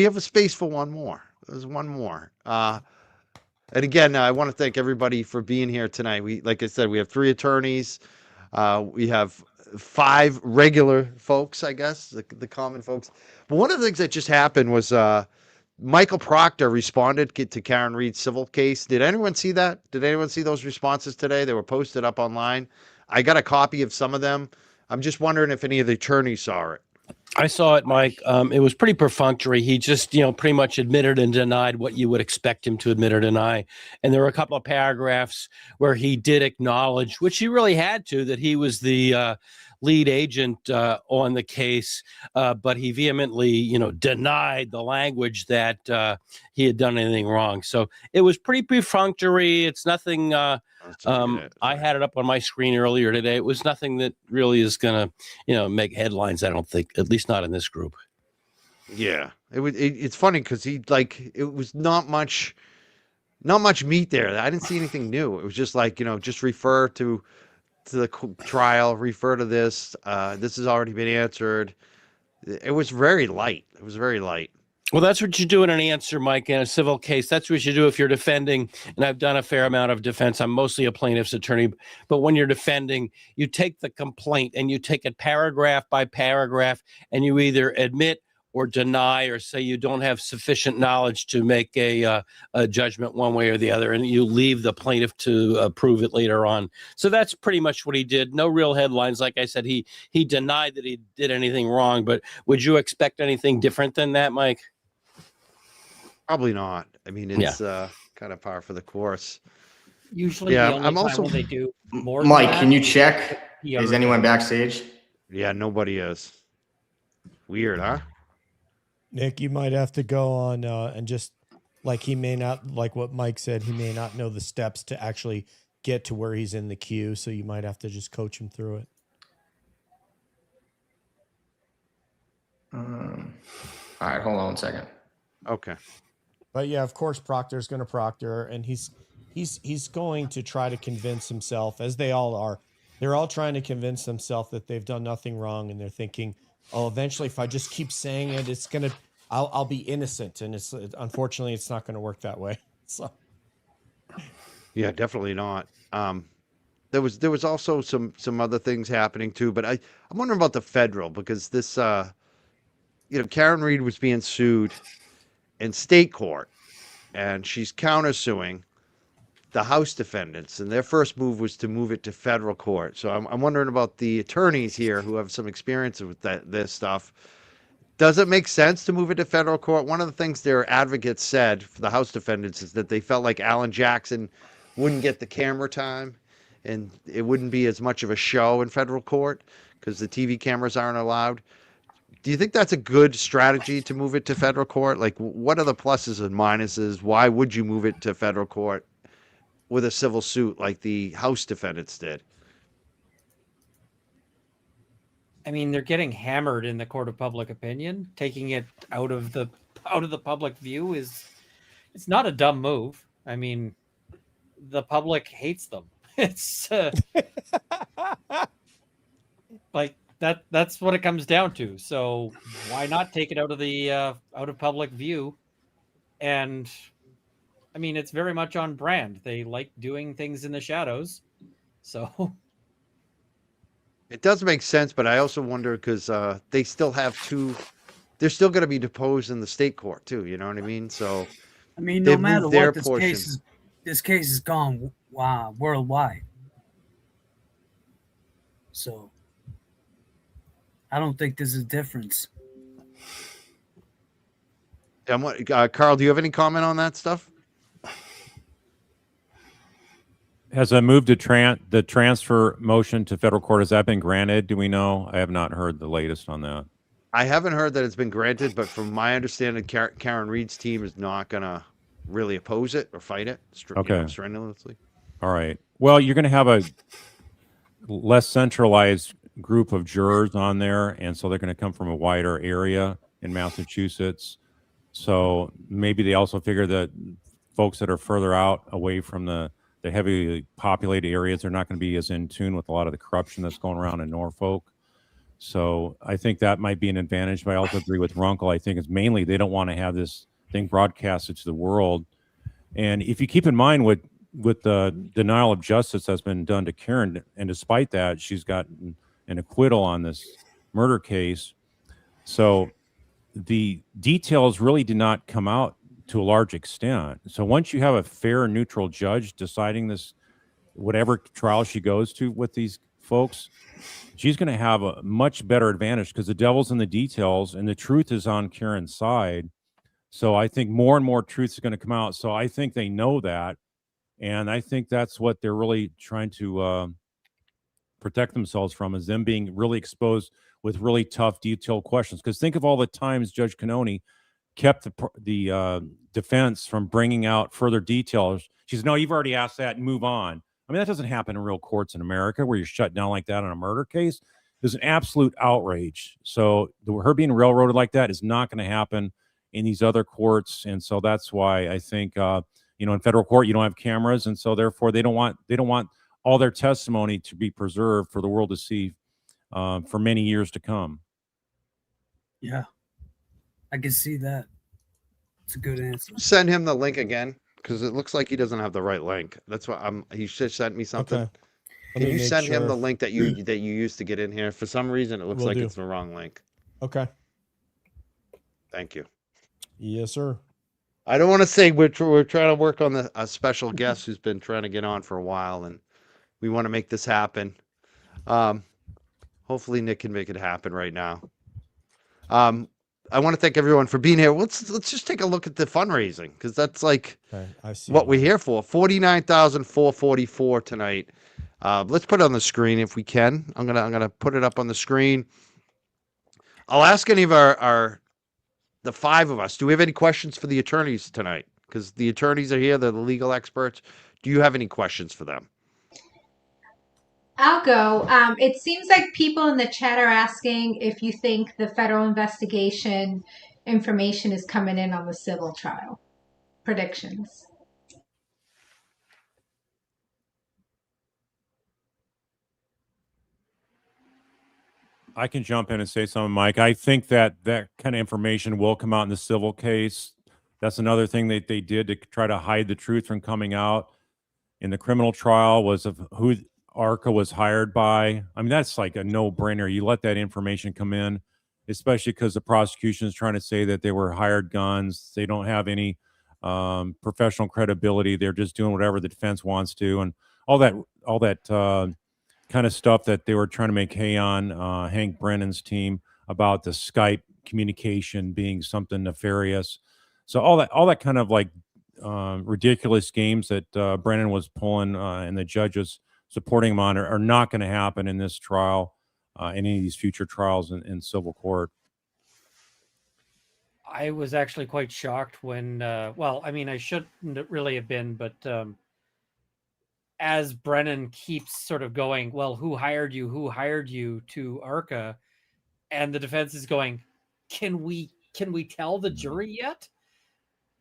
have a space for one more. There's one more. And again, I want to thank everybody for being here tonight. Like I said, we have 3 attorneys. We have 5 regular folks, I guess, the common folks. But one of the things that just happened was Michael Proctor responded to Karen Reed's civil case. Did anyone see that? Did anyone see those responses today? They were posted up online. I got a copy of some of them. I'm just wondering if any of the attorneys saw it. I saw it, Mike. It was pretty perfunctory. He just, pretty much admitted and denied what you would expect him to admit or deny. And there were a couple of paragraphs where he did acknowledge, which he really had to, that he was the lead agent on the case, but he vehemently, denied the language that he had done anything wrong. So it was pretty perfunctory. It's nothing. I had it up on my screen earlier today. It was nothing that really is going to, make headlines. I don't think, at least not in this group. Yeah, it's funny because it was not much meat there. I didn't see anything new. It was just just refer to the trial, refer to this. This has already been answered. It was very light. Well, that's what you do in an answer, Mike, in a civil case. That's what you do if you're defending. And I've done a fair amount of defense. I'm mostly a plaintiff's attorney. But when you're defending, you take the complaint and you take it paragraph by paragraph, and you either admit or deny or say you don't have sufficient knowledge to make a judgment one way or the other, and you leave the plaintiff to prove it later on. So that's pretty much what he did. No real headlines. Like I said, he denied that he did anything wrong, but would you expect anything different than that, Mike? Probably not. I mean, it's kind of par for the course. Usually, Yeah, the only I'm time also when they do more. than Mike, that can you is check? the Is other anyone thing. backstage? Yeah, nobody is. Weird, huh? Nick, you might have to go on and just like he may not, like what Mike said, he may not know the steps to actually get to where he's in the queue. So you might have to just coach him through it. All right, hold on one second. Okay. But yeah, of course, Proctor's going to Proctor, and he's going to try to convince himself, as they all are. They're all trying to convince themselves that they've done nothing wrong, and they're thinking, "Oh, eventually, if I just keep saying it, it's gonna, I'll be innocent." And unfortunately, it's not going to work that way. So, Yeah, definitely not. There was also some other things happening too, but I'm wondering about the federal, because this Karen Reed was being sued in state court, and she's countersuing the House defendants, and their first move was to move it to federal court. So I'm wondering about the attorneys here who have some experience with this stuff. Does it make sense to move it to federal court? One of the things their advocates said for the House defendants is that they felt like Alan Jackson wouldn't get the camera time, and it wouldn't be as much of a show in federal court because the TV cameras aren't allowed. Do you think that's a good strategy to move it to federal court? Like, what are the pluses and minuses? Why would you move it to federal court with a civil suit like the House defendants did? I mean, they're getting hammered in the court of public opinion. Taking it out of the public view it's not a dumb move. I mean, the public hates them. It's like that's what it comes down to. So why not take it out of the out of public view? And I mean, it's very much on brand. They like doing things in the shadows. So it does make sense, but I also wonder because they still have they're still going to be deposed in the state court too. You know what I mean? So I mean, no they've matter moved their what, portion. this case is gone worldwide. So I don't think there's a difference. And Carl, do you have any comment on that stuff? Has a move to the transfer motion to federal court, has that been granted? Do we know? I have not heard the latest on that. I haven't heard that it's been granted, but from my understanding, Karen Reed's team is not going to really oppose it or fight it strenuously. All right. Well, you're going to have a less centralized group of jurors on there, and so they're going to come from a wider area in Massachusetts. So maybe they also figure that folks that are further out away from the heavily populated areas are not going to be as in tune with a lot of the corruption that's going around in Norfolk. So I think that might be an advantage, but I also agree with Runkle. I think it's mainly they don't want to have this thing broadcasted to the world. And if you keep in mind with the denial of justice that's been done to Karen, and despite that, she's gotten an acquittal on this murder case. So the details really did not come out to a large extent. So once you have a fair and neutral judge deciding this, whatever trial she goes to with these folks, she's going to have a much better advantage because the devil's in the details and the truth is on Karen's side. So I think more and more truth is going to come out. So I think they know that. And I think that's what they're really trying to protect themselves from, is them being really exposed with really tough, detailed questions. Because think of all the times Judge Cannoni kept the defense from bringing out further details. She said, no, you've already asked that and move on. I mean, that doesn't happen in real courts in America where you're shut down like that on a murder case. It's an absolute outrage. So her being railroaded like that is not going to happen in these other courts. And so that's why I think, in federal court, you don't have cameras. And so therefore they don't want all their testimony to be preserved for the world to see for many years to come. Yeah, I can see that. It's a good answer. Send him the link again, because it looks like he doesn't have the right link. That's why he should send me something. Okay. Can you send him the link that you used to get in here? For some reason, it looks like it's the wrong link. Okay. Thank you. Yes, sir. I don't want to say we're trying to work on a special guest who's been trying to get on for a while, and we want to make this happen. Hopefully Nick can make it happen right now. I want to thank everyone for being here. Let's just take a look at the fundraising, because that's like I see what we're here for. 49,444 tonight. Let's put it on the screen if we can. I'm gonna put it up on the screen. I'll ask any of the five of us. Do we have any questions for the attorneys tonight? Because the attorneys are here. They're the legal experts. Do you have any questions for them? I'll go. It seems like people in the chat are asking if you think the federal investigation information is coming in on the civil trial. Predictions. I can jump in and say something, Mike. I think that kind of information will come out in the civil case. That's another thing that they did to try to hide the truth from coming out. In the criminal trial was of who ARCA was hired by. I mean, that's like a no-brainer. You let that information come in, especially because the prosecution is trying to say that they were hired guns. They don't have any professional credibility. They're just doing whatever the defense wants to, and all that kind of stuff that they were trying to make hay on Hank Brennan's team about the Skype communication being something nefarious. So all that kind of like ridiculous games that Brennan was pulling and the judges supporting him on are not going to happen in this trial, any of these future trials in civil court. I was actually quite shocked when, well, I mean, I shouldn't really have been, but as Brennan keeps sort of going, well, who hired you to ARCA? And the defense is going, can we tell the jury yet?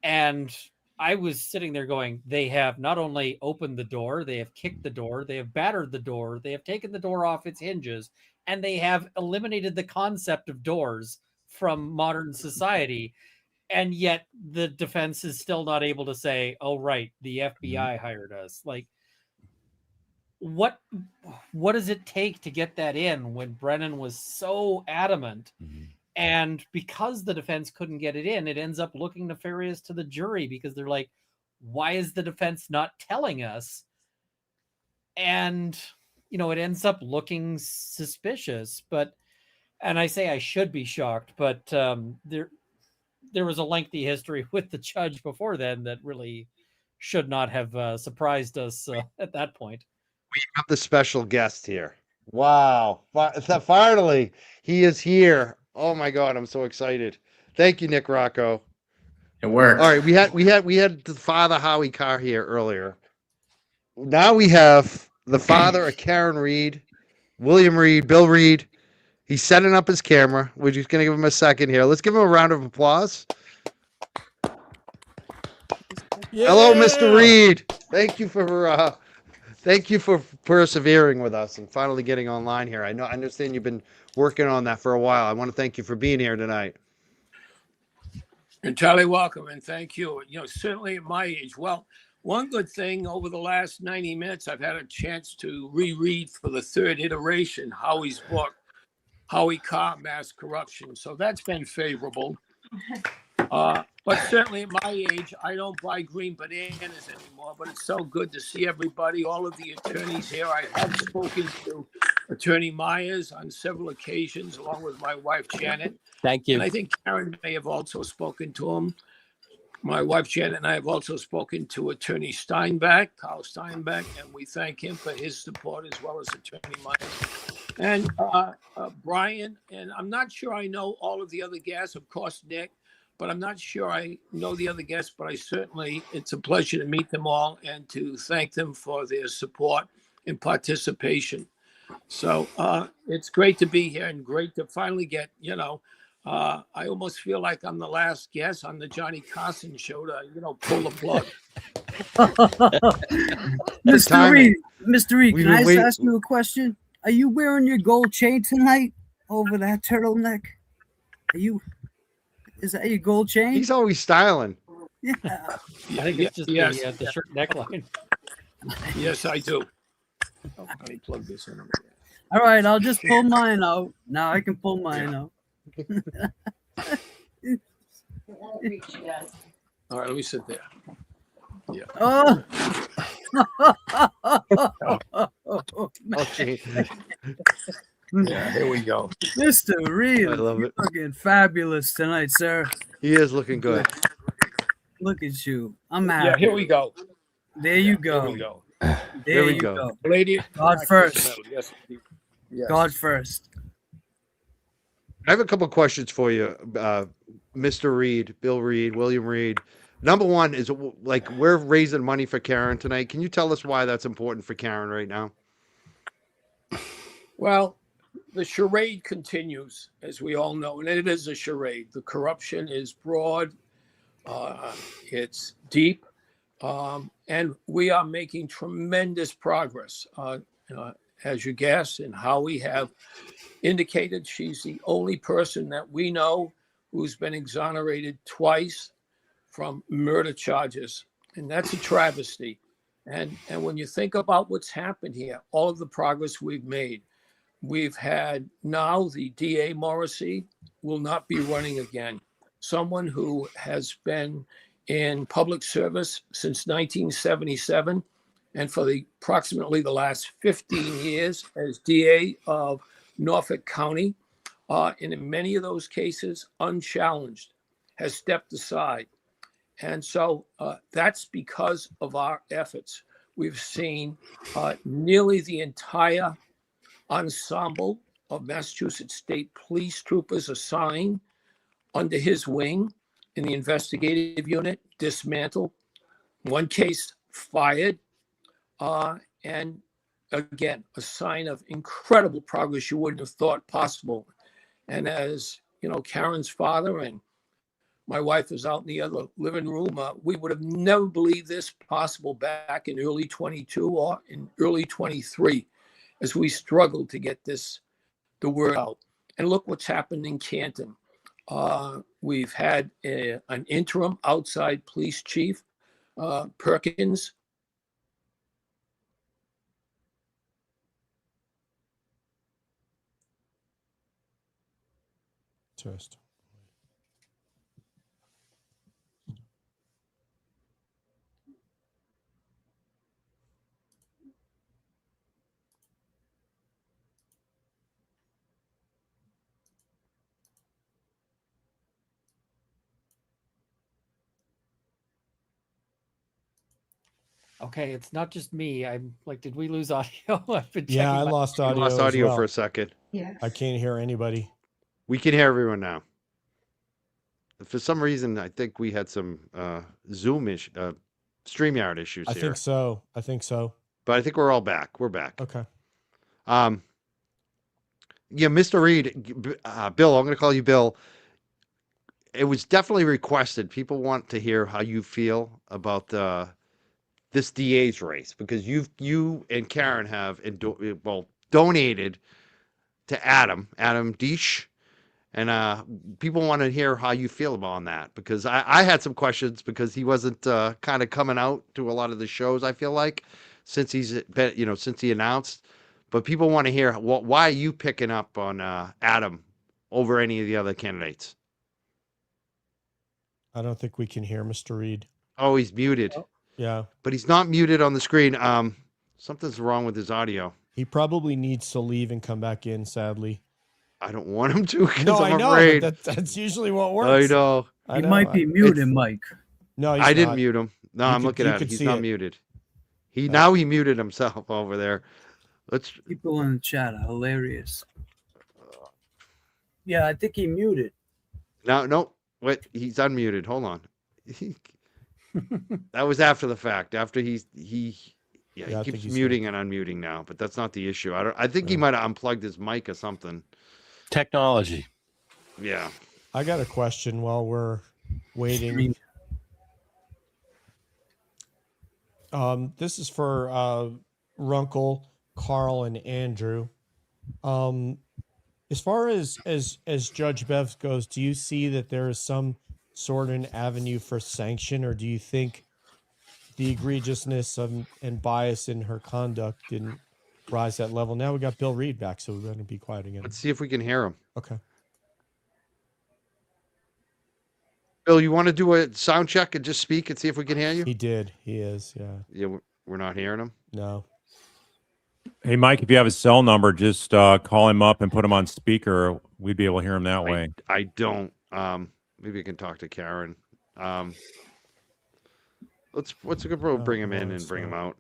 And I was sitting there going, they have not only opened the door, they have kicked the door, they have battered the door, they have taken the door off its hinges, and they have eliminated the concept of doors from modern society. And yet the defense is still not able to say, oh, right, the FBI hired us. Like, what does it take to get that in when Brennan was so adamant? And because the defense couldn't get it in, it ends up looking nefarious to the jury because they're like, why is the defense not telling us? And, you know, it ends up looking suspicious. But, and I say I should be shocked, but there was a lengthy history with the judge before then that really should not have surprised us at that point. We have the special guest here. Wow. Finally, he is here. Oh my God, I'm so excited. Thank you, Nick Rocco. It worked. All right, we had the father Howie Carr here earlier. Now we have the father of Karen Reed, William Reed, Bill Reed. He's setting up his camera. We're just going to give him a second here. Let's give him a round of applause. Yeah. Hello, Mr. Reed. Thank you for persevering with us and finally getting online here. I understand you've been working on that for a while. I want to thank you for being here tonight. Entirely welcome, and thank you. You know, certainly at my age, well, one good thing over the last 90 minutes, I've had a chance to reread for the third iteration Howie's book, Howie Carr, Mass Corruption. So that's been favorable. But certainly at my age, I don't buy green bananas anymore, but it's so good to see everybody, all of the attorneys here. I have spoken to Attorney Myers on several occasions, along with my wife, Janet. Thank you. And I think Karen may have also spoken to him. My wife, Janet, and I have also spoken to Attorney Steinbeck, Carl Steinbeck, and we thank him for his support as well as Attorney Myers. And Brian, and I'm not sure I know all of the other guests, of course, Nick, but I'm not sure I know the other guests, but it's a pleasure to meet them all and to thank them for their support and participation. So it's great to be here and great to finally get, I almost feel like I'm the last guest on the Johnny Carson show to, pull the plug. Mr. Reed, can I just ask you a question? Are you wearing your gold chain tonight over that turtleneck? Is that your gold chain? He's always styling. Yeah. I think it's just the shirt neckline. Yes, I do. Oh, let me plug this in over there. All right, I'll just pull mine out. Now I can pull mine out. All right, let me sit there. Oh, Oh, gee. Yeah, here we go. Mr. Reed, I love you're it. looking fabulous tonight, sir. He is looking good. Look at you. I'm Yeah, happy. here we go. There you Here go. we go. There we you go. go. Lady, God first. Yes. Yes. God first. I have a couple questions for you, Mr. Reed, Bill Reed, William Reed. Number one is like we're raising money for Karen tonight. Can you tell us why that's important for Karen right now? Well, the charade continues, as we all know, and it is a charade. The corruption is broad, it's deep, and we are making tremendous progress. As you guess, and how we have indicated, she's the only person that we know who's been exonerated twice from murder charges, and that's a travesty. And when you think about what's happened here, all of the progress we've made, we've had now the DA Morrissey will not be running again. Someone who has been in public service since 1977, and for approximately the last 15 years as DA of Norfolk County, and in many of those cases, unchallenged, has stepped aside. And so that's because of our efforts. We've seen nearly the entire ensemble of Massachusetts State Police troopers assigned under his wing in the investigative unit dismantled, one case fired, and again, a sign of incredible progress you wouldn't have thought possible. And as you know, Karen's father and my wife is out in the other living room. We would have never believed this possible back in early 22 or in early 23 as we struggled to get the word out. And look what's happened in Canton. We've had an interim outside police chief, Perkins. Test. Okay, it's not just me. I'm like, did we lose audio? I've been Yeah, I checking my- lost We audio. lost as audio well. for a second. Yes. I can't hear anybody. We can hear everyone now. For some reason, I think we had some StreamYard issues I here. think so. But I think we're all back. We're back. Okay. Yeah, Mr. Reed, Bill, I'm going to call you Bill. It was definitely requested. People want to hear how you feel about this DA's race because you and Karen have donated to Adam Deesh, and people want to hear how you feel about that because I had some questions because he wasn't kind of coming out to a lot of the shows. I feel like since he's been, since he announced, but people want to hear why are you picking up on Adam over any of the other candidates? I don't think we can hear Mr. Reed. Oh, he's muted. Yeah. But he's not muted on the screen. Something's wrong with his audio. He probably needs to leave and come back in, sadly. I don't want him to because No, I'm I know, afraid. but that's usually what I works. know. He might be muted, Mike. No, I didn't mute him. No, I'm looking you at it. could He's see not it. muted. Now he muted himself over there. People in the chat are hilarious. Yeah, I think he muted. No, wait, he's unmuted. Hold on. That was after the fact. After he I keeps think he's muting and unmuting now, but that's not the issue. I think he might have unplugged his mic or something. Technology. Yeah. I got a question while we're waiting. This is for Runkle, Carl, and Andrew. As far as Judge Bev goes, do you see that there is some sort of an avenue for sanction, or do you think the egregiousness and bias in her conduct didn't rise that level? Now we got Bill Reed back, so we're going to be quiet again. Let's see if we can hear him. Okay. Bill, you want to do a sound check and just speak and see if we can hear you? He did. He is. Yeah. Yeah, we're not hearing him. No. Hey, Mike, if you have his cell number, just call him up and put him on speaker. We'd be able to hear him that way. I don't. Maybe I can talk to Karen. Let's bring him in and bring him out.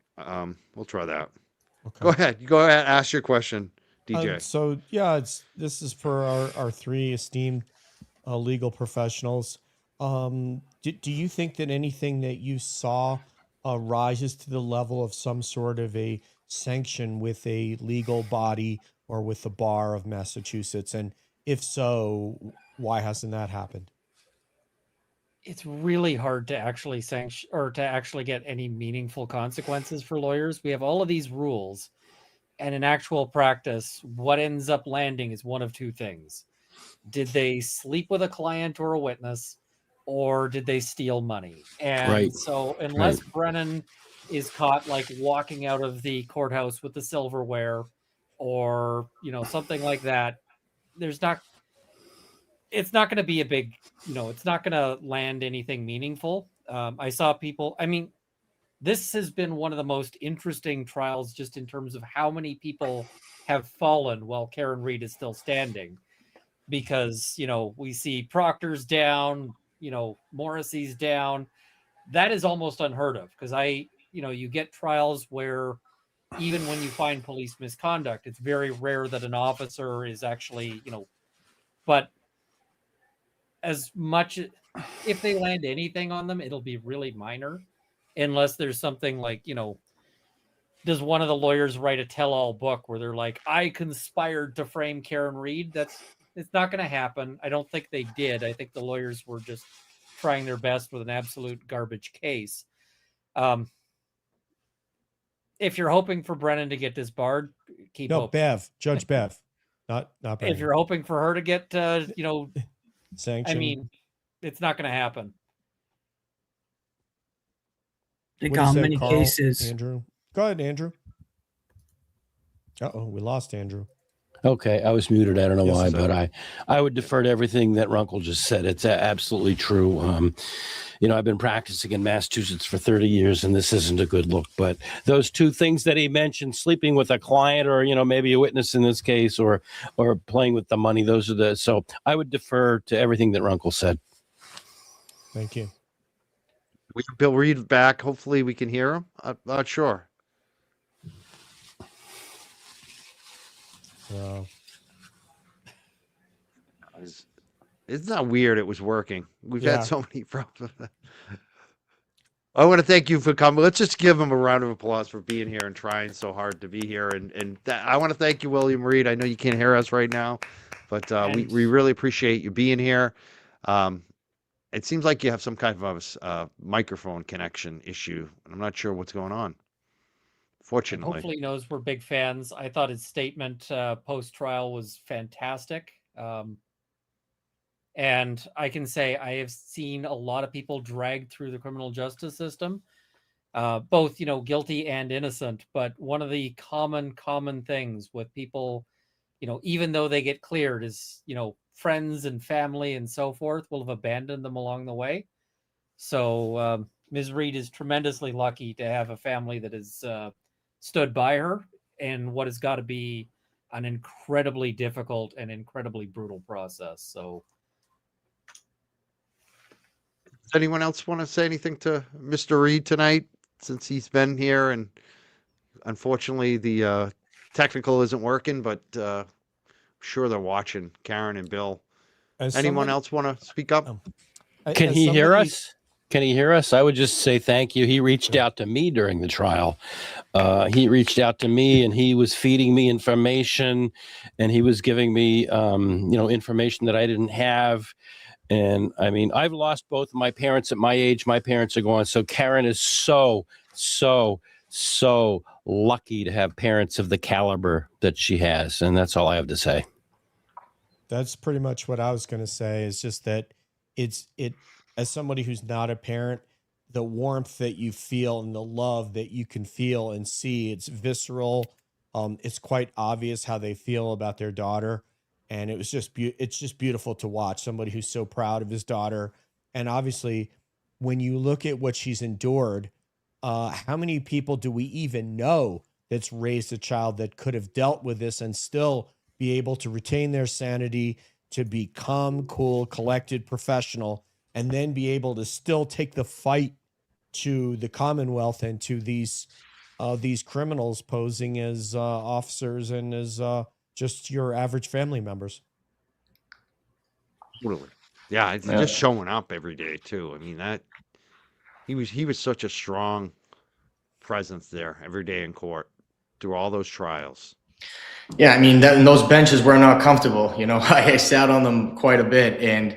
We'll try that. Okay. Go ahead. Go ahead. Ask your question, DJ. So yeah, this is for our three esteemed legal professionals. Do you think that anything that you saw rises to the level of some sort of a sanction with a legal body or with the bar of Massachusetts? And if so, why hasn't that happened? It's really hard to actually sanction or to actually get any meaningful consequences for lawyers. We have all of these rules, and in actual practice, what ends up landing is one of two things. Did they sleep with a client or a witness, or did they steal money? And Right. so unless Brennan is caught like walking out of the courthouse with the silverware or, something like that, it's not going to be a big, it's not going to land anything meaningful. I saw people, this has been one of the most interesting trials just in terms of how many people have fallen while Karen Reed is still standing. Because, we see Proctor's down, Morrissey's down. That is almost unheard of because you get trials where even when you find police misconduct, it's very rare that an officer is actually, but as much if they land anything on them, it'll be really minor unless there's something like, does one of the lawyers write a tell-all book where they're like, I conspired to frame Karen Reed? It's not going to happen. I don't think they did. I think the lawyers were just trying their best with an absolute garbage case. If you're hoping for Brennan to get disbarred, keep hoping. Bev, Judge Bev, not Brennan. If you're hoping for her to get, sanction, it's not going to happen. Think how many cases. Andrew, go ahead, Andrew. We lost Andrew. Okay, I was muted. I don't know Yes, why, sir. but I would defer to everything that Runkle just said. It's absolutely true. I've been practicing in Massachusetts for 30 years, and this isn't a good look. But those two things that he mentioned, sleeping with a client or, maybe a witness in this case, or playing with the money, so I would defer to everything that Runkle said. Thank you. We can Bill Reed back. Hopefully we can hear him. I'm not sure. Isn't that weird? It was working. We've had so many problems. I want to thank you for coming. Let's just give him a round of applause for being here and trying so hard to be here. And I want to thank you, William Reed. I know you can't hear us right now, but we really appreciate you being here. It seems like you have some kind of a microphone connection issue, and I'm not sure what's going on. Fortunately. Hopefully he knows we're big fans. I thought his statement post-trial was fantastic. And I can say I have seen a lot of people dragged through the criminal justice system, both, guilty and innocent. But one of the common things with people, even though they get cleared is, friends and family and so forth will have abandoned them along the way. So Ms. Reed is tremendously lucky to have a family that has stood by her in what has got to be an incredibly difficult and incredibly brutal process. So does anyone else want to say anything to Mr. Reed tonight, since he's been here? And unfortunately, the technical isn't working, but sure they're watching. Karen and Bill. Anyone else want to speak up? Can he hear us? Can he hear us? I would just say thank you. He reached out to me during the trial. He reached out to me, and he was feeding me information, and he was giving me, information that I didn't have. And I've lost both of my parents at my age. My parents are gone. So Karen is so lucky to have parents of the caliber that she has. And that's all I have to say. That's pretty much what I was going to say, is just that it as somebody who's not a parent, the warmth that you feel and the love that you can feel and see, it's visceral. It's quite obvious how they feel about their daughter. And it's just beautiful to watch somebody who's so proud of his daughter And obviously, when you look at what she's endured, how many people do we even know that's raised a child that could have dealt with this and still be able to retain their sanity, to become cool, collected, professional, and then be able to still take the fight to the Commonwealth and to these criminals posing as officers and as just your average family members? Totally. Yeah, it's just showing up every day too. I mean, that he was such a strong presence there every day in court through all those trials. Yeah, I mean, and those benches were not comfortable. You know, I sat on them quite a bit, and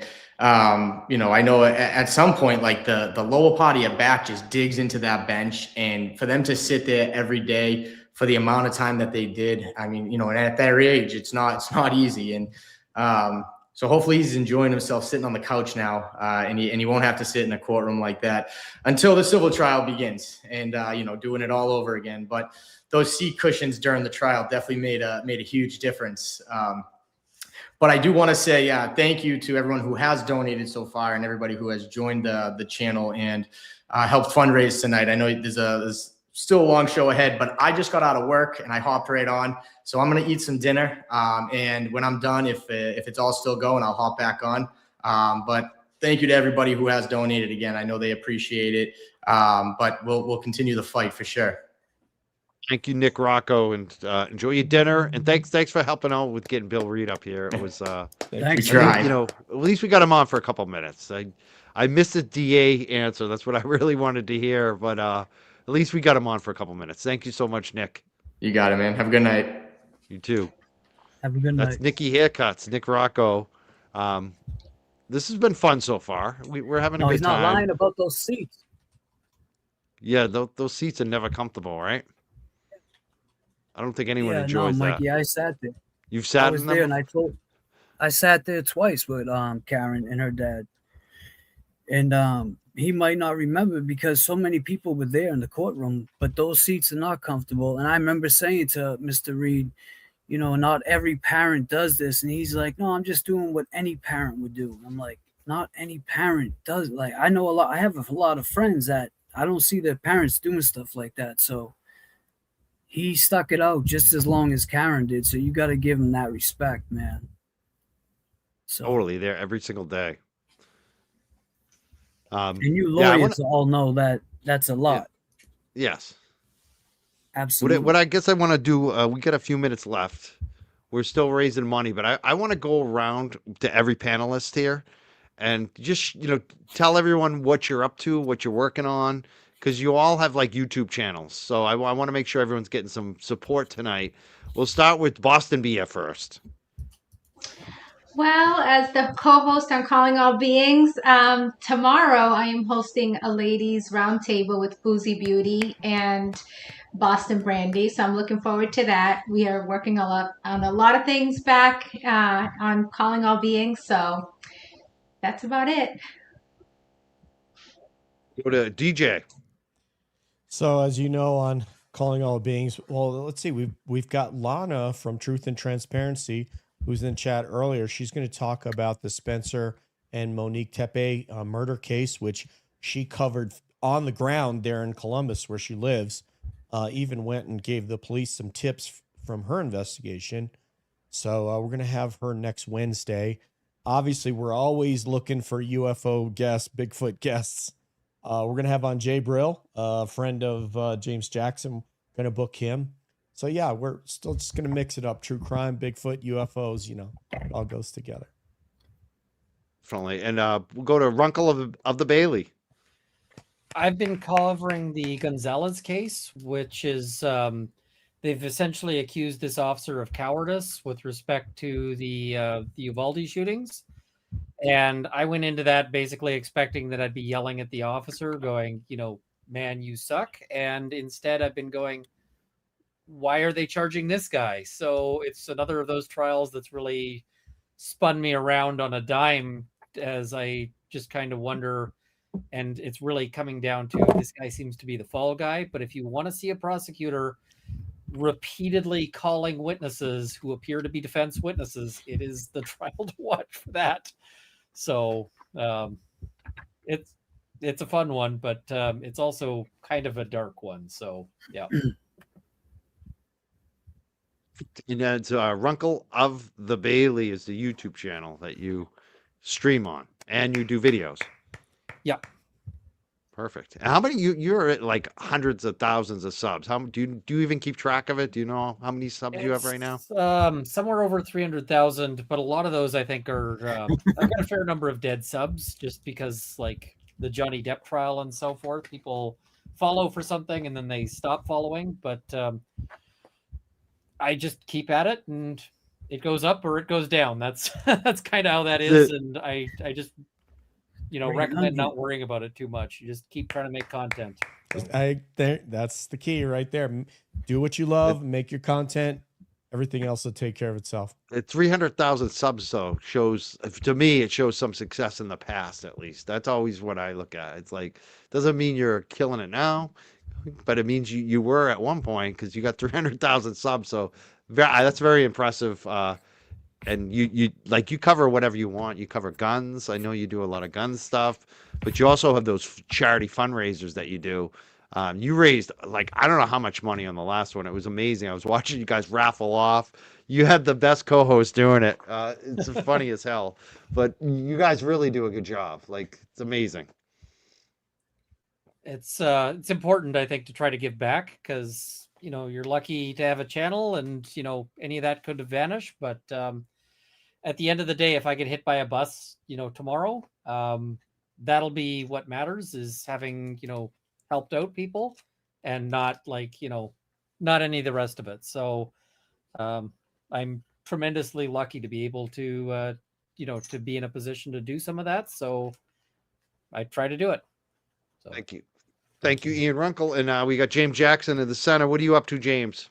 you know, I know at some point, like the lower part of your back just digs into that bench, and for them to sit there every day for the amount of time that they did, I mean, you know, and at their age, it's not easy, and so hopefully he's enjoying himself sitting on the couch now, and he won't have to sit in a courtroom like that until the civil trial begins, and you know, doing it all over again. But those seat cushions during the trial definitely made a huge difference. But I do want to say thank you to everyone who has donated so far and everybody who has joined the channel and helped fundraise tonight. I know there's still a long show ahead, but I just got out of work and I hopped right on. So I'm going to eat some dinner. And when I'm done, if it's all still going, I'll hop back on. But thank you to everybody who has donated again. I know they appreciate it. But we'll continue the fight for sure. Thank you, Nick, Rocco, and enjoy your dinner. And thanks for helping out with getting Bill Reed up here. It was thanks. You know, at least we got him on for a couple minutes. I missed the DA answer. That's what I really wanted to hear, but at least we got him on for a couple minutes. Thank you so much, Nick. You got it, man. Have a good night. You too. Have a good night. That's Nicky Haircuts, Nick Rocco. This has been fun so far. We're having a good He's not time. lying about those seats. Yeah, those seats are never comfortable, right? I don't think anyone enjoys Mikey, that. I sat there. You've sat I was in there, them? and I sat there twice with Karen and her dad, and he might not remember because so many people were there in the courtroom, but those seats are not comfortable. And I remember saying to Mr. Reed, you know, not every parent does this, and he's like, no, I'm just doing what any parent would do. I'm like, not any parent does. Like, I know I have a lot of friends that I don't see their parents doing stuff like that. So he stuck it out just as long as Karen did. So you got to give him that respect, man. So, Totally, there every single day. And you lawyers all know that that's a lot. Yes. Absolutely. What I guess I want to do, we got a few minutes left. We're still raising money, but I want to go around to every panelist here and just, you know, tell everyone what you're up to, what you're working on, because you all have like YouTube channels. So I want to make sure everyone's getting some support tonight. We'll start with Boston Bia first. Well, as the co-host on Calling All Beings, tomorrow I am hosting a ladies roundtable with Boozy Beauty and Boston Brandy. So I'm looking forward to that. We are working on a lot of things back on Calling All Beings. So that's about it. Go to DJ. So as you know, on Calling All Beings, well, let's see, we've got Lana from Truth and Transparency, who's in chat earlier. She's going to talk about the Spencer and Monique Tepe murder case, which she covered on the ground there in Columbus, where she lives. Even went and gave the police some tips from her investigation. So we're going to have her next Wednesday. Obviously, we're always looking for UFO guests, Bigfoot guests. We're going to have on Jay Brill, a friend of James Jackson, going to book him. So yeah, we're still just going to mix it up. True crime, Bigfoot, UFOs, you know, it all goes together. Definitely. And we'll go to Runkle of the Bailey. I've been covering the Gonzalez case, which is they've essentially accused this officer of cowardice with respect to the Uvalde shootings. And I went into that basically expecting that I'd be yelling at the officer going, you know, man, you suck. And instead I've been going, why are they charging this guy? So it's another of those trials that's really spun me around on a dime as I just kind of wonder. And it's really coming down to this guy seems to be the fall guy. But if you want to see a prosecutor repeatedly calling witnesses who appear to be defense witnesses, it is the trial to watch for that. So it's a fun one, but it's also kind of a dark one. So yeah. And it's Runkle of the Bailey is the YouTube channel that you stream on, and you do videos. Yeah. Perfect. And how many you're at like hundreds of thousands of subs? How do you even keep track of it? Do you know how many subs you have right now? Somewhere over 300,000, but a lot of those I think are I've got a fair number of dead subs just because like the Johnny Depp trial and so forth. People follow for something and then they stop following, but I just keep at it and it goes up or it goes down. That's that's kind of how that is, and I just recommend not worrying about it too much. You just keep trying to make content. That's the key right there. Do what you love, make your content. Everything else will take care of itself. 300,000 subs though shows, to me, it shows some success in the past. At least that's always what I look at. It's like, doesn't mean you're killing it now, but it means you were at one point, because you got 300,000 subs. So that's very impressive. And you cover whatever you want. You cover guns. I know you do a lot of gun stuff, but you also have those charity fundraisers that you do. You raised I don't know how much money on the last one. It was amazing. I was watching you guys raffle off. You had the best co-host doing it. It's funny as hell, but you guys really do a good job. It's amazing. It's important, I think, to try to give back, because you're lucky to have a channel, and any of that could have vanished. But at the end of the day, if I get hit by a bus, tomorrow, that'll be what matters, is having helped out people, and not not any of the rest of it. So I'm tremendously lucky to be able to to be in a position to do some of that. So I try to do it. So. Thank you, Ian Runkle. And we got James Jackson in the center. What are you up to, James?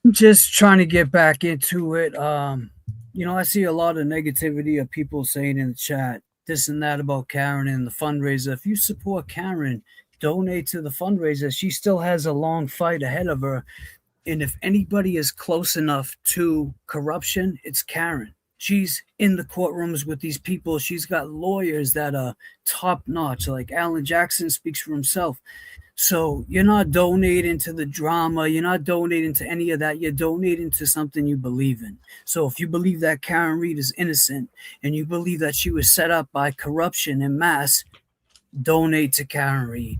I'm just trying to get back into it. I see a lot of negativity of people saying in the chat this and that about Karen and the fundraiser. If you support Karen, donate to the fundraiser. She still has a long fight ahead of her. And if anybody is close enough to corruption, it's Karen. She's in the courtrooms with these people. She's got lawyers that are top notch. Like Alan Jackson speaks for himself. So you're not donating to the drama. You're not donating to any of that. You're donating to something you believe in. So if you believe that Karen Reed is innocent and you believe that she was set up by corruption en masse, donate to Karen Reed.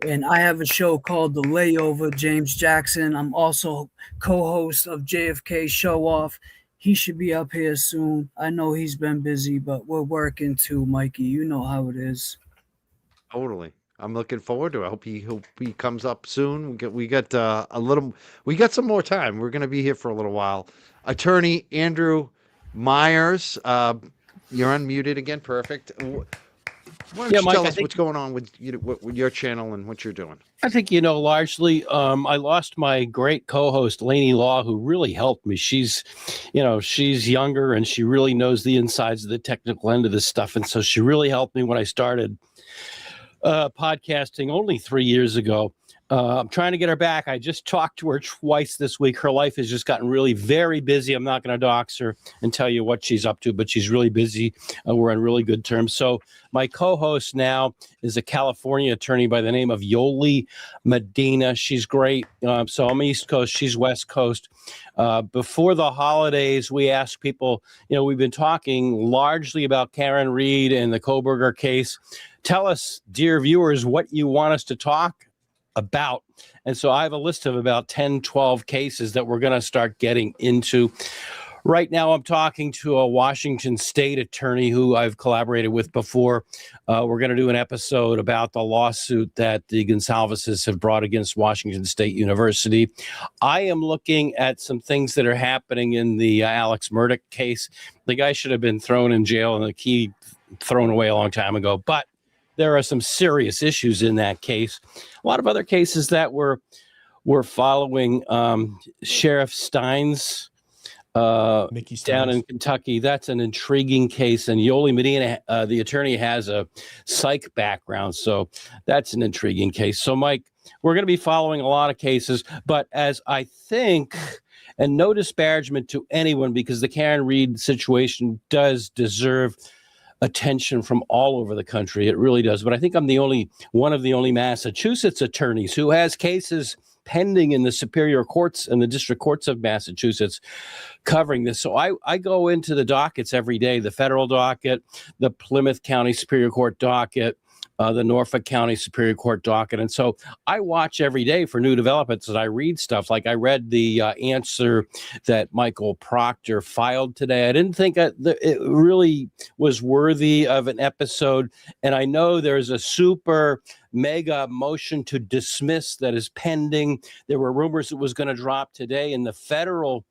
And I have a show called The Layover, James Jackson. I'm also co-host of JFK Showoff. He should be up here soon. I know he's been busy, but we're working too, Mikey. You know how it is. Totally. I'm looking forward to it. I hope he comes up soon. We got some more time. We're going to be here for a little while. Attorney Andrew Myers, you're unmuted again. Perfect. Why don't you Mike, tell us what's going on with your channel and what you're doing? I think, largely, I lost my great co-host, Lainey Law, who really helped me. She's younger and she really knows the insides of the technical end of this stuff. And so she really helped me when I started podcasting only 3 years ago. I'm trying to get her back. I just talked to her twice this week. Her life has just gotten really very busy. I'm not going to dox her and tell you what she's up to, but she's really busy. We're on really good terms. So my co-host now is a California attorney by the name of Yoli Medina. She's great. So I'm East Coast. She's West Coast. Before the holidays, we asked people, we've been talking largely about Karen Reed and the Koberger case. Tell us, dear viewers, what you want us to talk about. And so I have a list of about 10, 12 cases that we're going to start getting into. Right now, I'm talking to a Washington State attorney who I've collaborated with before. We're going to do an episode about the lawsuit that the Gonsalveses have brought against Washington State University. I am looking at some things that are happening in the Alex Murdaugh case. The guy should have been thrown in jail and the key thrown away a long time ago. But there are some serious issues in that case. A lot of other cases that we're following. Sheriff Steins down in Kentucky. That's an intriguing case. And Yoli Medina, the attorney, has a psych background. So that's an intriguing case. So, Mike, we're going to be following a lot of cases. But as I think, and no disparagement to anyone, because the Karen Reed situation does deserve attention from all over the country. It really does. But I think I'm one of the only Massachusetts attorneys who has cases pending in the superior courts and the district courts of Massachusetts covering this. So I go into the dockets every day, the federal docket, the Plymouth County Superior Court docket, the Norfolk County Superior Court docket. And so I watch every day for new developments, and I read stuff. Like I read the answer that Michael Proctor filed today. I didn't think it really was worthy of an episode. And I know there's a super mega motion to dismiss that is pending. There were rumors it was going to drop today in the federal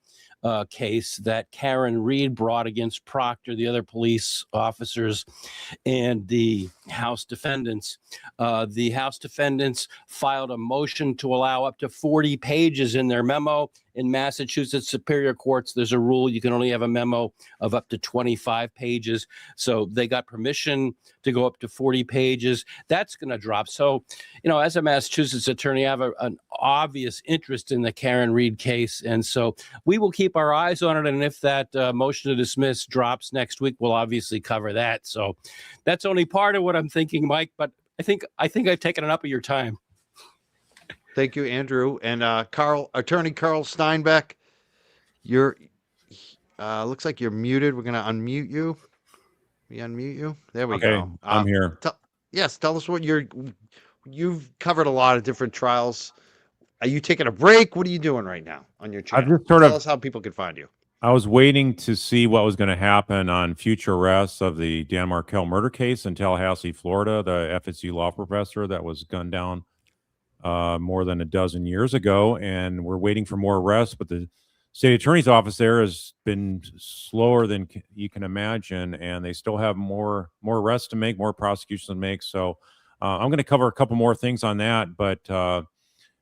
case that Karen Reed brought against Proctor, the other police officers, and the House defendants. The House defendants filed a motion to allow up to 40 pages in their memo. In Massachusetts Superior Courts, there's a rule you can only have a memo of up to 25 pages. So they got permission to go up to 40 pages. That's going to drop. So, as a Massachusetts attorney, I have an obvious interest in the Karen Reed case. And so we will keep our eyes on it. And if that motion to dismiss drops next week, we'll obviously cover that. So that's only part of what I'm thinking, Mike. But I think I've taken enough of your time. Thank you, Andrew. And Attorney Carl Steinbeck, you're looks like you're muted. We're going to unmute you. We unmute you. There we go. I'm here. Yes, tell us what you've covered a lot of different trials. Are you taking a break? What are you doing right now on your channel? Tell us how people can find you. I was waiting to see what was going to happen on future arrests of the Dan Markel murder case in Tallahassee, Florida, the FSU law professor that was gunned down more than a dozen years ago. And we're waiting for more arrests, but the state attorney's office there has been slower than you can imagine, and they still have more arrests to make, more prosecutions to make. So I'm going to cover a couple more things on that, but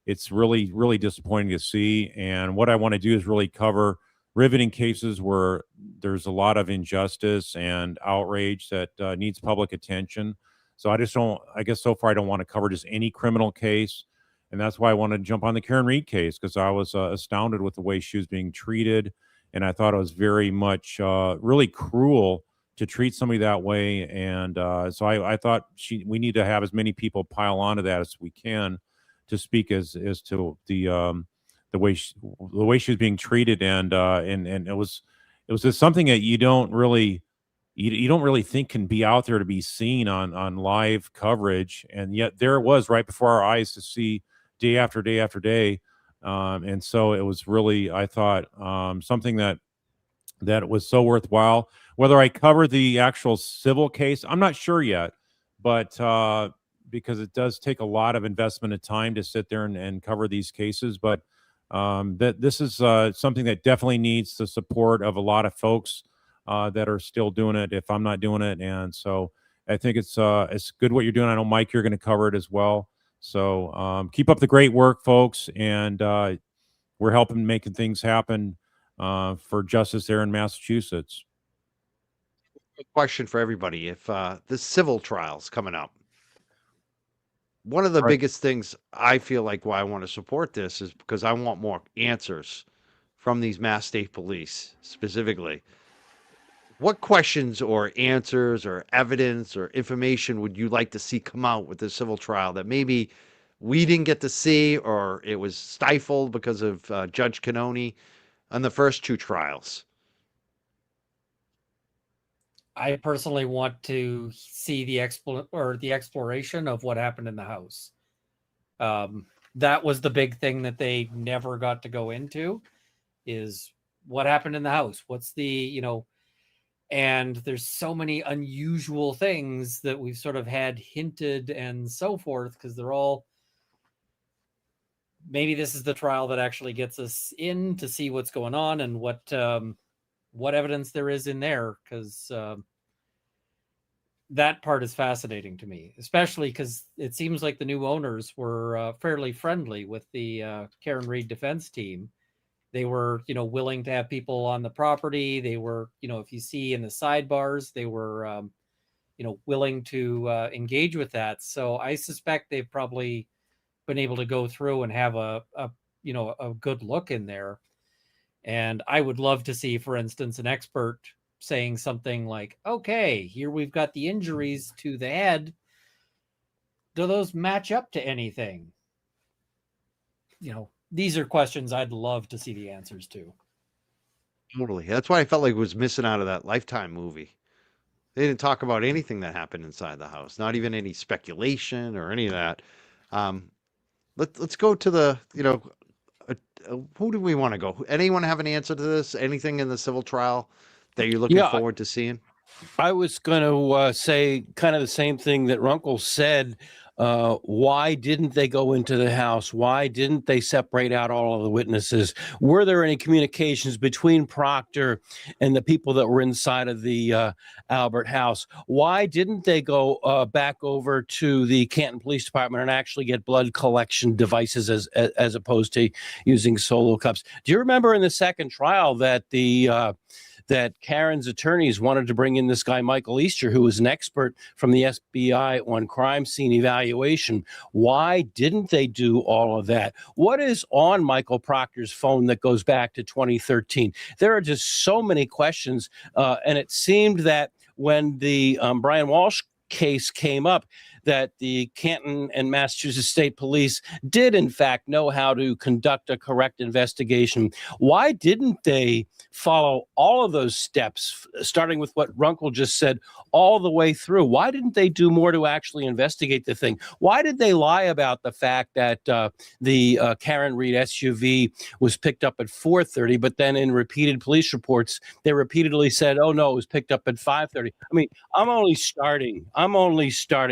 it's really, really disappointing to see. And what I want to do is really cover riveting cases where there's a lot of injustice and outrage that needs public attention. So I guess so far I don't want to cover just any criminal case. And that's why I wanted to jump on the Karen Reed case, because I was astounded with the way she was being treated. And I thought it was very much really cruel to treat somebody that way. And so I thought we need to have as many people pile onto that as we can to speak as to the way she was being treated. And it was just something that you don't really think can be out there to be seen on live coverage. And yet there it was right before our eyes to see day after day after day. And so it was really, I thought, something that was so worthwhile. Whether I cover the actual civil case, I'm not sure yet, but because it does take a lot of investment of time to sit there and cover these cases. But this is something that definitely needs the support of a lot of folks that are still doing it if I'm not doing it. And so I think it's good what you're doing. I know, Mike, you're going to cover it as well. So keep up the great work, folks. And we're helping making things happen for justice there in Massachusetts. A question for everybody. If the civil trial's coming up, one of the biggest things I feel like why I want to support this is because I want more answers from these Mass State Police specifically. What questions or answers or evidence or information would you like to see come out with the civil trial that maybe we didn't get to see, or it was stifled because of Judge Cannoni on the first two trials? I personally want to see the exploration of what happened in the house. That was the big thing that they never got to go into, is what happened in the house. What's the, and there's so many unusual things that we've sort of had hinted and so forth, because they're all, maybe this is the trial that actually gets us in to see what's going on and what evidence there is in there, because that part is fascinating to me, especially because it seems like the new owners were fairly friendly with the Karen Reed defense team. They were, willing to have people on the property. They were, if you see in the sidebars, they were, willing to engage with that. So I suspect they've probably been able to go through and have a good look in there. And I would love to see, for instance, an expert saying something like, okay, here we've got the injuries to the head. Do those match up to anything? These are questions I'd love to see the answers to. Totally. That's why I felt like it was missing out of that Lifetime movie. They didn't talk about anything that happened inside the house, not even any speculation or any of that. Let's go to the, who do we want to go? Anyone have an answer to this? Anything in the civil trial that you're looking forward to seeing? I was going to say kind of the same thing that Runkle said. Why didn't they go into the house? Why didn't they separate out all of the witnesses? Were there any communications between Proctor and the people that were inside of the Albert house? Why didn't they go back over to the Canton Police Department and actually get blood collection devices as opposed to using solo cups? Do you remember in the second trial that that Karen's attorneys wanted to bring in this guy, Michael Easter, who was an expert from the FBI on crime scene evaluation? Why didn't they do all of that? What is on Michael Proctor's phone that goes back to 2013? There are just so many questions. And it seemed that when the Brian Walsh case came up, that the Canton and Massachusetts State Police did, in fact, know how to conduct a correct investigation. Why didn't they follow all of those steps, starting with what Runkle just said, all the way through? Why didn't they do more to actually investigate the thing? Why did they lie about the fact that the Karen Reed SUV was picked up at 4:30, but then in repeated police reports, they repeatedly said, oh, no, it was picked up at 5:30? I mean, I'm only starting.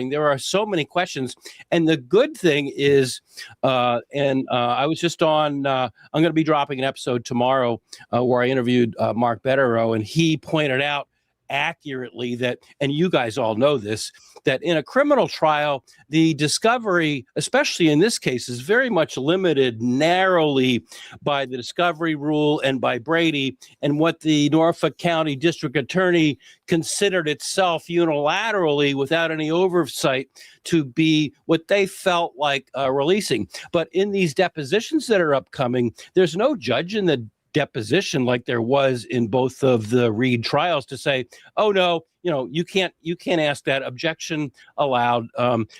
There are so many questions. And the good thing is, I was just on, I'm going to be dropping an episode tomorrow where I interviewed Mark Betterow, and he pointed out accurately that, and you guys all know this, that in a criminal trial, the discovery, especially in this case, is very much limited narrowly by the discovery rule and by Brady, and what the Norfolk County District Attorney considered itself unilaterally without any oversight to be what they felt like releasing. But in these depositions that are upcoming, there's no judge in the deposition like there was in both of the Reed trials to say, oh no, you can't ask that, objection allowed.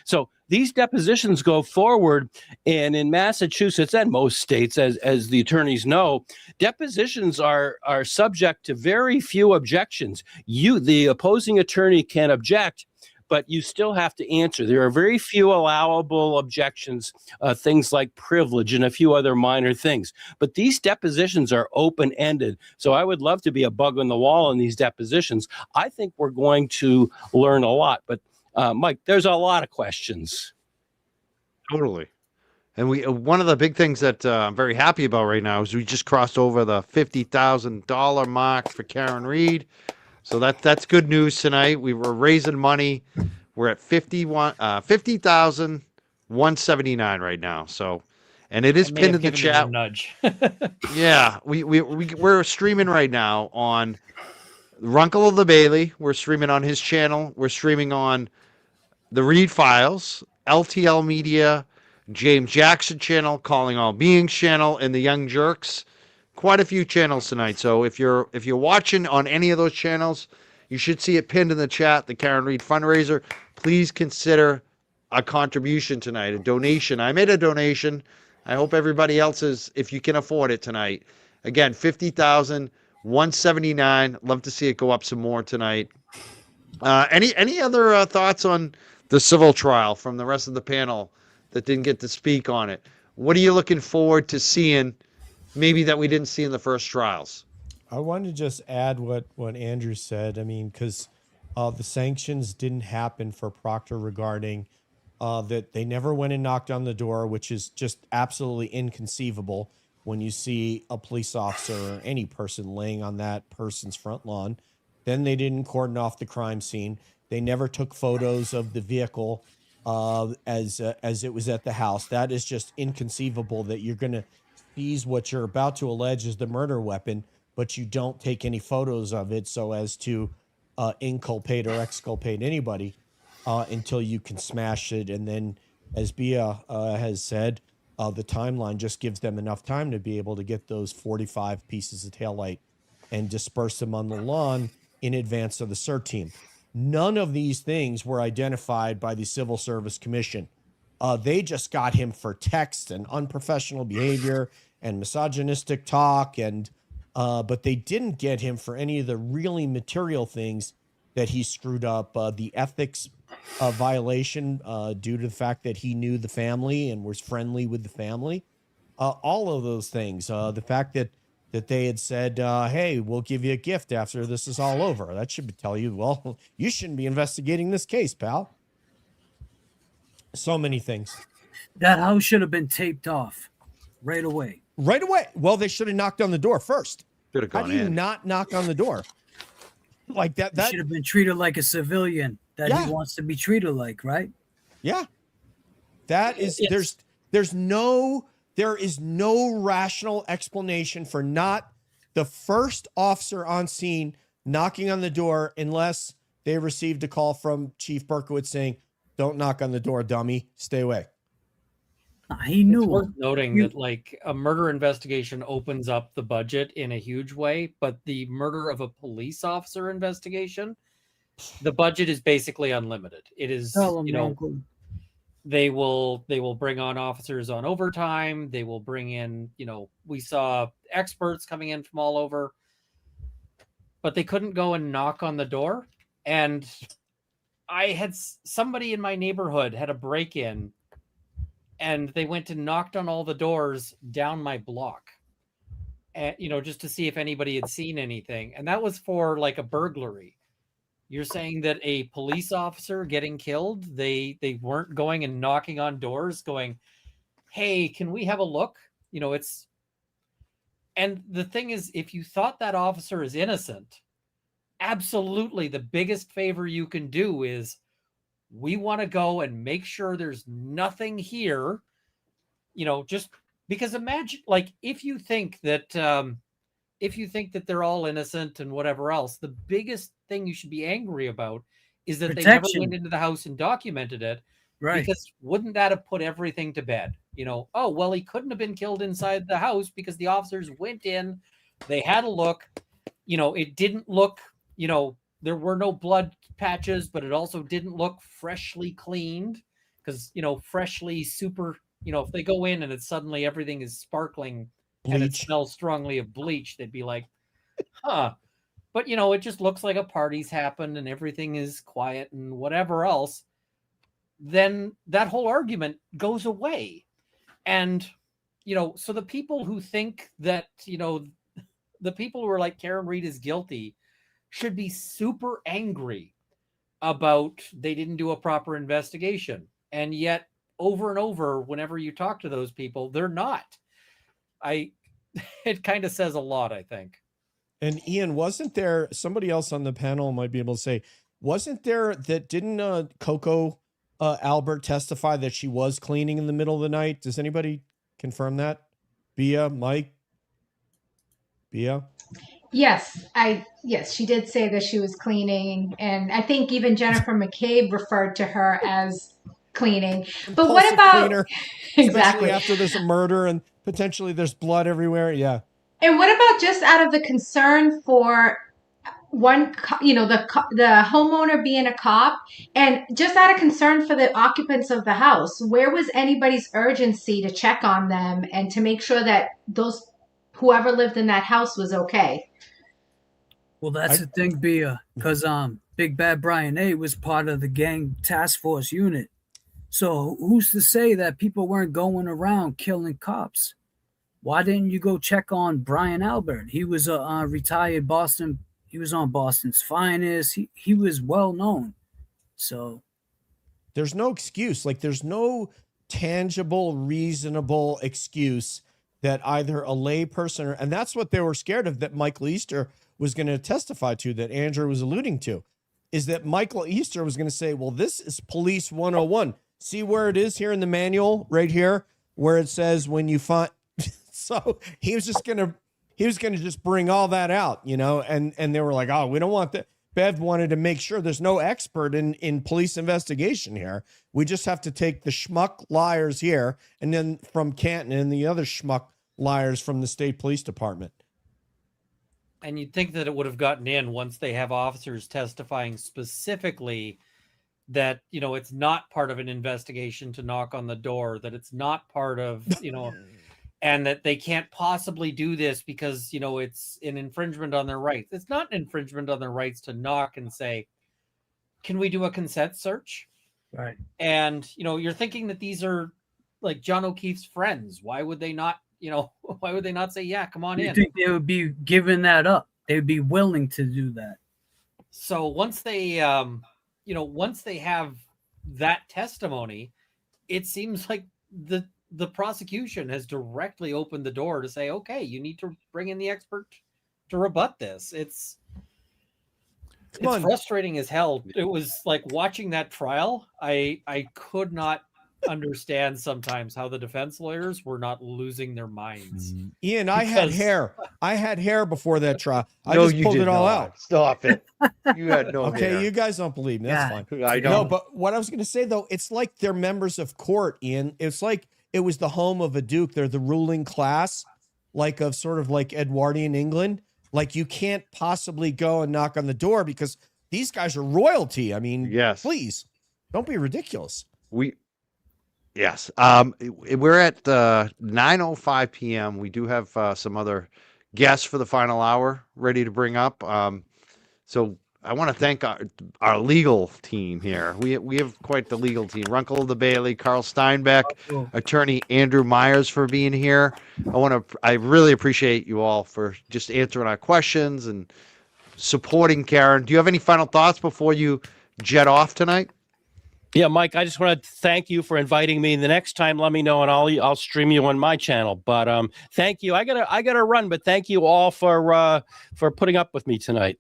So these depositions go forward, and in Massachusetts and most states, as the attorneys know, depositions are subject to very few objections. The opposing attorney can object, but you still have to answer. There are very few allowable objections, things like privilege and a few other minor things. But these depositions are open-ended. So I would love to be a bug on the wall in these depositions. I think we're going to learn a lot. But Mike, there's a lot of questions. Totally. And one of the big things that I'm very happy about right now is we just crossed over the $50,000 mark for Karen Reed. So that's good news tonight. We were raising money. We're at $50,179 right now. So, and it is pinned in the chat. Nudge. Yeah, we're streaming right now on Runkle of the Bailey. We're streaming on his channel. We're streaming on the Reed Files, LTL Media, James Jackson channel, Calling All Beings channel, and the Young Jurks. Quite a few channels tonight. So if you're watching on any of those channels, you should see it pinned in the chat, the Karen Reed Fundraiser. Please consider a contribution tonight, a donation. I made a donation. I hope everybody else is, if you can afford it tonight. Again, $50,179. Love to see it go up some more tonight. Any other thoughts on the civil trial from the rest of the panel that didn't get to speak on it? What are you looking forward to seeing maybe that we didn't see in the first trials? I wanted to just add what Andrew said. I mean, because the sanctions didn't happen for Proctor regarding that they never went and knocked on the door, which is just absolutely inconceivable when you see a police officer or any person laying on that person's front lawn. Then they didn't cordon off the crime scene. They never took photos of the vehicle as it was at the house. That is just inconceivable that you're going to seize what you're about to allege is the murder weapon, but you don't take any photos of it so as to inculpate or exculpate anybody until you can smash it. And then, as Bia has said, the timeline just gives them enough time to be able to get those 45 pieces of taillight and disperse them on the lawn in advance of the CERT team. None of these things were identified by the Civil Service Commission. They just got him for text and unprofessional behavior and misogynistic talk, and but they didn't get him for any of the really material things that he screwed up. The ethics violation due to the fact that he knew the family and was friendly with the family. All of those things. The fact that they had said, hey, we'll give you a gift after this is all over. That should tell you, well, you shouldn't be investigating this case, pal. So many things. That house should have been taped off right away. Right away. Well, they should have knocked on the door first. Should have How gone do you in. not knock on the door? Like that He should have been treated like a civilian that Yeah. he wants to be treated like, right? Yeah. That is there is no rational explanation for not the first officer on scene knocking on the door unless they received a call from Chief Berkowitz saying, "Don't knock on the door, dummy. Stay away." He knew. It's worth noting that like a murder investigation opens up the budget in a huge way, but the murder of a police officer investigation, the budget is basically unlimited. It is, Tell him, you know, Uncle. they will bring on officers on overtime. They will bring in, you know, we saw experts coming in from all over, but they couldn't go and knock on the door. And I had somebody in my neighborhood had a break-in, and they went and knocked on all the doors down my block, and, you know, just to see if anybody had seen anything. And that was for like a burglary. You're saying that a police officer getting killed, they weren't going and knocking on doors going, "Hey, can we have a look?" You know, it's, and the thing is, if you thought that officer is innocent, absolutely the biggest favor you can do is, we want to go and make sure there's nothing here, you know, just because imagine, like, if you think that they're all innocent and whatever else, the biggest thing you should be angry about is that they never went into the house and documented it. Right. Because wouldn't that have put everything to bed? You know, oh, well, he couldn't have been killed inside the house because the officers went in, they had a look, you know, it didn't look, you know, there were no blood patches, but it also didn't look freshly cleaned because, you know, freshly super, you know, if they go in and it's suddenly everything is sparkling and it smells strongly of bleach, they'd be like, huh. But, you know, it just looks like a party's happened and everything is quiet and whatever else. Then that whole argument goes away. And, you know, so the people who think that, you know, the people who are like Karen Reed is guilty should be super angry about they didn't do a proper investigation. And yet over and over, whenever you talk to those people, they're not. It kind of says a lot, I think. And Ian, wasn't there somebody else on the panel might be able to say, wasn't there that didn't Coco Albert testify that she was cleaning in the middle of the night? Does anybody confirm that? Bia, Mike? Bia? Yes, she did say that she was cleaning, and I think even Jennifer McCabe referred to her as cleaning. But what about cleaner, exactly especially after there's a murder and potentially there's blood everywhere? Yeah. And what about just out of the concern for one, you know, the homeowner being a cop, and just out of concern for the occupants of the house, where was anybody's urgency to check on them and to make sure that whoever lived in that house was okay? Well, that's the thing, Bia, because Big Bad Brian A was part of the gang task force unit. So who's to say that people weren't going around killing cops? Why didn't you go check on Brian Albert? He was a retired Boston. He was on Boston's Finest. He was well known. So there's no excuse. Like, there's no tangible, reasonable excuse that either a lay person and that's what they were scared of, that Michael Easter was going to testify to, that Andrew was alluding to, is that Michael Easter was going to say, well, this is police 101. See where it is here in the manual right here, where it says when you find. So he was going to just bring all that out, you know, and they were like, oh, we don't want that. Bev wanted to make sure there's no expert in police investigation here. We just have to take the schmuck liars here and then from Canton and the other schmuck liars from the state police department. And you'd think that it would have gotten in once they have officers testifying specifically that, you know, it's not part of an investigation to knock on the door, that it's not part of, you know, and that they can't possibly do this because, you know, it's an infringement on their rights. It's not an infringement on their rights to knock and say, can we do a consent search? Right. And, you know, you're thinking that these are like John O'Keefe's friends. Why would they not, you know, why would they not say, yeah, come on You in? think they would be giving that up? They would be willing to do that. So once they, you know, once they have that testimony, it seems like the prosecution has directly opened the door to say, okay, you need to bring in the expert to rebut this. It's frustrating as hell. It was like watching that trial. I could not understand sometimes how the defense lawyers were not losing their minds. Ian, I had hair. I had hair before that trial. I No, just you pulled did it all not. out. Stop it. You had no Okay, hair. you guys don't believe me. That's fine. I No, don't. but what I was going to say, though, it's like they're members of court, Ian. It's like it was the home of a duke. They're the ruling class, like of sort of like Edwardian England. Like you can't possibly go and knock on the door because these guys are royalty. I mean, Yes. please don't be ridiculous. Yes. We're at 9:05 p.m. We do have some other guests for the final hour ready to bring up. So I want to thank our legal team here. We have quite the legal team. Runkle of the Bailey, Carl Steinbeck, attorney Andrew Myers for being here. I really appreciate you all for just answering our questions and supporting Karen. Do you have any final thoughts before you jet off tonight? Yeah, Mike, I just want to thank you for inviting me. The next time, let me know, and I'll stream you on my channel. But thank you. I gotta run, but thank you all for putting up with me tonight.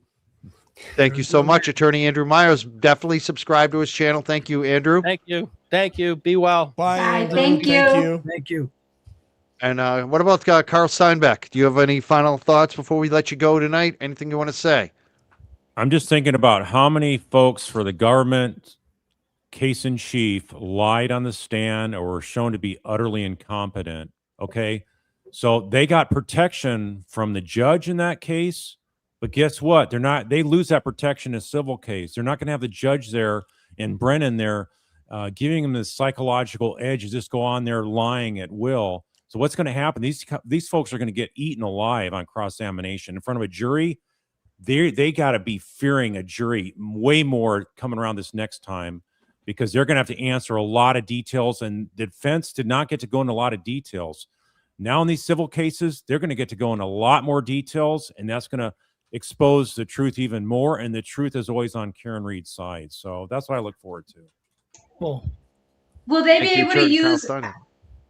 Thank you so much, attorney Andrew Myers. Definitely subscribe to his channel. Thank you, Andrew. Thank you. Thank you. Be well. Bye, Andrew. Thank you. Thank you. And what about Carl Steinbeck? Do you have any final thoughts before we let you go tonight? Anything you want to say? I'm just thinking about how many folks for the government case in chief lied on the stand or were shown to be utterly incompetent. Okay. So they got protection from the judge in that case, but guess what? They lose that protection in a civil case. They're not going to have the judge there and Brennan there giving them this psychological edge to just go on there lying at will. So what's going to happen? These folks are going to get eaten alive on cross-examination in front of a jury. They got to be fearing a jury way more coming around this next time, because they're going to have to answer a lot of details, and the defense did not get to go into a lot of details. Now in these civil cases, they're going to get to go into a lot more details, and that's going to expose the truth even more, and the truth is always on Karen Reed's side. So that's what I look forward to. Cool. Will they Thank be you, able to Attorney Carl use, Steinbeck.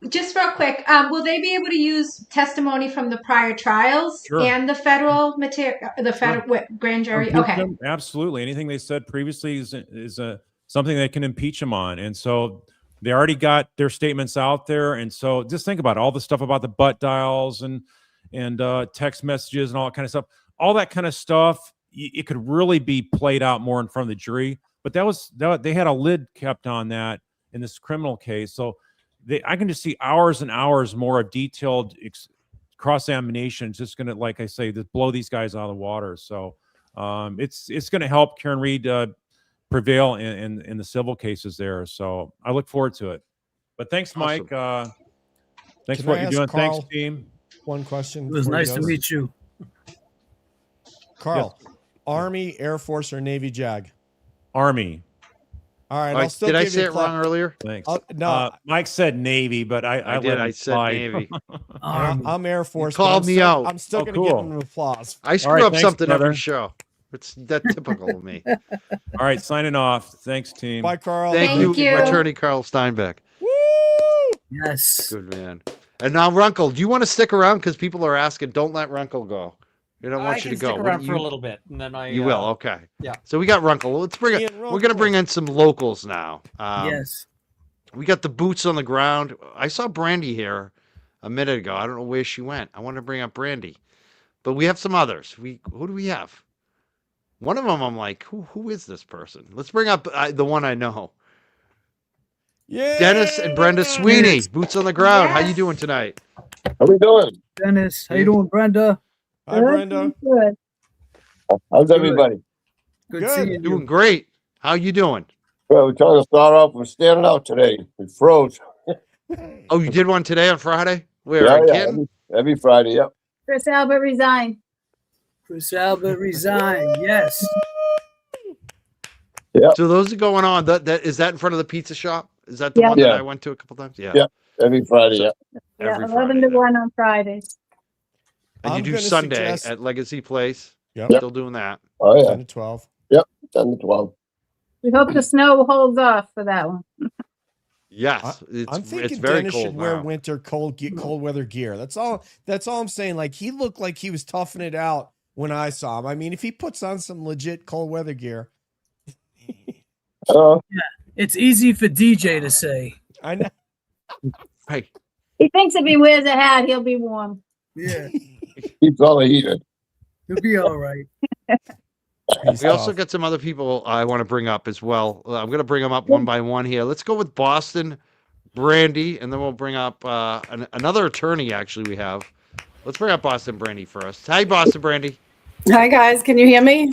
just real quick, will they be able to use testimony from the prior trials Sure. and the federal material, the federal grand jury? Impeach Okay. them, absolutely. Anything they said previously is something they can impeach them on. And so they already got their statements out there. And so just think about it, all the stuff about the butt dials and text messages and all that kind of stuff. All that kind of stuff, it could really be played out more in front of the jury. But they had a lid kept on that in this criminal case. So I can just see hours and hours more of detailed cross-examination. It's just going to, like I say, just blow these guys out of the water. So it's going to help Karen Reed prevail in the civil cases there. So I look forward to it. But thanks, Mike. Thanks for what you're doing. Carl Thanks, team. one question? It was before he nice to goes? meet you. Carl, Army, Air Force, or Navy JAG? Army. All right. All right, I'll still did I give say you it wrong earlier? Thanks. No, Mike said Navy, but I did. let him I said slide. Navy. I'm Air Force. called but me out. I'm still Oh, going to cool. give him an applause. I screw right, up thanks, something brother. every show. It's that typical of me. All right, signing off. Thanks, team. Bye, Carl. Thank Thank you, you. Attorney Carl Steinbeck. Woo! Yes. Good man. And now, Runkle, do you want to stick around? Because people are asking, don't let Runkle go. We don't want I you can to go. stick What around do for a you- little bit, and then You will, okay. yeah. So we got Runkle. Let's bring Ian, we're going to bring in some locals now. Yes. We got the boots on the ground. I saw Brandy here a minute ago. I don't know where she went. I want to bring up Brandy, but we have some others. Who do we have? One of them, I'm like, who is this person? Let's bring up the one I know. Yeah. Dennis and Brenda Sweeney, boots on the ground. How you Yes. doing tonight? How we doing? Dennis, how you doing, Brenda? Hi, Brenda. Good. How's everybody? Good seeing you. Doing great. How you doing? Well, we're trying to start off. We're standing out today. It froze. Oh, you did one today on Friday? Where? Yeah, in yeah. Canton? Every Friday. Yep. Chris Albert resigned. Chris Albert resigned. Yes. Yeah. So those are going on. That is that in front of the pizza shop? Is that the Yeah. one that Yeah. I went to a couple times? Yeah. Yeah. Every Friday. So- Yeah. Yeah, Every 11 Friday. to then. 1 on Fridays. And you I'm do gonna Sunday suggest- at Legacy Place. Yep. Still doing that. Oh yeah. 10 to 12. 10 to 12. We hope the snow holds off for that one. Yes. I'm It's thinking very Dennis cold should wear now. winter cold weather gear. That's all I'm saying. Like, he looked like he was toughing it out when I saw him. I mean, if he puts on some legit cold weather gear, It's easy for DJ to say. I know. Right. He thinks if he wears a hat, he'll be warm. Yeah. Keeps all the heat in. You'll be all right. He's We also tough. got some other people I want to bring up as well. I'm going to bring them up one by one here. Let's go with Boston Brandy, and then we'll bring up another attorney. Actually, we have. Let's bring up Boston Brandy first. Hi, Boston Brandy. Hi guys, can you hear me?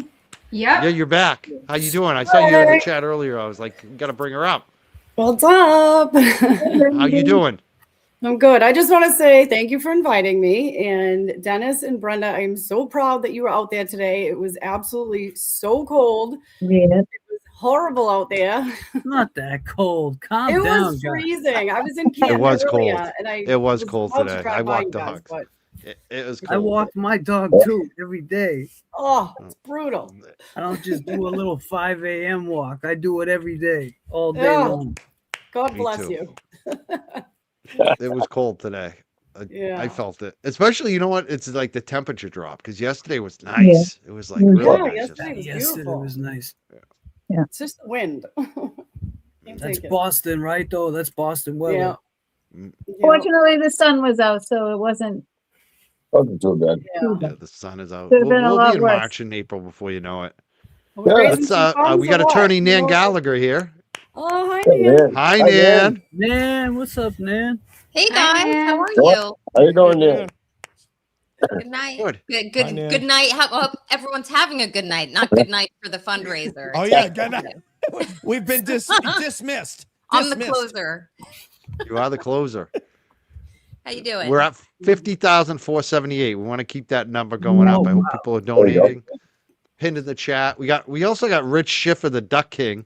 Yeah, Yep. you're back. How you doing? I saw you in the chat earlier. I was like, got to bring her up. What's up? How you doing? I'm good. I just want to say thank you for inviting me. And Dennis and Brenda, I'm so proud that you were out there today. It was absolutely so cold. Yeah. It was horrible out there. Not that cold. Calm It down, was guys. freezing. I was in Canada was earlier, cold. and I It was cold about to today. drive I by walked you guys, dogs. but It was cold. I walk my dog too every day. oh, it's brutal. I don't just do a little 5 a.m. walk. I do it every day, all day Yeah. long. God Me bless too. you. It was cold today. Yeah. I felt it. Especially, you know what? It's like the temperature drop because yesterday was nice. It was like really Yeah, nice. yesterday was Yesterday beautiful. was nice. It's just the wind. Can't That's take it. Boston, right? Though that's Boston weather. Yeah. Mm. Yeah. Fortunately, the sun was out, so it wasn't Wasn't too bad. Yeah. too Yeah, bad. the sun is out. Could've We'll, been a we'll lot be in worse. March and April before you know it. Are we Yeah. raising Let's some funds we or got what? attorney Nan No? Gallagher here. Oh, hi, Hey, Nan. Nan. Hi, Nan. Nan. Nan, what's up, Nan? Hey Hi, guys, Nan. how are What? you? How you doing there? Good night. Good. Good Hi, Nan. good night. Hope everyone's having a good night. Not good night for the fundraiser. Oh, It's yeah, like- good night. We've been dismissed. I'm the Dismissed. closer. You are the closer. How you doing? We're at 50,478. We want to keep that number going up. I hope people are There you go. donating. Pinned in the chat. We also got Rich Schiffer, the Duck King.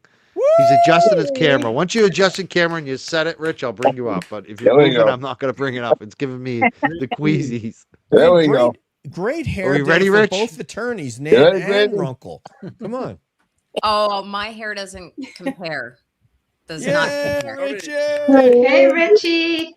He's adjusting his camera. Once you adjust your camera and you set it, Rich, I'll bring you up. But if you're There we moving, go. I'm not going to bring it up. It's giving me the queasies. There we great, go. Great hair we day ready, for Rich? both attorneys, Nan Good, and baby. Runkle. Come on. Oh, my hair doesn't compare. Does not Yeah, compare. Richie. Hey, Richie.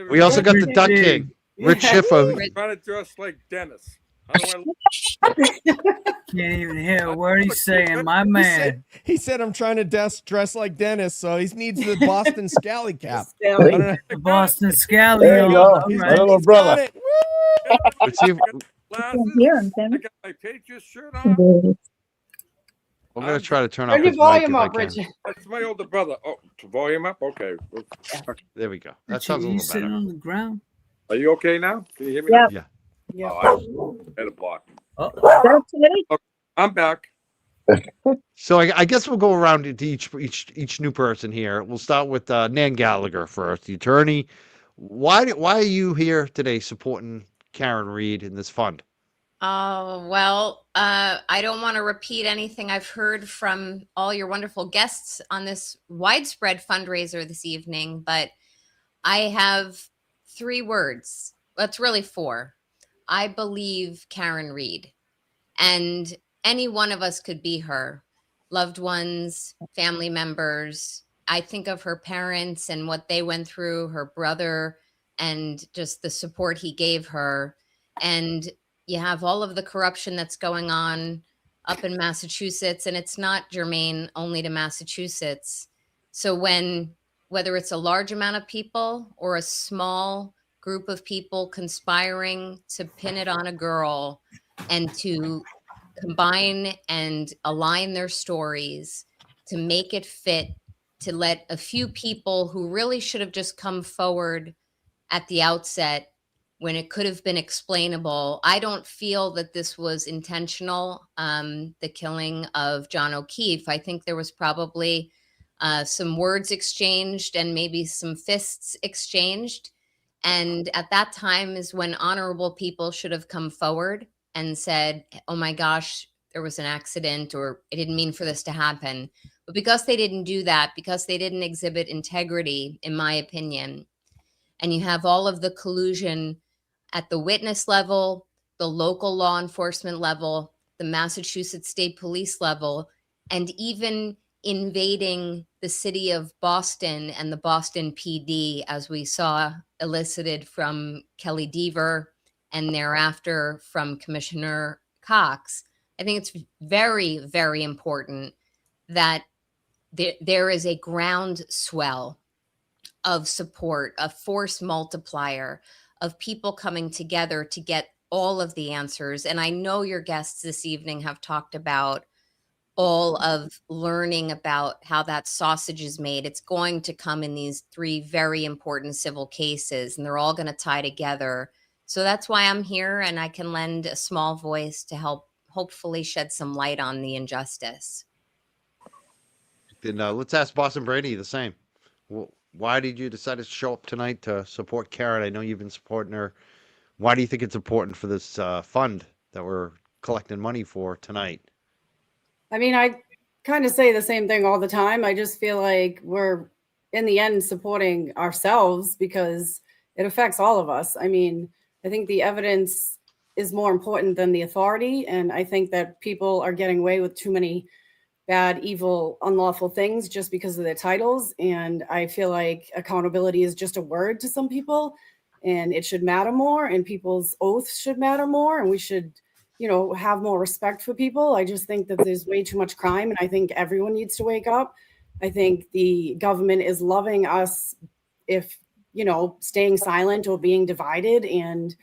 We also got the Duck King, Rich Schiffer. who- Trying to dress like Dennis. How do I Can't even hear a word he's saying, my man. He said, I'm trying to dress like Dennis, so he needs the Boston Scally cap. I Scally. don't know. The Boston Scally. There you go. all He's right. My little he's got brother. it. Woo! Let's see if, glasses? Hear him, I Tim. got my Patriots shirt on. we're going to try to turn off Turn your his mic volume if I up, can. Richard. That's my older brother. Oh, to volume up? Okay. There we go. That Richie, sounds a you little sitting better. on the ground? Are you okay now? Can you hear me Yep. Yeah. Yeah. now? Oh, I had a block. That's it. I'm back. So I guess we'll go around to each new person here. We'll start with Nan Gallagher first, the attorney. Why are you here today supporting Karen Reed in this fund? Well, I don't want to repeat anything I've heard from all your wonderful guests on this widespread fundraiser this evening, but I have 3 words. Well, it's really 4. I believe Karen Reed, and any one of us could be her. Loved ones, family members. I think of her parents and what they went through, her brother, and just the support he gave her. And you have all of the corruption that's going on up in Massachusetts, and it's not germane only to Massachusetts. So whether it's a large amount of people or a small group of people conspiring to pin it on a girl and to combine and align their stories to make it fit, to let a few people who really should have just come forward at the outset when it could have been explainable. I don't feel that this was intentional, the killing of John O'Keefe. I think there was probably some words exchanged and maybe some fists exchanged. And at that time is when honorable people should have come forward and said, oh my gosh, there was an accident, or I didn't mean for this to happen. But because they didn't do that, because they didn't exhibit integrity, in my opinion, and you have all of the collusion at the witness level, the local law enforcement level, the Massachusetts State Police level, and even invading the city of Boston and the Boston PD, as we saw elicited from Kelly Deaver and thereafter from Commissioner Cox. I think it's very, very important that there is a groundswell of support, a force multiplier, of people coming together to get all of the answers. And I know your guests this evening have talked about all of learning about how that sausage is made. It's going to come in these 3 very important civil cases, and they're all going to tie together. So that's why I'm here, and I can lend a small voice to help hopefully shed some light on the injustice. Then let's ask Boston Brady the same. Why did you decide to show up tonight to support Karen? I know you've been supporting her. Why do you think it's important for this fund that we're collecting money for tonight? I mean, I kind of say the same thing all the time. I just feel like we're, in the end, supporting ourselves because it affects all of us. I mean, I think the evidence is more important than the authority. And I think that people are getting away with too many bad, evil, unlawful things just because of their titles. And I feel like accountability is just a word to some people, and it should matter more, and people's oaths should matter more, and we should, you know, have more respect for people. I just think that there's way too much crime, and I think everyone needs to wake up. I think the government is loving us if, you know, staying silent or being divided, and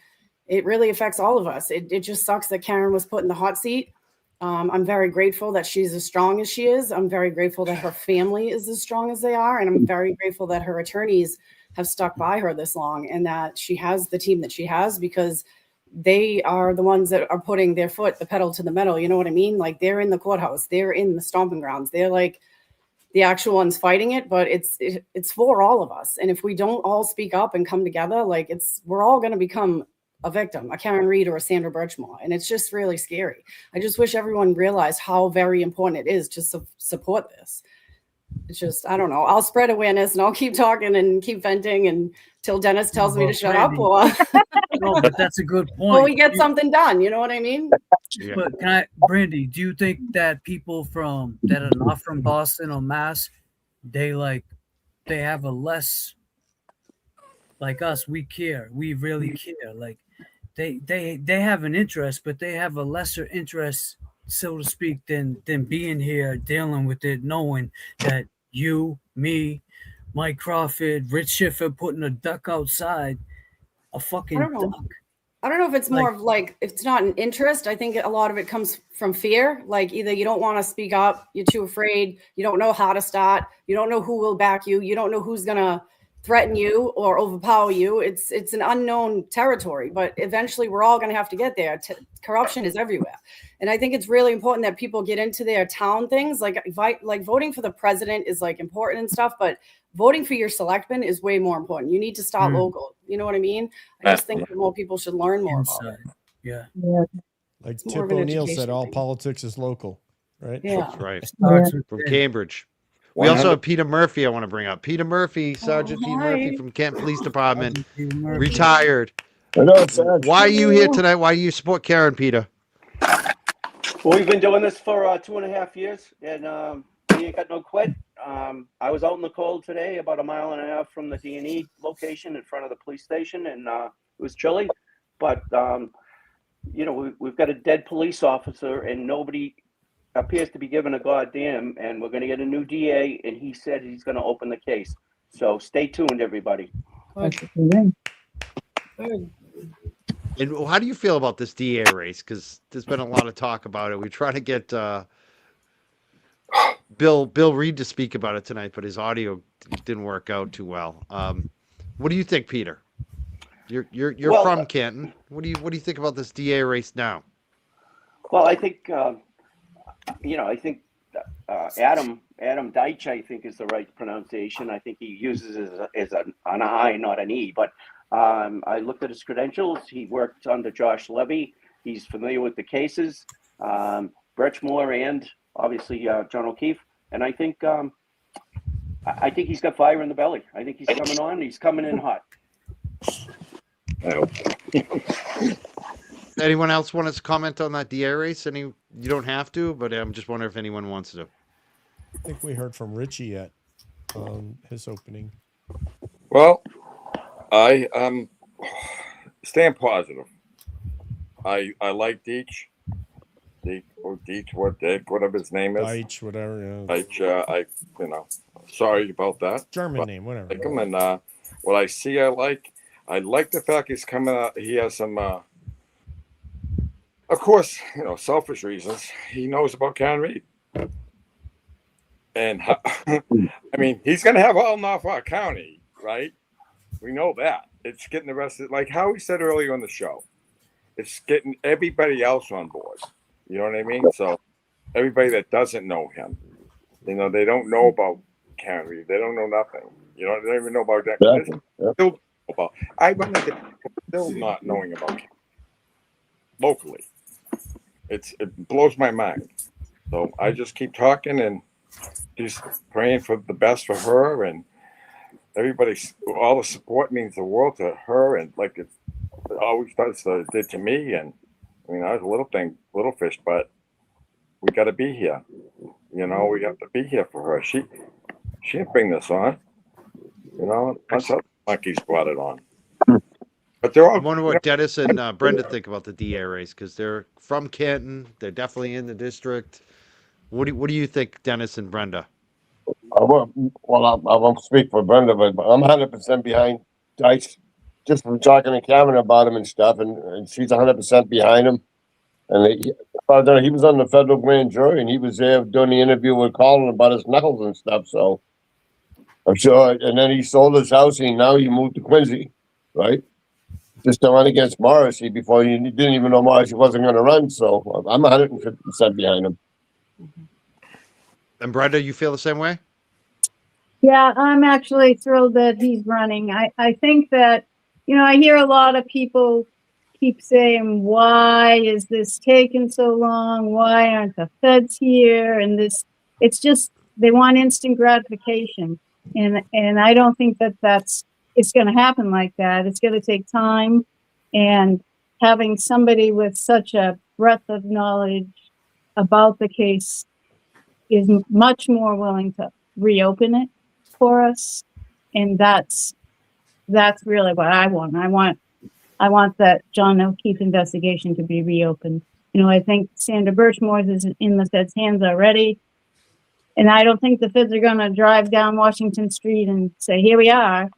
it really affects all of us. It just sucks that Karen was put in the hot seat. I'm very grateful that she's as strong as she is. I'm very grateful that her family is as strong as they are. And I'm very grateful that her attorneys have stuck by her this long, and that she has the team that she has, because they are the ones that are putting their foot, the pedal to the metal. You know what I mean? Like, they're in the courthouse, they're in the stomping grounds. They're like the actual ones fighting it, but it's for all of us. And if we don't all speak up and come together, like, we're all going to become a victim, a Karen Reed or a Sandra Birchmore. And it's just really scary. I just wish everyone realized how very important it is to support this. It's just, I don't know. I'll spread awareness and I'll keep talking and keep venting until Dennis tells me to shut up, or No, but that's a good point. or we get something done. You know what I mean? Yeah. But Brandy, do you think that people that are not from Boston or Mass, they have a less, like us, we care. We really care. Like, they have an interest, but they have a lesser interest, so to speak, than being here, dealing with it, knowing that you, me, Mike Crawford, Rich Schiffer putting a duck outside, a fucking I don't know. duck. I don't know if it's more of like, if it's not an interest. I think a lot of it comes from fear. Like, either you don't want to speak up, you're too afraid, you don't know how to start, you don't know who will back you, you don't know who's gonna threaten you or overpower you. It's an unknown territory, but eventually we're all going to have to get there. Corruption is everywhere. And I think it's really important that people get into their town things. Like voting for the president is like important and stuff, but voting for your selectman is way more important. You need to start local. You know what I mean? I just think that more people should learn more about it. Yeah. Like It's Tip more of an O'Neill said, education all thing. politics is local, right? Yeah. That's right. Starts with From that. Cambridge. We also have Peter Murphy I want to bring up. Peter Murphy, Sergeant Pete Murphy hi. from Kent Police Department, Peter Murphy. retired. Hello, Sarge. Why are you here tonight? Why do you support Karen, Peter? Well, we've been doing this for 2.5 years, and we ain't got no quit. I was out in the cold today, about 1.5 miles from the D&E location in front of the police station, and it was chilly. But you know, we've got a dead police officer, and nobody appears to be given a goddamn. And we're going to get a new DA, and he said he's going to open the case. So stay tuned, everybody. And how do you feel about this DA race? Because there's been a lot of talk about it. We try to get Bill Reed to speak about it tonight, but his audio didn't work out too well. What do you think, Peter? You're Well, from Canton. What do you think about this DA race now? Well, I think I think Adam Deitch, I think, is the right pronunciation. I think he uses it as an I, not an E. But I looked at his credentials. He worked under Josh Levy. He's familiar with the cases, Birchmore, and obviously John O'Keefe. And I think he's got fire in the belly. I think he's coming on. He's coming in hot. Anyone else want to comment on that DA race? You don't have to, but I'm just wondering if anyone wants to. I think we heard from Richie at his opening. Well, I staying positive. I like Deitch, whatever his name is. Deitch, whatever. Yeah. Deitch, sorry about that. German name, whatever. I like him, and what I see, I like the fact he's coming out. He has some, of course, selfish reasons. He knows about Karen Reed, and I mean, he's going to have all Norfolk County, right? We know that. It's getting the rest of, like Howie said earlier on the show, it's getting everybody else on board. You know what I mean? So everybody that doesn't know him, they don't know about Karen Reed. They don't know nothing. They don't even know about that. Yeah. Still about. I run into people still not knowing about Karen locally. It blows my mind. So I just keep talking and just praying for the best for her, and everybody. All the support means the world to her, and like it always does. It did to me, and I mean, I was a little fish, but we got to be here. We have to be here for her. She didn't bring this on. That's how monkeys brought it on. But they're all. I wonder what Dennis and Brenda think about the DA race, because they're from Canton. They're definitely in the district. What do you think, Dennis and Brenda? I won't speak for Brenda, but I'm 100% behind Dice. Just from talking to Cameron about him and stuff, and she's 100% behind him. And he was on the federal grand jury, and he was there doing the interview with Colin about his knuckles and stuff. So I'm sure. And then he sold his house, and now he moved to Quincy, right? Just to run against Morrissey before he didn't even know Morrissey wasn't going to run. So I'm 150% behind him. And Brenda, you feel the same way? Yeah, I'm actually thrilled that he's running. I think that, I hear a lot of people keep saying, why is this taking so long? Why aren't the feds here? And it's just, they want instant gratification. And I don't think it's going to happen like that. It's going to take time, and having somebody with such a breadth of knowledge about the case is much more willing to reopen it for us. And that's really what I want. I want that John O'Keefe investigation to be reopened. I think Sandra Birchmore is in the Fed's hands already. And I don't think the Feds are going to drive down Washington Street and say, here we are,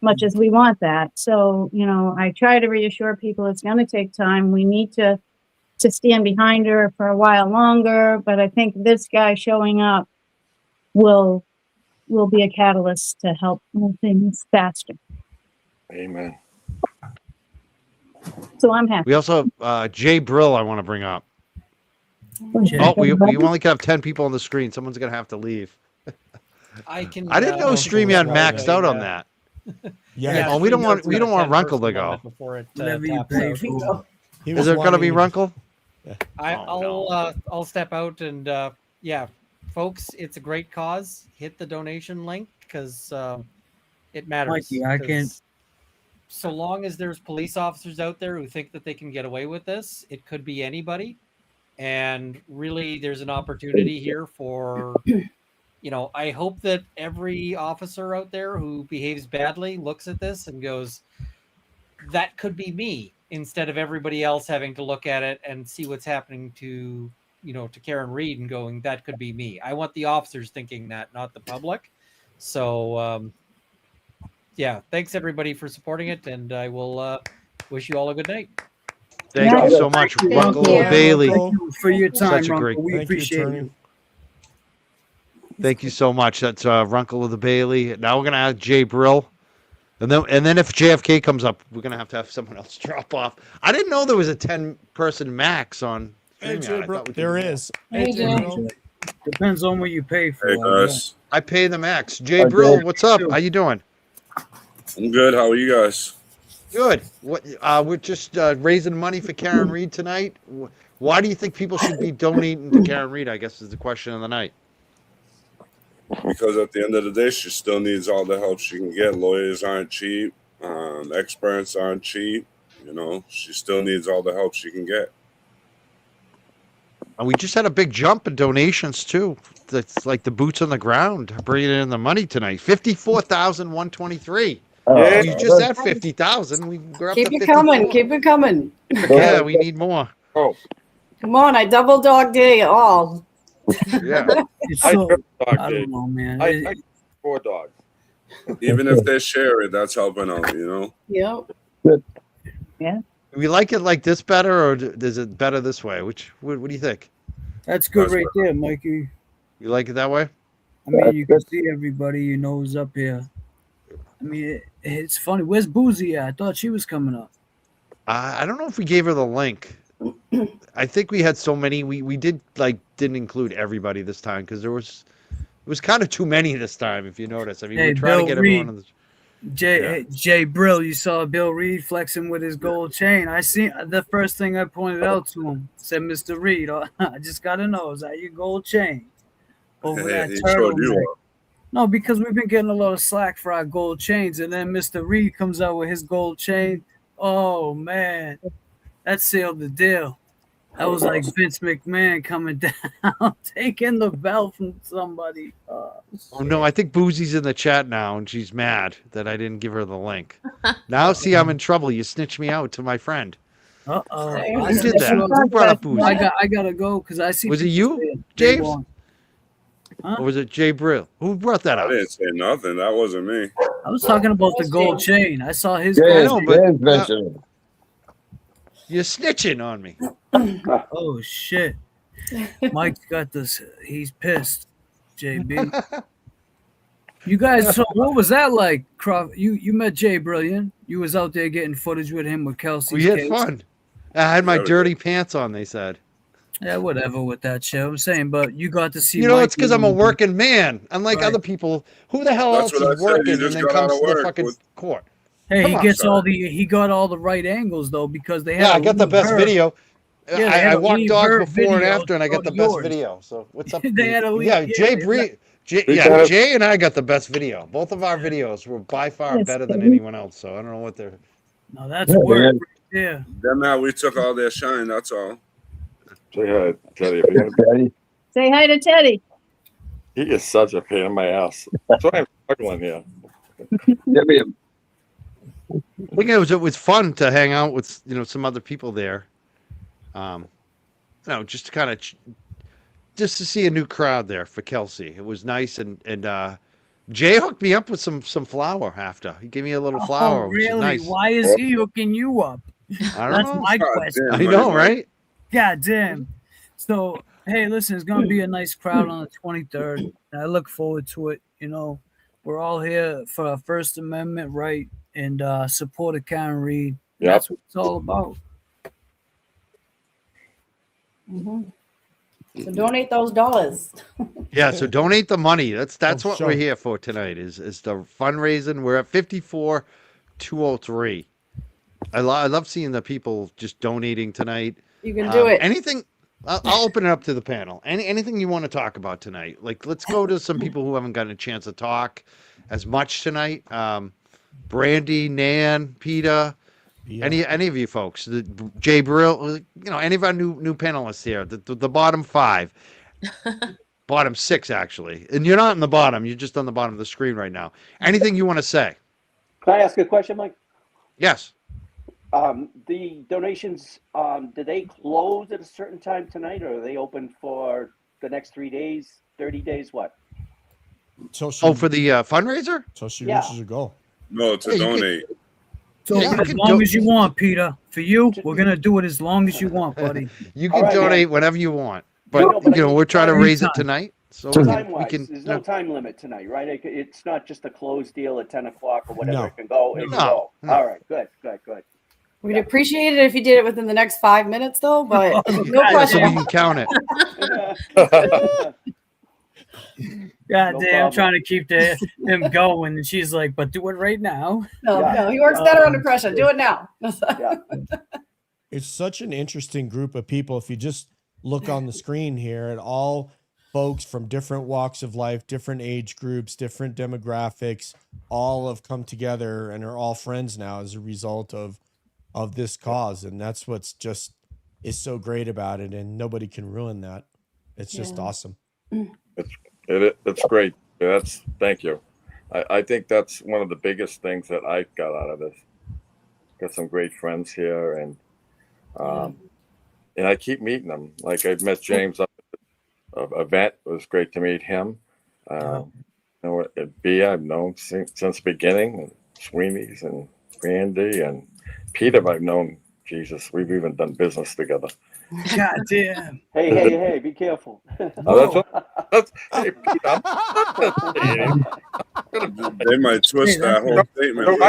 much as we want that. So, I try to reassure people it's going to take time. We need to stand behind her for a while longer. But I think this guy showing up will be a catalyst to help move things faster. Amen. So I'm happy. We also have Jay Brill I want to bring up. We only can have 10 people on the screen. Someone's going to have to leave. I didn't know StreamYard maxed out on that. Yeah. We don't want Runkle to go. Before it Whatever you taps pay out. for. Is there going to be Runkle? I'll step out and folks, it's a great cause. Hit the donation link because it matters. Mikey, I can. So long as there's police officers out there who think that they can get away with this, it could be anybody. And really, there's an opportunity here for, I hope that every officer out there who behaves badly looks at this and goes, that could be me, instead of everybody else having to look at it and see what's happening to Karen Reed and going, that could be me. I want the officers thinking that, not the public. So, thanks everybody for supporting it, and I will wish you all a good night. Thank you so much, Runkle Bailey. Thank you for your time, Such a great. Runkle. We appreciate you. Thank you so much. That's Runkle of the Bailey. Now we're going to have Jay Brill. And then if JFK comes up, we're gonna have to have someone else drop off. I didn't know there was a 10-person max on Hey, StreamYard. Jay, I thought bro, we could there do more. is. Hey, Hey, Jay. bro. Depends on what you pay for. Hey I guys, I pay the max. Jay Hi, Brill, Jay. what's up? Too. How you doing? I'm good. How are you guys? Good. What? We're just raising money for Karen Reed tonight. Why do you think people should be donating to Karen Reed? I guess is the question of the night. Because at the end of the day, she still needs all the help she can get. Lawyers aren't cheap. Experts aren't cheap. You know, she still needs all the help she can get. And we just had a big jump in donations too. That's like the boots on the ground bringing in the money tonight. 54,123. Yeah. We just had 50,000. We're up Keep to it 54. coming. Keep it coming. Yeah, we need more. Oh, Come on, I double dog dare you all. Yeah. It's I so, triple dog I did. don't know, man. I 4 dogs. Even if they share it, that's helping out. You know. Yep. We like it like this better, or is it better this way? What do you think? That's good That's right there, Mikey. You like it that way? I mean, you can see everybody you know is up here. I mean, it's funny. Where's Boozy at? I thought she was coming up. I don't know if we gave her the link. I think we had so many. We didn't include everybody this time because it was kind of too many this time. If you notice, I mean, Hey, we're trying to Bill get Reed. everyone on the. Jay Brill, you saw Bill Reed flexing with his gold chain. I seen the first thing I pointed out to him. Said, "Mr. Reed, I just gotta know, is that your gold chain over that He showed you turtleneck?" up. No, because we've been getting a lot of slack for our gold chains, and then Mr. Reed comes out with his gold chain. Oh man, that sealed the deal. That was like Vince McMahon coming down, taking the belt from somebody. Oh no, I think Boozy's in the chat now, and she's mad that I didn't give her the link. Now, see, I'm in trouble. You snitched me out to my friend. Uh-oh. Who did that? Who brought up Boozy? I gotta go because I see. Was it people you, saying they James? want- Huh? Or was it Jay Brill? Who brought that I up? didn't say nothing. That wasn't me. I was talking about the gold chain. I saw his James, gold James chain. mentioned it. You're snitching on me. Oh shit. Mike's got this. He's pissed. JB. You guys, so what was that like? You met Jay Brilliant. You was out there getting footage with him with Kelsey. We had fun. I had my dirty pants on, they said. Yeah, whatever with that shit. I'm saying, but you got to see. You know, Mike it's because I'm a working man. Unlike Right. other people, who the hell That's else what I is said. He working and just then got out comes of to the work fucking with- court? Hey, Come he on, gets sorry. he got all the right angles though because they had. Yeah, I to got the leave best her- video. Yeah, they I had to walked leave dogs her before and video after, and I to got go the to best yours. video. So what's up? They had to leave. Yeah, Jay they- Bree. He Yeah, got it. Jay and I got the best video. Both of our videos were by far Yes, better than baby. anyone else. So I don't know what they're. No, that's Yeah, work man. right there. Them how we took all their shine. That's all. Say hi, Teddy. If you're gonna- Daddy. Say hi to Teddy. He is such a pain in my ass. That's why I'm struggling here. Give me a I think it was fun to hang out with some other people there. Just to kind of just to see a new crowd there for Kelsey. It was nice, and Jay hooked me up with some flour after. He gave me a little flour, Oh, which is really? nice. Why is he hooking you up? I don't That's know. my God question. damn I know, right? God damn. So, hey, listen, it's going to be a nice crowd on the 23rd. And I look forward to it. You know, we're all here for our First Amendment right and support of Karen Reed. Yep. That's what it's all about. So donate those dollars. Yeah, so donate the money. That's Oh, what sure. we're here for tonight. Is the fundraising. We're at 54,203. I love seeing the people just donating tonight. You can do it. Anything. I'll open it up to the panel. Anything you want to talk about tonight? Like, let's go to some people who haven't gotten a chance to talk as much tonight. Brandy, Nan, Peter, Yeah. any of you folks, Jay Brill, any of our new panelists here. The bottom 5, bottom 6 actually, and you're not in the bottom. You're just on the bottom of the screen right now. Anything you want to say? Can I ask a question, Mike? Yes. The donations, do they close at a certain time tonight, or are they open for the next 3 days, 30 days? What? So she, Oh, for the fundraiser? so she Yeah. reaches a goal. No, to Yeah, you can- donate. So Yeah, you as can long do- as you want, Peter. For you, we're going to do it as long as you want, buddy. You All can right, donate man. whenever you want, No, but but I we're trying to raise it anytime. tonight. So Time we wise, can. there's no time limit tonight, right? It's not just a closed deal at 10 o'clock or whatever. No. It can go. It can go. No. All right. Good. Good. Good. We'd appreciate it if you did it within the next 5 minutes, though. But no Yeah, pressure. so we can count it. God No damn, problem. trying to keep him going, and she's like, "But do it right now." No, he works better under pressure. Do it now. It's such an interesting group of people. If you just look on the screen here at all folks from different walks of life, different age groups, different demographics, all have come together and are all friends now as a result of this cause. And that's what's just is so great about it. And nobody can ruin that. It's just awesome. It's great. Thank you. I think that's one of the biggest things that I got out of this. Got some great friends here, and I keep meeting them. Like I met James up at an event. It was great to meet him. B, I've known since the beginning. And Sweeney's and Randy and Peter, I've known. Jesus, we've even done business together. God damn. Hey, be careful. Hey, Peter, They might twist that whole statement. So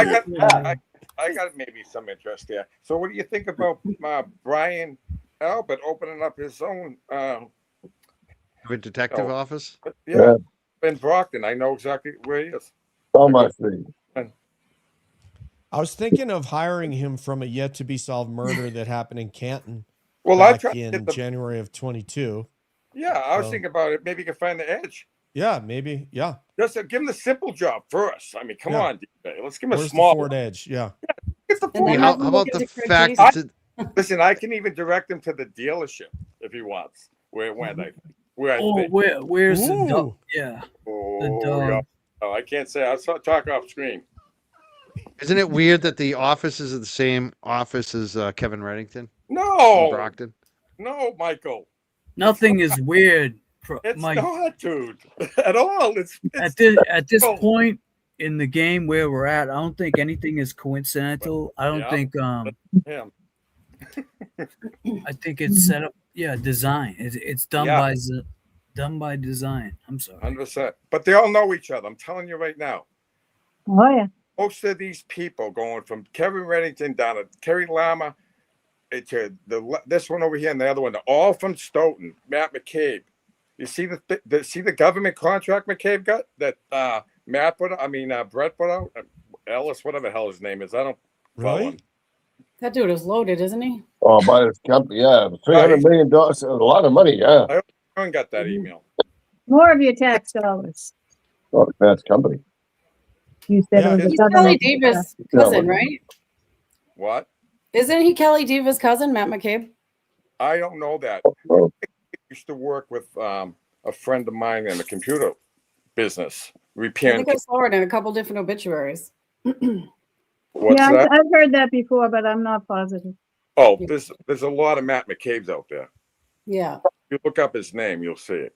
I got maybe some interest there. So what do you think about Brian Albert opening up his own detective office? Yeah, in Brockton. I know exactly where he is. Oh my street. I was thinking of hiring him from a yet to be solved murder that happened in Canton. Well, I back tried to in get the- January of 22. Yeah, I was So- thinking about it. Maybe you can find the edge. Yeah, maybe. Yeah. Just give him the simple job first. I mean, come Yeah. on, DJ. Let's give him a Where's small the Ford Edge? Yeah. It's the And Ford. then How have him about look at the different fact cases. that Listen, I can even direct him to the dealership if he wants. Where it went, where I Oh, think. where's the Ooh. dog? Yeah. Oh, dog. yeah. Oh, I can't say. I saw talk off screen. isn't it weird that the offices are the same office as Kevin Reddington in No, Brockton? no, Michael. Nothing is weird, It's Mike. not, dude, at all. It's At this no. point in the game where we're at, I don't think anything is coincidental. I don't Yeah. think him. I think it's set up. Yeah, design. It's done Yeah. by design. I'm sorry. 100%. But they all know each other. I'm telling you right now. Oh yeah. Most of these people going from Kevin Reddington down to Kerry Lama to this one over here and the other one, they're all from Stoughton. Matt McCabe. You see the government contract McCabe got that Matt put out? I mean Brett put out? Ellis, whatever the hell his name is. I don't follow Really? him. That dude is loaded, isn't he? Oh, by this company, yeah, $300 million, a lot of money, yeah. I haven't got that email. More of your tax dollars. Oh, that's company. You said Yeah, it was a He's Kelly government. Davis' Yeah, cousin, what- right? What? Isn't he Kelly Davis' cousin, Matt McCabe? I don't know that. Oh, I used to work with a friend of mine in the computer business, I repairing. think I saw it in a couple different obituaries. What's Yeah, that? I've heard that before, but I'm not positive. Oh, there's a lot of Matt McCabe's out there. Yeah. If you look up his name, you'll see it.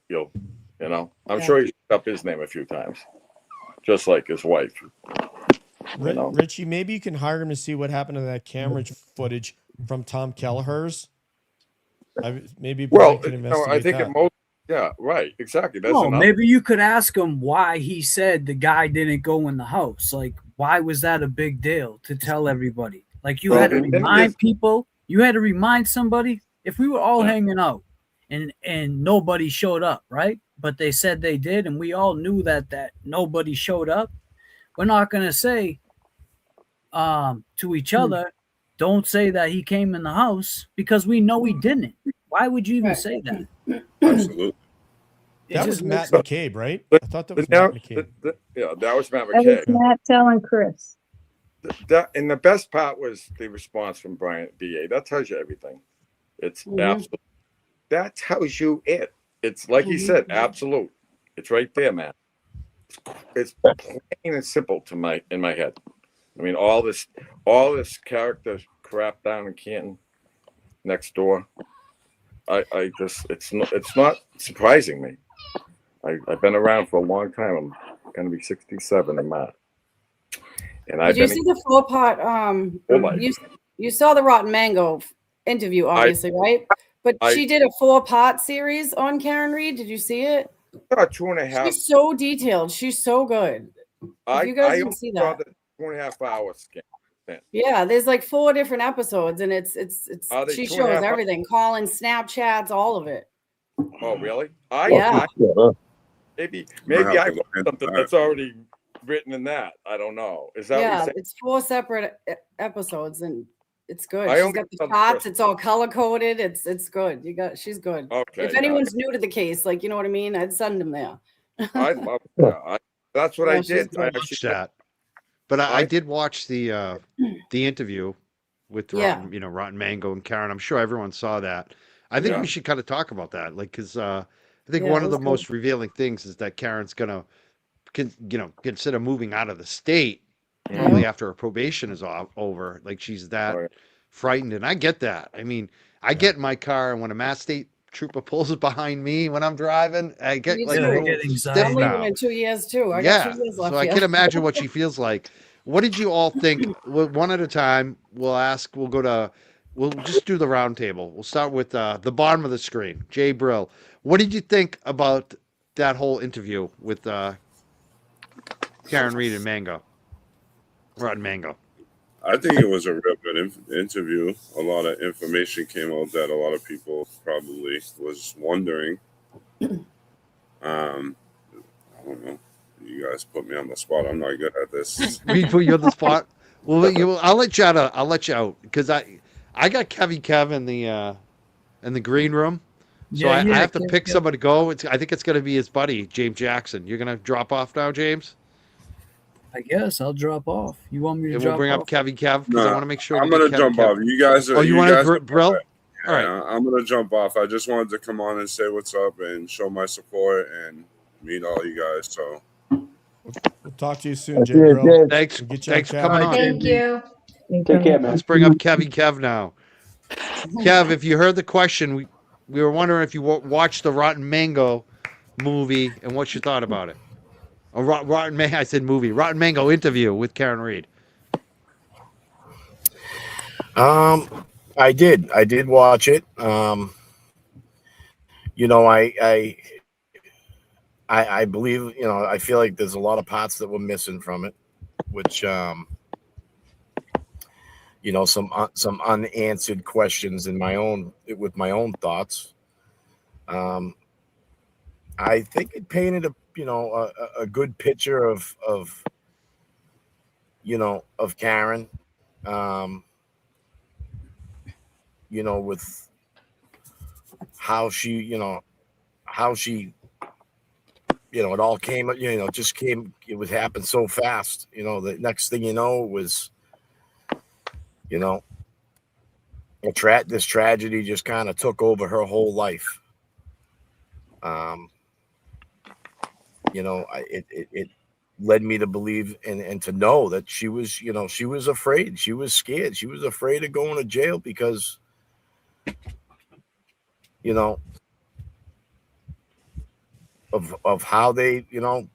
I'm Yeah. sure he's looked up his name a few times, just like his wife. know. Richie, maybe you can hire him to see what happened to that camera footage from Tom Kelleher's. Maybe Well, Brian can I investigate think that. at most, yeah, right, exactly. That's Oh, enough. maybe you could ask him why he said the guy didn't go in the house. Like, why was that a big deal to tell everybody? Like, you Well, had to and then remind there's- people. You had to remind somebody. If we were all hanging out and nobody showed up, right? But they said they did, and we all knew that nobody showed up. We're not gonna say to each other, "Don't say that he came in the house," because we know he didn't. Why would you even say that? Absolutely. That was just Matt makes- McCabe, right? I thought that was Now- Matt McCabe. yeah, that was Matt That was McCabe. Matt telling Chris. And the best part was the response from Brian BA. That tells you everything. It's absolute. That tells you it. It's like he said, absolute. It's right there, man. It's plain and simple in my head. I mean, all this character crap down in Canton, next door. I just it's not surprising me. I've been around for a long time. I'm gonna be 67 in March. And I've Did you been see the 4-part? You saw the Rotten Mango interview, obviously, right? But she did a 4-part series on Karen Reed. Did you see it? saw 2.5. She's so detailed. She's so good. If you guys didn't see saw that. the 2.5 hour scan. Yeah, there's like 4 different episodes, and it's Are they she 2.5 shows hours? everything, calling, Snapchats, all of it. Oh, really? Yeah. Maybe have I to got look into something that. that's already written in that. I don't know. Is that what Yeah, you're saying? it's 4 separate episodes, and it's good. I She's only got the saw the shots. first It's all color coded. It's good. She's good. Okay, If yeah. anyone's new to the case, like, you know what I mean, I'd send them there. I love that. That's what Yeah, I she's did. good. I Watch actually that. But I I- did watch the interview with Yeah. Rotten Mango and Karen. I'm sure everyone saw that. I think Yeah. we should kind of talk about that, like, because I think Yeah, one it of was the good. most revealing things is that Karen's gonna, consider moving out of the state probably after her probation is over. Like, she's that Oh, yeah. frightened, and I get that. I mean, I get in my car, and when a Mass State trooper pulls behind me when I'm driving, I get Me like a too. little stiff I'm leaving now. in 2 years too. I got Yeah, 2 years left so I here. can imagine what she feels like. What did you all think? One at a time. We'll ask. We'll just do the round table. We'll start with the bottom of the screen. Jay Brill. What did you think about that whole interview with Karen Reed and Rotten Mango? I think it was a real good interview. A lot of information came out that a lot of people probably was wondering. I don't know. You guys put me on the spot. I'm not good at this. We put you on the spot. Well, I'll let you out. I'll let you out because I got Kev in the green room. So Yeah, I yeah, have to Kev, pick Kev. somebody to go. I think it's going to be his buddy, James Jackson. You're going to drop off now, James? I guess I'll drop off. You want me to And we'll drop bring off? up Kev because I want to make sure I'm we gonna get jump Kev. off. You guys are. Oh, you want to Brill? All right. I'm gonna jump off. I just wanted to come on and say what's up and show my support and meet all you guys. So We'll talk to you soon, Jay Brill. Thanks. We'll get you on Thanks for camera. coming on. Thank you. Take care, man. Let's bring up Kev now. Kev, if you heard the question, we were wondering if you watched the Rotten Mango movie and what you thought about it. Rotten Mango. I said movie. Rotten Mango interview with Karen Reed. I did watch it. I believe, I feel like there's a lot of parts that were missing from it, which, some unanswered questions with my own thoughts. I think it painted a good picture of Karen, with how she, it all came, it happened so fast. The next thing you know, it was, this tragedy just kind of took over her whole life. It led me to believe and to know that she was afraid. She was scared. She was afraid of going to jail because, of how they,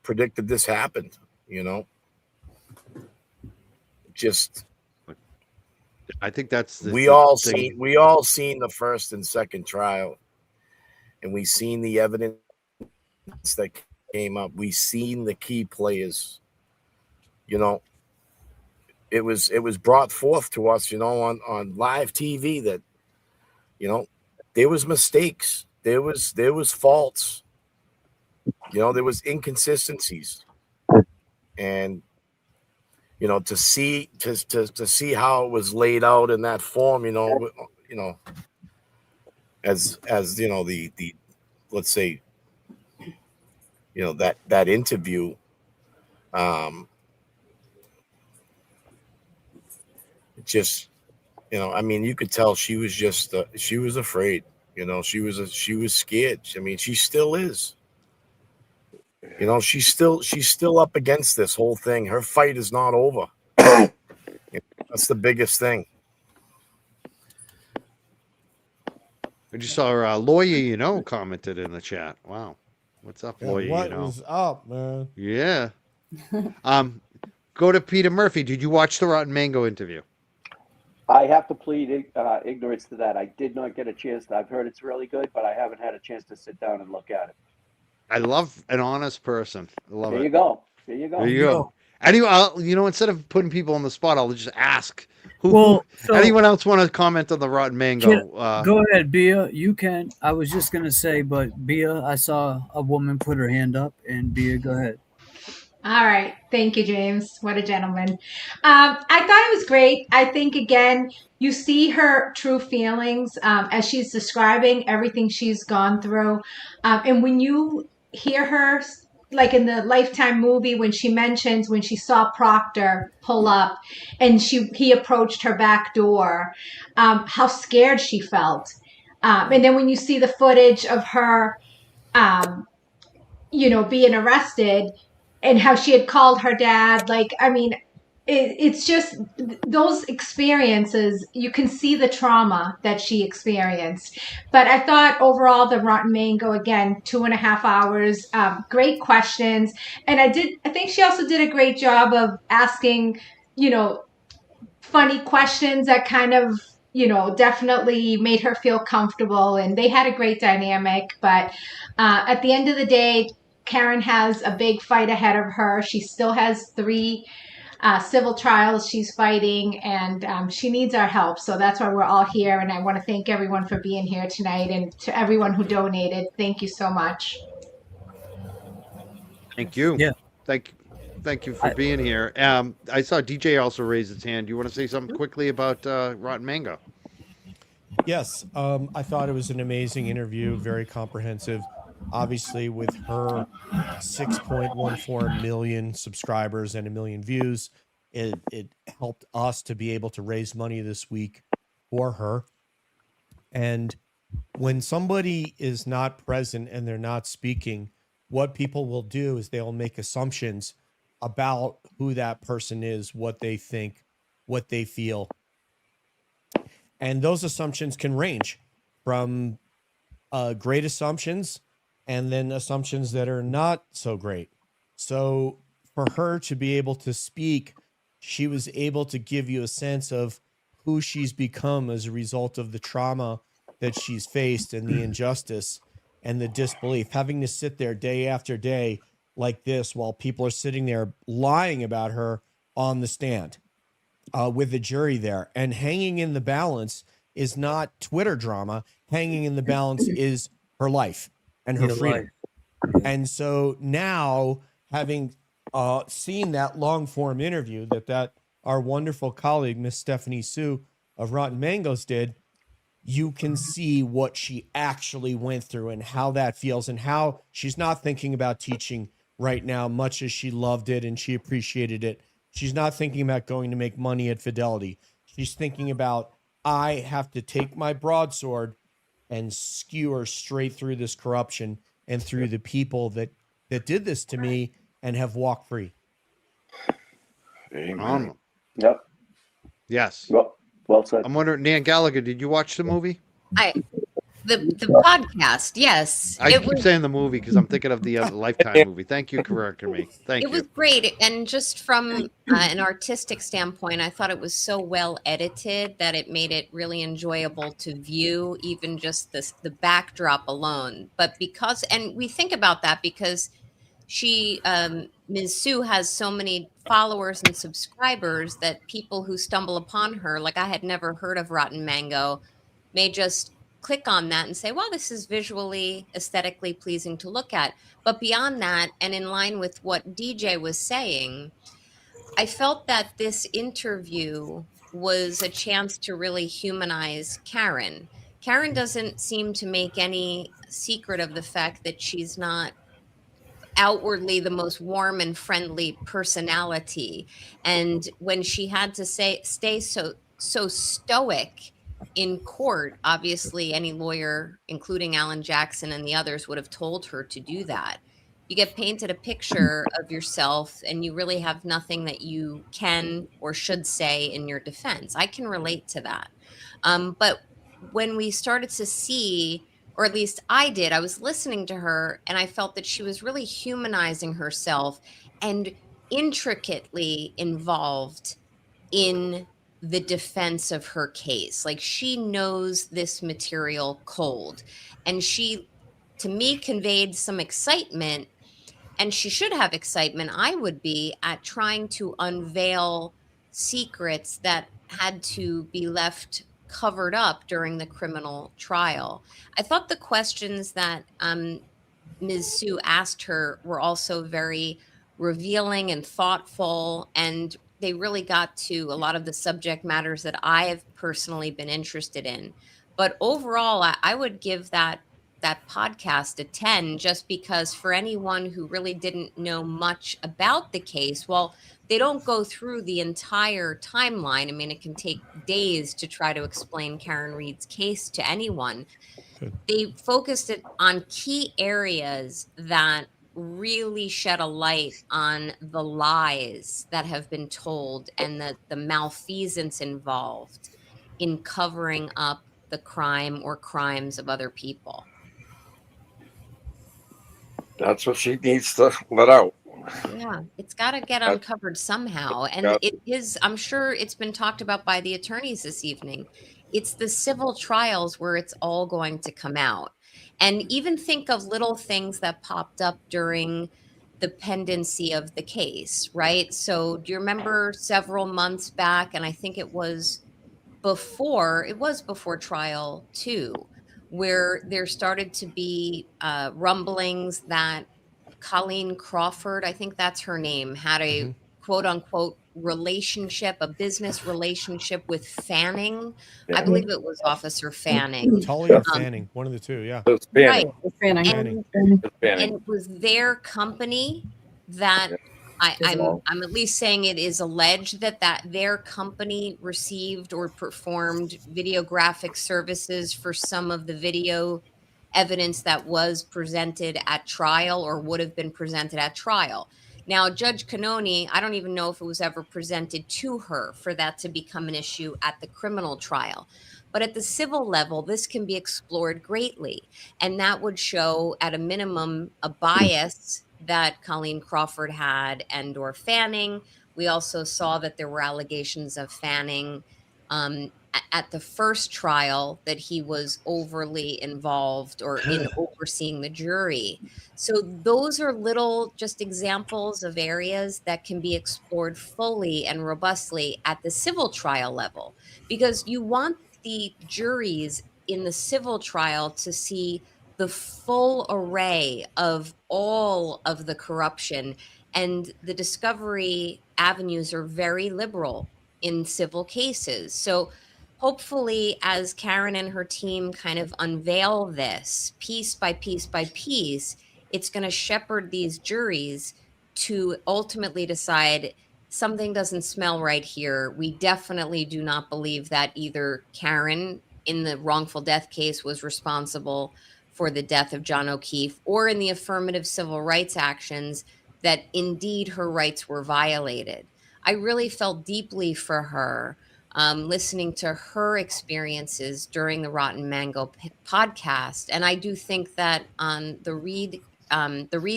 predicted this happened, just. I think that's we all seen the first and second trial, and we seen the evidence that came up. We seen the key players. It was brought forth to us, on live TV that, there was mistakes, there was faults, there was inconsistencies, and to see how it was laid out in that form, as the let's say, that interview, just, you could tell she was just she was afraid, she was scared. I mean, she still is. She's still up against this whole thing. Her fight is not over. That's the biggest thing. I just saw a lawyer, commented in the chat. Wow. What's up, Yeah, lawyer? what is up, man? Yeah. Go to Peter Murphy. Did you watch the Rotten Mango interview? I have to plead ignorance to that. I did not get a chance. I've heard it's really good, but I haven't had a chance to sit down and look at it. I love an honest person. I love There it. you go. There you go. There you go. Anyway, instead of putting people on the spot, I'll just ask Well, so anyone else want to comment on the Rotten Mango? go ahead, Bia. You can. I was just gonna say, but Bia, I saw a woman put her hand up, and Bia, go ahead. All right. Thank you, James. What a gentleman. I thought it was great. I think, again, you see her true feelings as she's describing everything she's gone through. And when you hear her, like in the Lifetime movie, when she mentions when she saw Proctor pull up and he approached her back door, how scared she felt. And then when you see the footage of her, being arrested, and how she had called her dad. Like, I mean, it's just those experiences, you can see the trauma that she experienced. But I thought overall, the Rotten Mango, again, 2.5 hours, great questions. And I think she also did a great job of asking, funny questions that kind of, definitely made her feel comfortable, and they had a great dynamic. But at the end of the day, Karen has a big fight ahead of her. She still has 3 civil trials she's fighting, and she needs our help. So that's why we're all here. And I want to thank everyone for being here tonight, and to everyone who donated, thank you so much. Thank you. Yeah. Thank you for being here. I saw DJ also raise his hand. Do you want to say something quickly about Rotten Mango? Yes, I thought it was an amazing interview, very comprehensive. Obviously, with her 6.14 million subscribers and 1 million views, it helped us to be able to raise money this week for her. And when somebody is not present and they're not speaking, what people will do is they'll make assumptions about who that person is, what they think, what they feel. And those assumptions can range from great assumptions and then assumptions that are not so great. So for her to be able to speak, she was able to give you a sense of who she's become as a result of the trauma that she's faced and the injustice and the disbelief, having to sit there day after day like this while people are sitting there lying about her on the stand with the jury there. And hanging in the balance is not Twitter drama. Hanging in the balance is her life and her freedom. And so now, having seen that long form interview that our wonderful colleague, Miss Stephanie Sue of Rotten Mangoes did, you can see what she actually went through and how that feels, and how she's not thinking about teaching right now, much as she loved it and she appreciated it. She's not thinking about going to make money at Fidelity. She's thinking about, I have to take my broadsword and skewer straight through this corruption and through the people that did this to me and have walked free. Amen. Yep. Yes. Well said. I'm wondering, Nan Gallagher, did you watch the movie? The podcast, yes. I keep saying the movie because I'm thinking of the Lifetime movie. Thank you for correcting me. Thank It you. was great, and just from an artistic standpoint, I thought it was so well edited that it made it really enjoyable to view, even just the backdrop alone. But and we think about that because she, Ms. Sue, has so many followers and subscribers that people who stumble upon her, like I had never heard of Rotten Mango, may just click on that and say, well, this is visually, aesthetically pleasing to look at. But beyond that, and in line with what DJ was saying, I felt that this interview was a chance to really humanize Karen. Karen doesn't seem to make any secret of the fact that she's not outwardly the most warm and friendly personality. And when she had to stay so stoic in court, obviously any lawyer, including Alan Jackson and the others, would have told her to do that. You get painted a picture of yourself and you really have nothing that you can or should say in your defense. I can relate to that. But when we started to see, or at least I did, I was listening to her and I felt that she was really humanizing herself and intricately involved in the defense of her case. Like, she knows this material cold, and she to me conveyed some excitement, and she should have excitement, I would be, at trying to unveil secrets that had to be left covered up during the criminal trial. I thought the questions that Ms. Sue asked her were also very revealing and thoughtful, and they really got to a lot of the subject matters that I have personally been interested in. But overall, I would give that podcast a 10, just because for anyone who really didn't know much about the case, well, they don't go through the entire timeline. I mean, it can take days to try to explain Karen Reed's case to anyone. They focused it on key areas that really shed a light on the lies that have been told and the malfeasance involved in covering up the crime or crimes of other people. That's what she needs to let out. Yeah, it's got to get uncovered somehow. And it is, I'm sure it's been talked about by the attorneys this evening. It's the civil trials where it's all going to come out. And even think of little things that popped up during the pendency of the case, right? So do you remember several months back, and I think it was before trial 2, where there started to be rumblings that Colleen Crawford, I think that's her name, had a quote unquote relationship, a business relationship with Fanning. I believe it was Officer Fanning. Talia Fanning, one of the two, yeah. Right. Fanning. And it was their company that I'm at least saying it is alleged that their company received or performed videographic services for some of the video evidence that was presented at trial or would have been presented at trial. Now, Judge Canoni, I don't even know if it was ever presented to her for that to become an issue at the criminal trial. But at the civil level, this can be explored greatly. And that would show, at a minimum, a bias that Colleen Crawford had and or Fanning. We also saw that there were allegations of Fanning at the first trial, that he was overly involved or in overseeing the jury. So those are little just examples of areas that can be explored fully and robustly at the civil trial level, because you want the juries in the civil trial to see the full array of all of the corruption, and the discovery avenues are very liberal in civil cases. So hopefully, as Karen and her team kind of unveil this piece by piece by piece, it's going to shepherd these juries to ultimately decide something doesn't smell right here. We definitely do not believe that either Karen in the wrongful death case was responsible for the death of John O'Keefe, or in the affirmative civil rights actions that indeed her rights were violated. I really felt deeply for her. Listening to her experiences during the Rotten Mango podcast. And I do think that on the Reed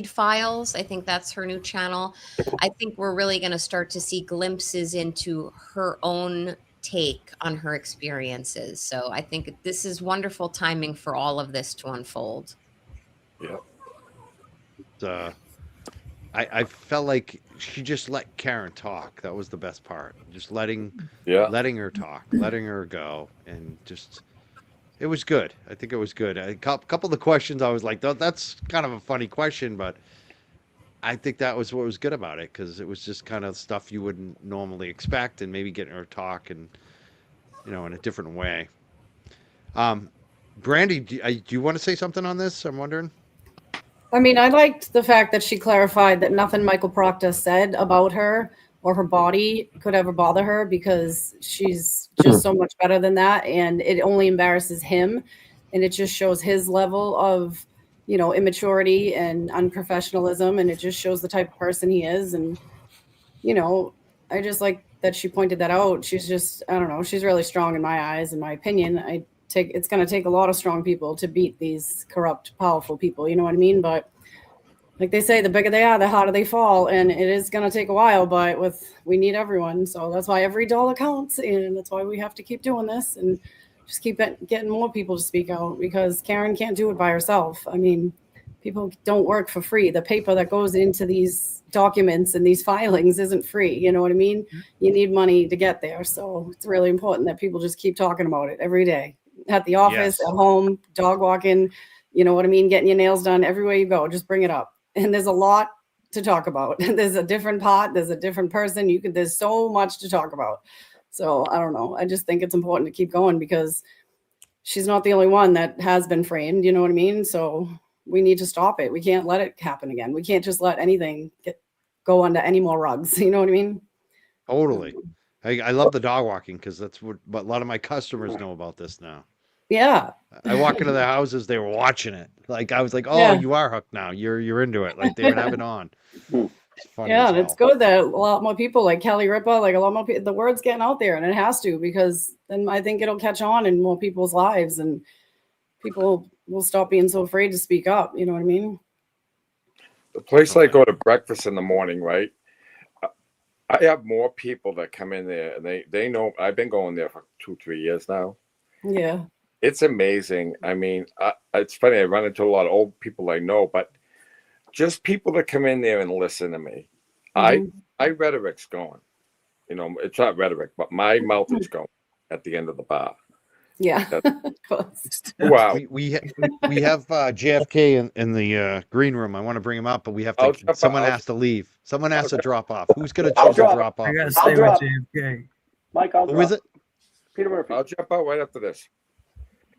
Files, I think that's her new channel, I think we're really going to start to see glimpses into her own take on her experiences. So I think this is wonderful timing for all of this to unfold. Yeah. I felt like she just let Karen talk. That was the best part. Just letting her talk, letting her go, and just it was good. I think it was good. A couple of the questions I was like, that's kind of a funny question, but I think that was what was good about it, because it was just kind of stuff you wouldn't normally expect, and maybe getting her to talk and in a different way. Brandy, do you want to say something on this? I'm wondering. I mean, I liked the fact that she clarified that nothing Michael Proctor said about her or her body could ever bother her, because she's just so much better than that. And it only embarrasses him. And it just shows his level of, immaturity and unprofessionalism. And it just shows the type of person he is. And, I just like that she pointed that out. She's just, I don't know, she's really strong in my eyes, in my opinion. It's going to take a lot of strong people to beat these corrupt, powerful people. You know what I mean? But like they say, the bigger they are, the harder they fall. And it is going to take a while, but we need everyone. So that's why every dollar counts. And that's why we have to keep doing this and just keep getting more people to speak out, because Karen can't do it by herself. I mean, people don't work for free. The paper that goes into these documents and these filings isn't free. You know what I mean? You need money to get there. So it's really important that people just keep talking about it every day, at the office, Yes. at home, dog walking, you know what I mean? Getting your nails done, everywhere you go, just bring it up. And there's a lot to talk about. There's a different pot, there's a different person. There's so much to talk about. So I don't know. I just think it's important to keep going, because she's not the only one that has been framed. You know what I mean? So we need to stop it. We can't let it happen again. We can't just let anything go under any more rugs. You know what I mean? Totally. I love the dog walking, because that's what a lot of my customers know about this now. Yeah. I walk into their houses, they were watching it. Like I was like, oh, Yeah. you are hooked now. You're into it. Like they would have it on. It's funny Yeah, as and it's hell. good that a lot more people like Kelly Ripa, like a lot more people, the word's getting out there, and it has to, because then I think it'll catch on in more people's lives, and people will stop being so afraid to speak up. You know what I mean? The place I go to breakfast in the morning, right? I have more people that come in there, and they know I've been going there for 2-3 years now. Yeah. It's amazing. I mean, it's funny. I run into a lot of old people I know, but just people that come in there and listen to me. My rhetoric's going. You know, it's not rhetoric, but my mouth is going at the end of the bar. Yeah. Wow. We have JFK in the green room. I want to bring him up, but we have to. Someone has to leave. Someone has to drop off. Who's going to choose to drop off? I gotta stay with JFK. Mike, I'll Who is it? Peter Murphy. I'll jump out right after this.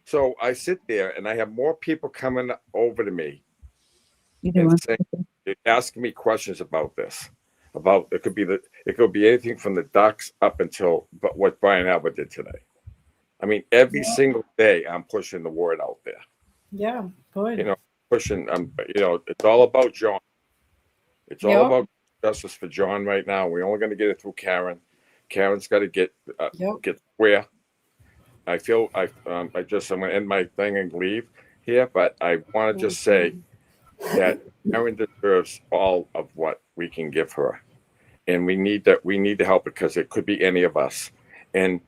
So I sit there and I have more people coming over to me and saying, asking me questions about this. About it could be anything from the ducks up until what Brian Albert did today. I mean, every single day I'm pushing the word out there. Yeah, good. You know, pushing. You know, it's all about John. It's all about justice for John right now. We're only going to get it through Karen. Karen's got to get square. I feel I'm going to end my thing and leave here, but I want to just say that Karen deserves all of what we can give her, and we need to help her, because it could be any of us, and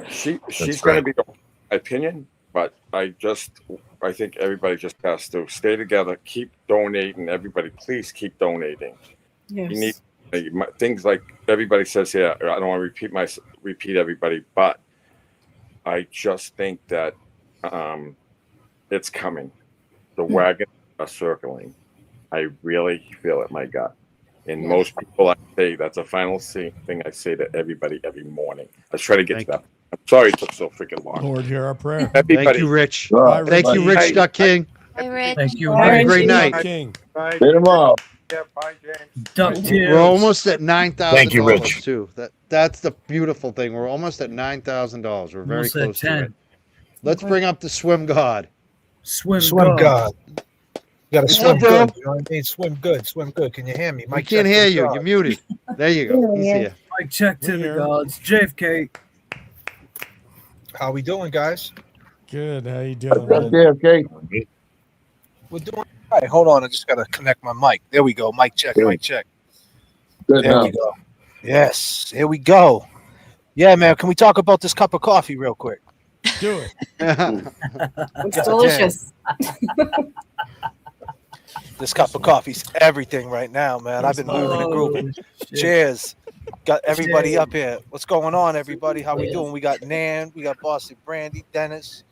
she's going to be my opinion, but I think everybody just has to stay together, keep donating. Everybody, please keep donating. Yes. You need things like everybody says here. I don't want to repeat everybody, but I just think that it's coming. The wagons are circling. I really feel it in my gut. And most people, I say that's a final thing I say to everybody every morning. Let's try to get to that. I'm sorry it took so freaking long. Lord, hear our prayer. Everybody. Thank you, Rich. Bye, Thank you, Richie. Rich Duck King. Hey, Rich. Thank you. Have a great night. King. Bye. See you tomorrow. Yeah, bye, James. We're almost at Thank you, $9,000 Rich. too. That's the beautiful thing. We're almost at $9,000. We're very Almost at close to 10. it. Let's bring up the swim god. Swim God. You gotta What's swim up, bro? good. You know what I mean? Swim good. Can you hear me? I Mike can't check hear to the you. God. You're muted. There you go. He's here. Mike check to the gods. JFK. How we doing, guys? Good. How you doing? Okay. We're doing all right. Hold on. I just gotta connect my mic. There we go. Mic check. Mic check. Good There now. we go. Yes. Here we go. Yeah, man. Can we talk about this cup of coffee real quick? Do it. It's delicious. This cup of coffee's everything right now, man. I've been moving and grooving. Cheers. Got everybody up here. What's going on, everybody? How we doing? We got Nan, we got Boston Brandy, Dennis,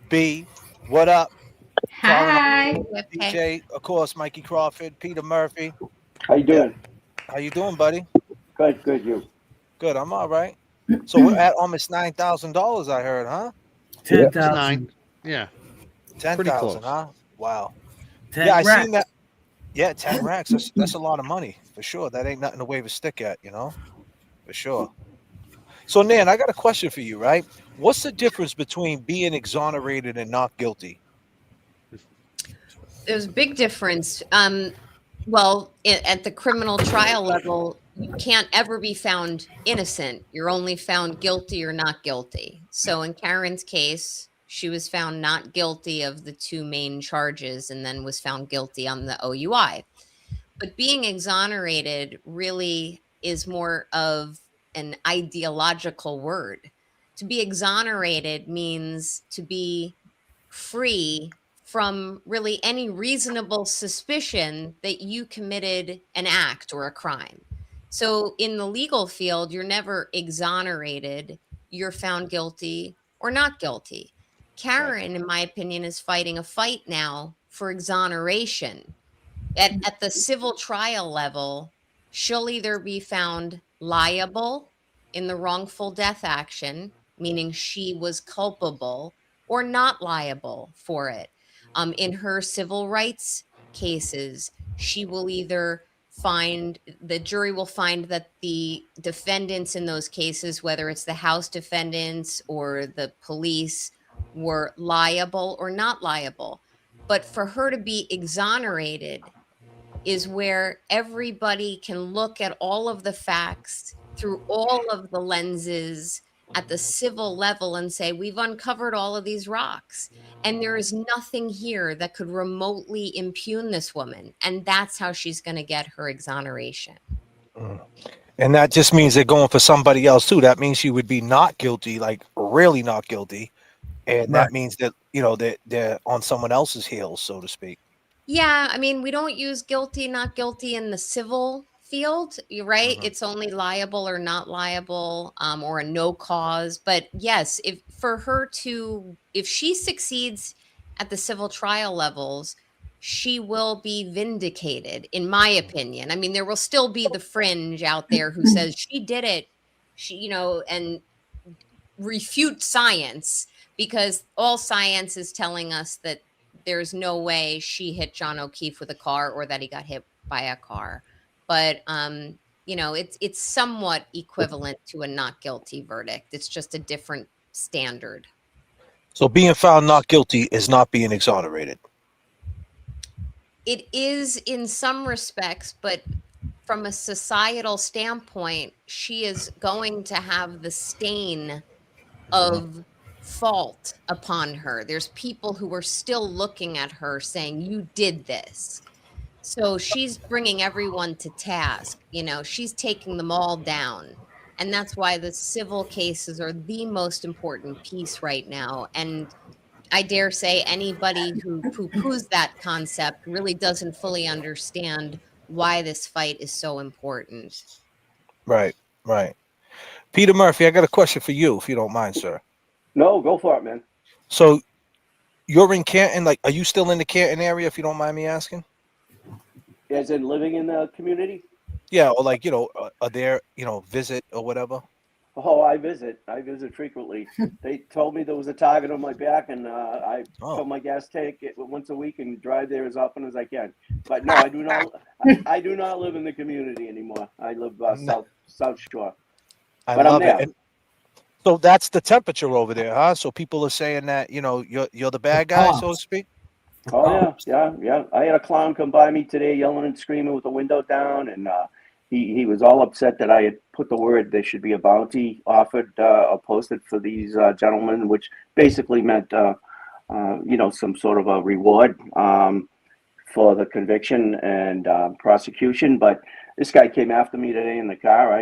B. What up? Hi. DJ, of course, Mikey Crawford, Peter Murphy. How you doing? How you doing, buddy? Good. You? Good. I'm all right. So we're at almost $9,000. I heard, huh? 10,000. Yeah. 10,000, huh? Wow. 10 yeah, I racks. seen that. Yeah, 10 racks. That's a lot of money for sure. That ain't nothing to wave a stick at, you know, for sure. So, Nan, I got a question for you, right? What's the difference between being exonerated and not guilty? There's a big difference. Well, at the criminal trial level, you can't ever be found innocent. You're only found guilty or not guilty. So in Karen's case, she was found not guilty of the two main charges and then was found guilty on the OUI. But being exonerated really is more of an ideological word. To be exonerated means to be free from really any reasonable suspicion that you committed an act or a crime. So in the legal field, you're never exonerated, you're found guilty or not guilty. Karen, in my opinion, is fighting a fight now for exoneration. At the civil trial level, she'll either be found liable in the wrongful death action, meaning she was culpable, or not liable for it. In her civil rights cases, she will either the jury will find that the defendants in those cases, whether it's the House defendants or the police, were liable or not liable. But for her to be exonerated is where everybody can look at all of the facts through all of the lenses at the civil level and say, we've uncovered all of these rocks. And there is nothing here that could remotely impugn this woman. And that's how she's going to get her exoneration. And that just means they're going for somebody else too. That means she would be not guilty, like really not guilty. And that means that, you know, that they're on someone else's heels, so to speak. Yeah, I mean, we don't use guilty, not guilty in the civil field, you're right? It's only liable or not liable, or a no cause. But yes, if she succeeds at the civil trial levels, she will be vindicated, in my opinion. I mean, there will still be the fringe out there who says she did it, and refute science, because all science is telling us that there's no way she hit John O'Keefe with a car or that he got hit by a car. But it's somewhat equivalent to a not guilty verdict. It's just a different standard. So being found not guilty is not being exonerated. It is in some respects, but from a societal standpoint, she is going to have the stain of fault upon her. There's people who are still looking at her saying, you did this. So she's bringing everyone to task. She's taking them all down. And that's why the civil cases are the most important piece right now. And I dare say anybody who poo-poos that concept really doesn't fully understand why this fight is so important. Right. Peter Murphy, I got a question for you, if you don't mind, sir. No, go for it, man. So you're in Canton, are you still in the Canton area, if you don't mind me asking? As in living in the community? Yeah, or are there, visit or whatever? Oh, I visit frequently. They told me there was a target on my back, and I fill my gas tank once a week and drive there as often as I can. But no, I do not. I do not live in the community anymore. I live South Shore. But I'm there. So that's the temperature over there, huh? So people are saying that you're the bad guy, so to speak. Oh yeah. I had a clown come by me today, yelling and screaming with the window down, and he was all upset that I had put the word there should be a bounty offered or posted for these gentlemen, which basically meant some sort of a reward for the conviction and prosecution. But this guy came after me today in the car.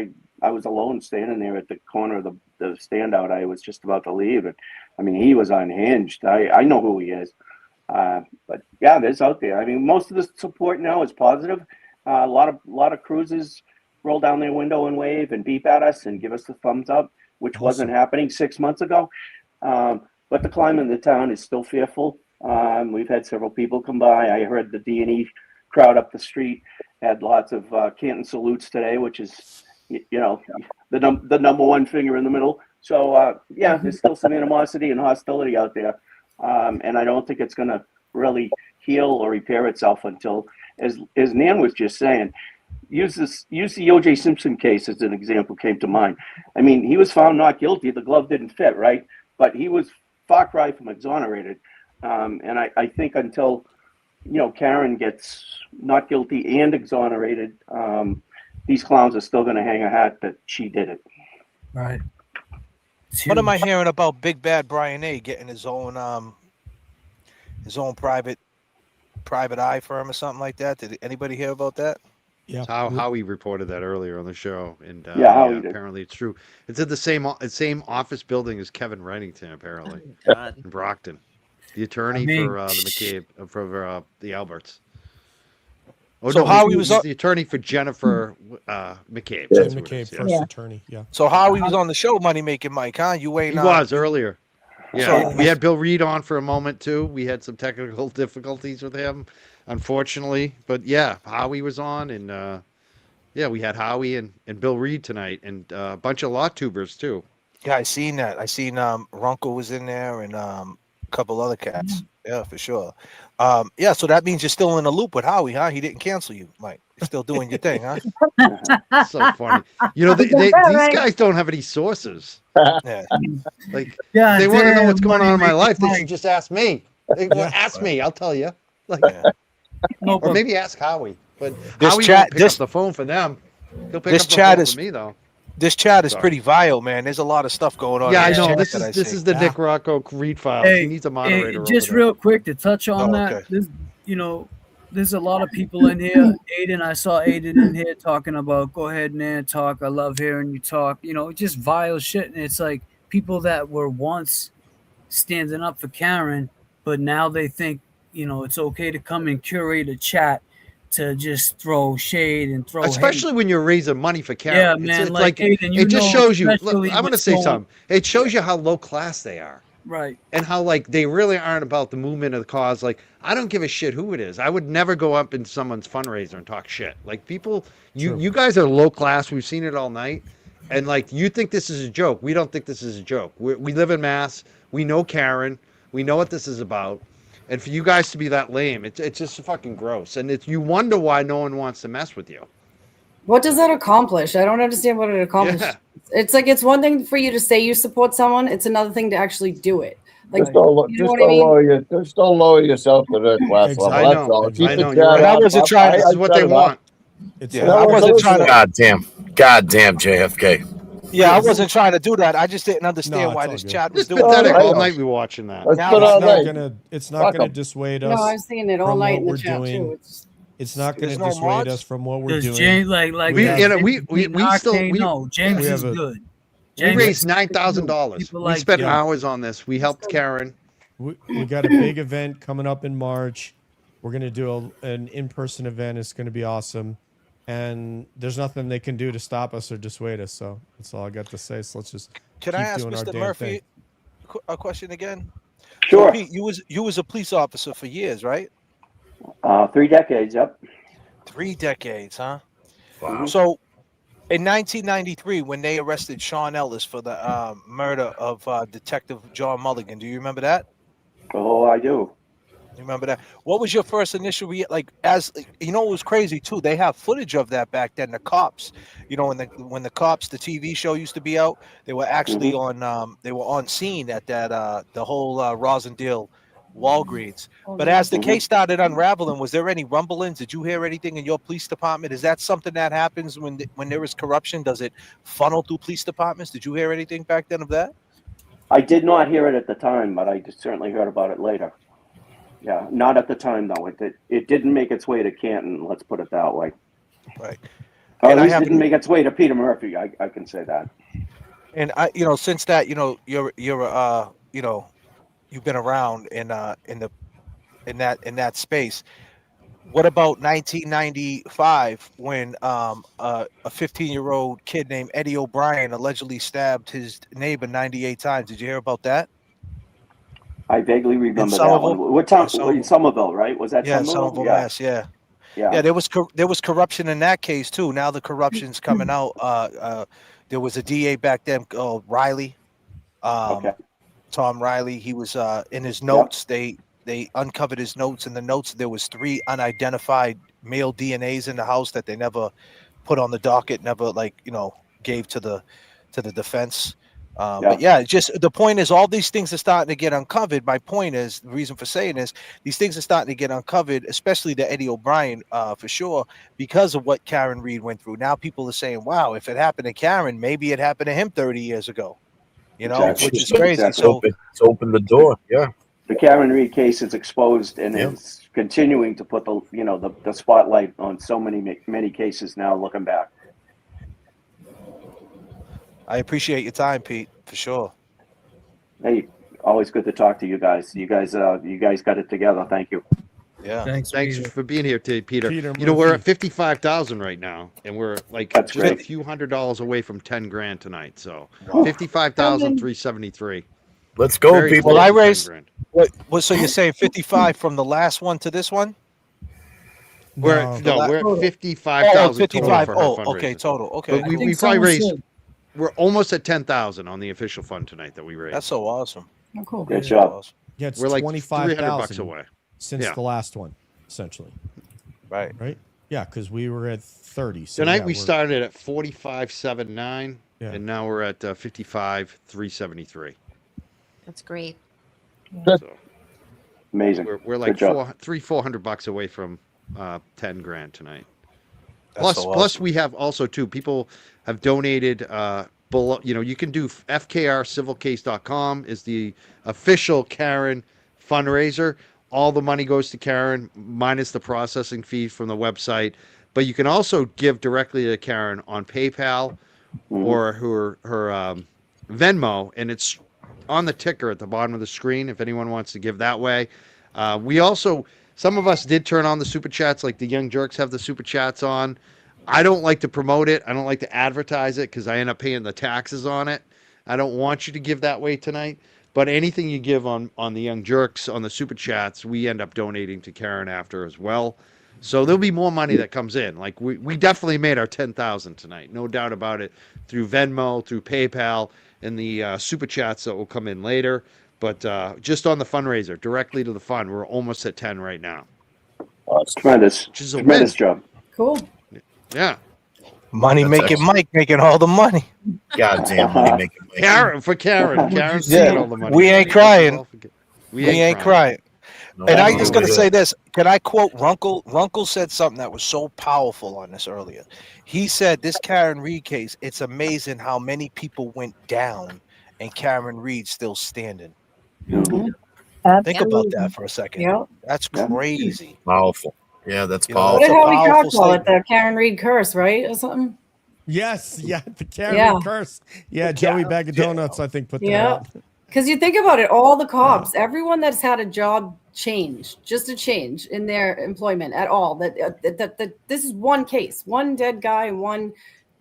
I was alone standing there at the corner of the standout. I was just about to leave, and I mean, he was unhinged. I know who he is. But yeah, there's out there. I mean, most of the support now is positive. A lot of cruises roll down their window and wave and beep at us and give us the thumbs up, which wasn't happening 6 months ago. But the climate in the town is still fearful. We've had several people come by. I heard the D&E crowd up the street had lots of Canton salutes today, which is, the number one finger in the middle. So yeah, there's still some animosity and hostility out there. And I don't think it's going to really heal or repair itself until, as Nan was just saying, use the O.J. Simpson case as an example came to mind. I mean, he was found not guilty. The glove didn't fit, right? But he was far cry from exonerated. And I think until, Karen gets not guilty and exonerated, these clowns are still going to hang a hat that she did it. Right. What am I hearing about Big Bad Brian A getting his own private eye firm or something like that? Did anybody hear about that? Yeah. How Howie reported that earlier on the show, and Yeah, Howie did. apparently it's true. It's in the same office building as Kevin Reddington, apparently, God. in Brockton, the attorney for the McCabe for the Alberts. Oh So no, Howie was he's on, the attorney for Jennifer McCabe. Jim That's who it McCabe, is, yeah. first attorney. Yeah. so Howie was on the show, Money Making Mike, huh? You ain't He was earlier. Yeah, So we had Bill Reed on for a moment too. We had some technical difficulties with him, unfortunately. But yeah, Howie was on, and yeah, we had Howie and Bill Reed tonight, and a bunch of law tubers too. yeah, I seen that. I seen Rocco was in there and a couple other cats. Yeah, for sure. Yeah, so that means you're still in the loop with Howie, huh? He didn't cancel you, Mike. You're still doing your thing, huh? So funny. You know, these guys don't have any sources. Yeah. Like, Yeah, they want to know damn, what's going Money on in my Making life. They Mike. should just ask me. Ask me. I'll tell you. Like, No, or but maybe ask Howie. But This Howie chat- won't pick this- up the phone for them. He'll pick this up the chat phone is- for me though. This chat is Sorry. pretty vile, man. There's a lot of stuff going on. Yeah, in I know. chat This that I is see. the Nick Rocco Reed files. Hey, he needs a moderator. just over there. real quick to touch on Oh, that. okay. There's, there's a lot of people in here. Aiden, I saw Aiden in here talking about, go ahead, Nan, talk. I love hearing you talk. Just vile shit. And it's like people that were once standing up for Karen, but now they think, it's okay to come and curate a chat to just throw shade and throw Especially hate. when you're raising money for Karen. Yeah, It's- man, It's like, Aiden, it just shows you. Look, especially I'm going to what's say going- something. It shows you how low class they are. Right. And how like they really aren't about the movement of the cause. Like, I don't give a shit who it is. I would never go up in someone's fundraiser and talk shit. Like, people, you guys are low class. We've seen it all night. And like, you think this is a joke. We don't think this is a joke. We live in Mass. We know Karen. We know what this is about. And for you guys to be that lame, it's just fucking gross. And you wonder why no one wants to mess with you. What does that accomplish? I don't understand what it accomplishes. Yeah. It's like it's one thing for you to say you support someone. It's another thing to actually do it. Like, Just don't, you know what I mean? just don't lower yourself to their class level. I That's know. all. Keep I the know. chat You're right. up. I wasn't trying- This is what they set it up. want. Yeah, I wasn't trying to. Goddamn JFK. Yeah, I wasn't trying to do that. I just didn't understand No, why it's this all good. chat was It's doing pathetic. that. All night we watching that. Let's Now put it's all not night. It's not Fuck gonna 'em. dissuade No, us I've seen it all from night what in the we're chat doing. too. It's not going There's to no dissuade mods? us from what we're Does doing. James like We have- you know, we still no, James we is have a- good. we James raised is $9,000. People We like spent you. hours on this. We helped Karen. We got a big event coming up in March. We're going to do an in-person event. It's going to be awesome. And there's nothing they can do to stop us or dissuade us. So that's all I got to say. So let's just Can keep I ask doing our Mr. damn Murphy thing. a question again? Sure. So, Pete, you was a police officer for years, right? 3 decades. Yep. 3 decades, huh? Wow. So, in 1993, when they arrested Sean Ellis for the murder of Detective John Mulligan, do you remember that? Oh, I do. You remember that? What was your first initial it was crazy too. They have footage of that back then. The cops, when the cops, the TV show used to be out, they were actually on. They were on scene at that the whole Rosendale Walgreens. But as the case started unraveling, was there any rumblings? Did you hear anything in your police department? Is that something that happens when there is corruption? Does it funnel through police departments? Did you hear anything back then of that? I did not hear it at the time, but I certainly heard about it later. Yeah, not at the time though. It didn't make its way to Canton. Let's put it that way. Right. Or And at I least haven't- didn't make its way to Peter Murphy. I can say that. And since that, you're you've been around in that space. What about 1995 when a 15-year-old kid named Eddie O'Brien allegedly stabbed his neighbor 98 times? Did you hear about that? I vaguely remember that Somerville? one. What town? Somerville. Somerville, right? Was that Yeah, Somerville? Somerville, Yeah. Mass. Yeah. Yeah. There was corruption in that case too. Now the corruption's coming out. There was a DA back then called Riley. Tom Riley. He was in his notes. They uncovered his notes. In the notes, there was 3 unidentified male DNAs in the house that they never put on the docket. Never gave to the defense. But yeah, just the point is, all these things are starting to get uncovered. My point is, the reason for saying is, these things are starting to get uncovered, especially the Eddie O'Brien, for sure, because of what Karen Reed went through. Now people are saying, "Wow, if it happened to Karen, maybe it happened to him 30 years ago." Exactly. Which is crazy. Exactly. It's opened the door. Yeah. The Karen Reed case is exposed and is continuing to put the spotlight on so many cases now. Looking back, I appreciate your time, Pete, for sure. hey, always good to talk to you guys. You guys got it together. Thank you. Yeah. Thanks for being here today, Peter. Peter You know, we're Murphy. at 55,000 right now, and we're like That's just a great. few $100s away from 10 grand tonight. So Wow. 55,373. Let's go, Very people. close Well, I to 10 raised grand. what? So you're saying 55 from the last one to this one? We're No. at, no, we're at Oh, 55,000 total 55. for her Oh, fundraiser. okay, total. Okay, But we, cool. we probably raised. We're almost at 10,000 on the official fund tonight that we raised. That's so awesome. Oh, cool. Good job. Yeah, it's We're like $25,000 $300 away. since Yeah. the last one, essentially. Right. Right? Yeah, because we were at 30. So Tonight yeah, we we're- started at 45,790, Yeah. and now we're at 55,373. That's great. So Amazing. we're like Good job. $400 away from 10 grand tonight. That's Plus, so plus awesome. we have also too. People have donated. Below, you can do fkrcivilcase.com is the official Karen fundraiser. All the money goes to Karen minus the processing fee from the website. But you can also give directly to Karen on PayPal or her Venmo, and it's on the ticker at the bottom of the screen if anyone wants to give that way. We also, some of us did turn on the super chats, like the Young Jurks have the super chats on. I don't like to promote it. I don't like to advertise it because I end up paying the taxes on it. I don't want you to give that way tonight. But anything you give on the Young Jurks, on the super chats, we end up donating to Karen after as well. So there'll be more money that comes in. Like we definitely made our 10,000 tonight, no doubt about it, through Venmo, through PayPal, and the super chats that will come in later. But just on the fundraiser, directly to the fund, we're almost at 10 right now. Tremendous. Which is a Tremendous win. job. Cool. Yeah. Money That's making excellent. Mike making all the money. Goddamn money making. Karen, Karen's Yeah, taking all the money. we ain't crying. We We ain't ain't crying. crying. No, And I no, just no, gotta no. say this. Can I quote Runkle? Runkle said something that was so powerful on this earlier. He said, "This Karen Reed case, it's amazing how many people went down, and Karen Reed's still standing." Think about that for a second. Yep. That's crazy. Powerful. Yeah, that's You know, What that's did a Howie Cox powerful call it? statement. The Karen Reed curse, right? Or something? Yes, yeah, the Karen Yeah. Reed curse. Yeah, Joey Bag of Donuts, I think, put that Yeah. out. Because you think about it, all the cops, everyone that's had a job change, just a change in their employment at all, that this is one case, one dead guy, one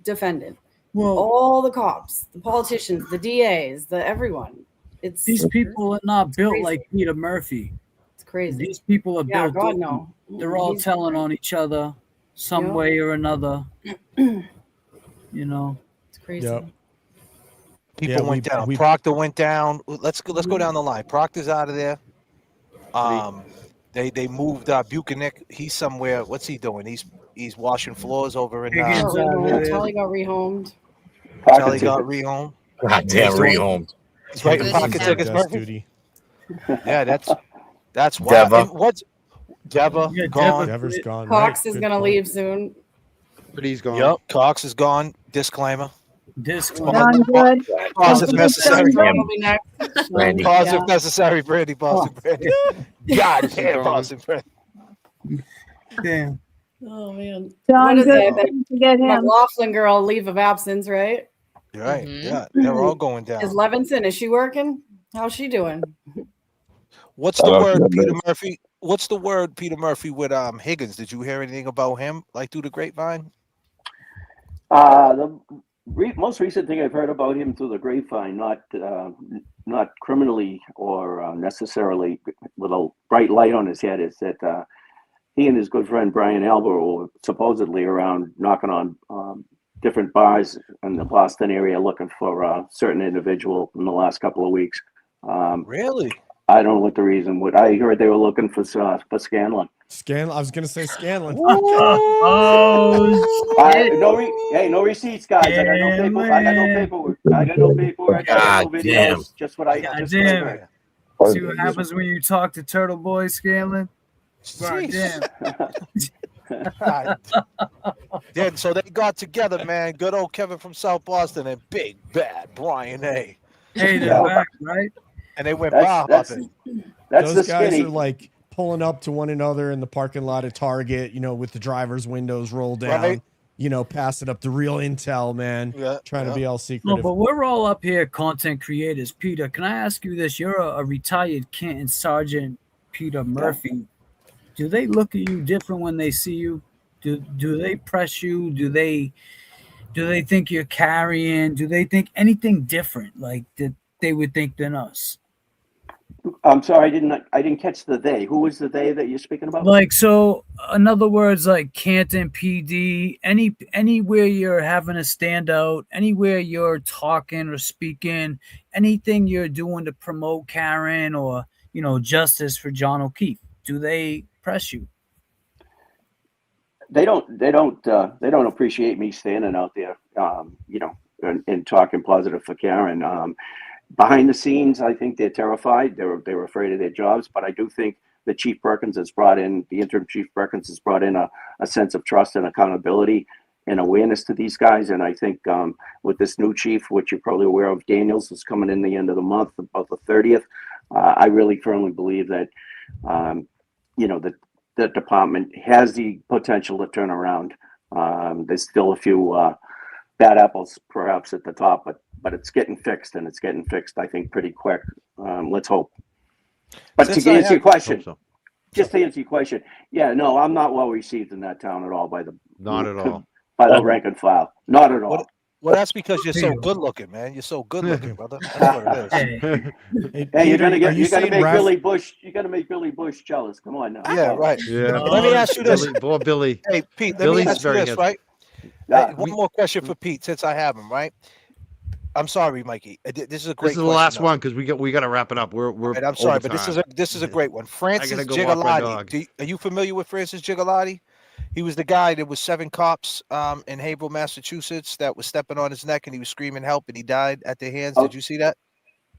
defendant. Well, all the cops, the politicians, the DAs, the everyone. It's these people are not built crazy. like Peter Murphy. It's crazy. These people are Yeah, built. God, different. no. They're all He's telling on each other some Yeah. way or another. You know, It's crazy. Yep. People Yeah, went down. we- Proctor went down. Let's go down the line. Proctor's out of there. They moved Buchanan. He's somewhere. What's he doing? He's washing floors over in. Got Higgins out rehomed. there. Charlie got rehomed. Charlie got rehomed. Goddamn rehomed. He's writing Good pocket stuff. tickets. Desk Murphy. duty. Yeah, that's wild. Deva. And what's Deva Yeah, gone? Dever's gone. Cox right? is Good gonna point. leave soon. But he's gone. Yep, Cox is gone. Disclaimer. this Done good. Pause if necessary. John will be next. Randy. Pause Yeah. if necessary. Brandy, Boston, Brandy. God damn, gone. Boston, Brandy. damn. Oh man. Done What is good. it? That To get him. McLaughlin girl leave of absence, right? You're right. Mhm. Yeah, they're all going down. Is Levinson, is she working? How's she doing? What's I the don't word, know, Peter man. Murphy? What's the word, Peter Murphy, with Higgins? Did you hear anything about him, like through the grapevine? The most recent thing I've heard about him through the grapevine, not criminally or necessarily with a bright light on his head, is that he and his good friend Brian Albert were supposedly around knocking on different bars in the Boston area looking for a certain individual in the last couple of weeks. Really? I don't know what the reason would. I heard they were looking for Scanlon. Scanlon. I was gonna say Scanlon. Oh, No receipts, guys. I got no paperwork. I got no paperwork. I got no paperwork. I got no God videos. damn. Just what I. God Just what I damn. heard. see what happens when you talk to Turtle Boy Scanlon? God Jeez. damn. God. Yeah, so they got together, man. Good old Kevin from South Boston and Big Bad Brian A. Hey, they're Yeah. back, right? And they went That's bar that's hopping. that's Those the guys skinny. are like pulling up to one another in the parking lot at Target, with the driver's windows rolled down, Right. Passing up the real intel, man. Yeah, Trying to be all No, secretive. but we're all up here content creators. Peter, can I ask you this? You're a retired Canton Sergeant, Peter Murphy. Do they look at you different when they see you? Do they press you? Do they think you're carrying? Do they think anything different like that they would think than us? I'm sorry, I didn't catch the they. Who was the they that you're speaking about? Like, so in other words, like Canton PD, anywhere you're having a standout, anywhere you're talking or speaking, anything you're doing to promote Karen or justice for John O'Keefe, do they press you? They don't appreciate me standing out there, and talking positive for Karen. Behind the scenes, I think they're terrified. They're afraid of their jobs, but I do think the interim Chief Perkins has brought in a sense of trust and accountability and awareness to these guys. And I think with this new chief, which you're probably aware of, Daniels, is coming in the end of the month, about the 30th. I really firmly believe that, the department has the potential to turn around. There's still a few bad apples perhaps at the top, but it's getting fixed, and it's getting fixed, I think, pretty quick. Let's hope. But Since to I answer your have- question, Hope just to answer your question, yeah, no, I'm not well received in that town at all by the Not at all. by the rank and file. Not at all. Well, that's because you're so good looking, man. You're so good looking, brother. That's what it is. Hey, you're gonna saying make Ras- Billy Bush. You gotta make Billy Bush jealous. Come on now. Yeah, right. Yeah. Let me ask you this. Billy. Hey, Pete, let Billy's me ask you very this, handsome. right? Yeah, Hey, one more question for Pete, since I have him, right? I'm sorry, Mikey. This is a great This is the question, last though. one because we got to wrap it up. We're Right, I'm sorry, over but this time. is a great one. Francis gotta go walk my Gigalotti. dog. Are you familiar with Francis Gigalotti? He was the guy that was 7 cops in Haverhill, Massachusetts, that was stepping on his neck, and he was screaming help, and he died at their hands. Oh. Did you see that?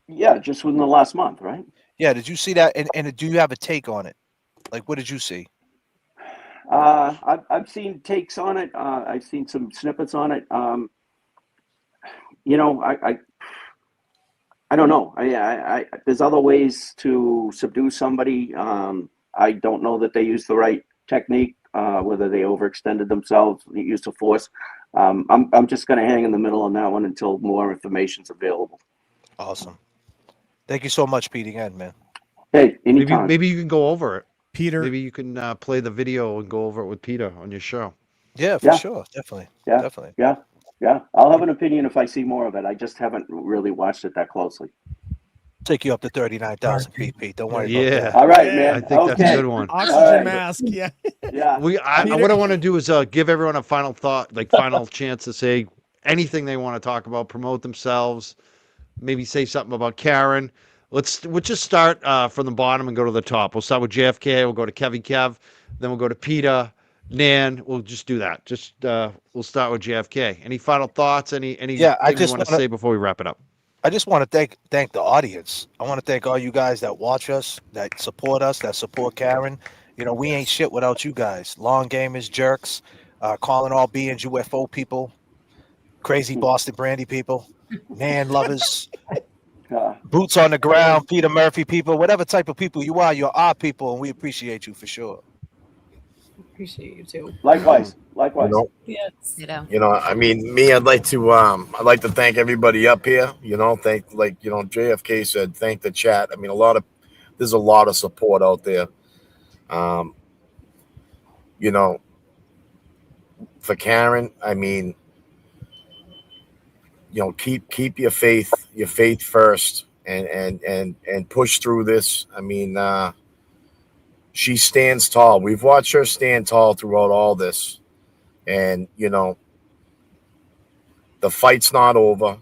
Yeah, just within the last month, right? Yeah, did you see that? And do you have a take on it? Like, what did you see? I've seen takes on it. I've seen some snippets on it. I don't know. I there's other ways to subdue somebody. I don't know that they used the right technique. Whether they overextended themselves, the use of force. I'm just going to hang in the middle on that one until more information's available. Awesome. Thank you so much, Pete, again, man. Hey, anytime. Maybe you can go over it. Peter. Maybe you can play the video and go over it with Peter on your show. Yeah, for Yeah. sure. Definitely. Yeah. Definitely. Yeah. I'll have an opinion if I see more of it. I just haven't really watched it that closely. Take you up to 39,000 feet, Pete. Don't worry Yeah. about that. All right, man. I think that's a good one. Oxygen All right. mask. Yeah. Yeah. What I want to do is give everyone a final thought, like final chance to say anything they want to talk about, promote themselves, maybe say something about Karen. We'll just start from the bottom and go to the top. We'll start with JFK. We'll go to Kevy Kev. Then we'll go to Peter, Nan. We'll just do that. We'll start with JFK. Any final thoughts? Anything you want to say before we wrap it up? I just want to thank the audience. I want to thank all you guys that watch us, that support us, that support Karen. We ain't shit without you guys. Long gamers, Jurks, calling all beings UFO people, crazy Boston Brandy people, man lovers, boots on the ground, Peter Murphy people, whatever type of people you are, you're our people, and we appreciate you for sure. Appreciate you too. Likewise. Yes. I mean, I'd like to thank everybody up here. Thank, JFK said, thank the chat. I mean, there's a lot of support out there. For Karen, I mean, keep your faith first, and push through this. I mean, she stands tall. We've watched her stand tall throughout all this. And, the fight's not over,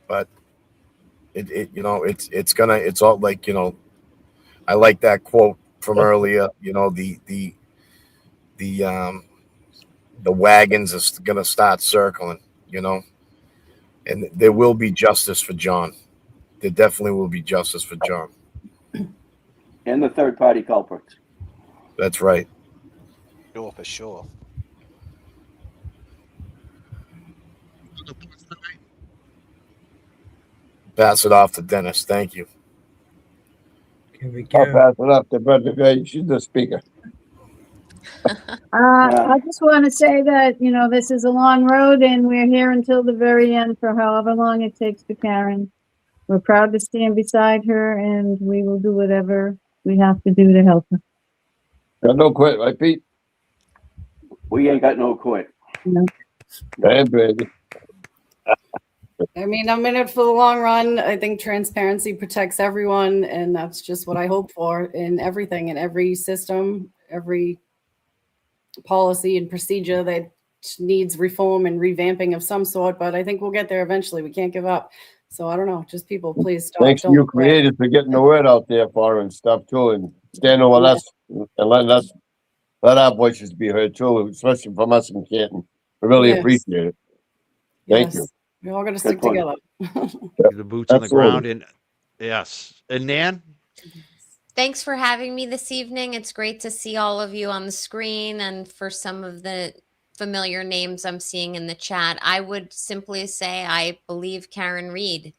but it's all like, I like that quote from earlier, the wagons are going to start circling, and there will be justice for John. There definitely will be justice for John. And the third party culprits. That's right. Sure, for sure. Pass it off to Dennis. Thank you. Here we I'll go. pass it up to Brenda Gray. She's the speaker. I just want to say that, you know, this is a long road and we're here until the very end for however long it takes for Karen. We're proud to stand beside her and we will do whatever we have to do to help her. Got no quit, right, Pete? We ain't got no quit. No. And Brady. I mean, I'm in it for the long run. I think transparency protects everyone, and that's just what I hope for in everything, in every system, every policy and procedure that needs reform and revamping of some sort. But I think we'll get there eventually. We can't give up. So I don't know, just people, please stop. Thanks to you creators for getting the word out there for her and stuff too, and standing with us and letting us let our voices be heard too, especially from us in Canton. We really Yes. appreciate it. Thank you. We're all going to stick point. together. The boots on the ground. And yes. And Nan? Thanks for having me this evening. It's great to see all of you on the screen, and for some of the familiar names I'm seeing in the chat. I would simply say I believe Karen Reed,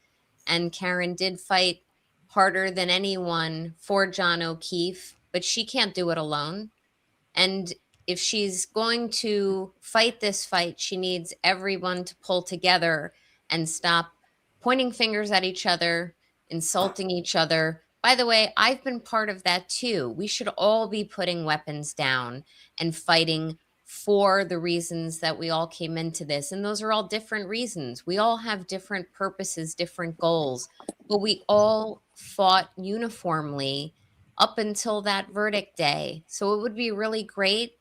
and Karen did fight harder than anyone for John O'Keefe, but she can't do it alone. And if she's going to fight this fight, she needs everyone to pull together and stop pointing fingers at each other, insulting each other. By the way, I've been part of that too. We should all be putting weapons down and fighting for the reasons that we all came into this. And those are all different reasons. We all have different purposes, different goals, but we all fought uniformly up until that verdict day. So it would be really great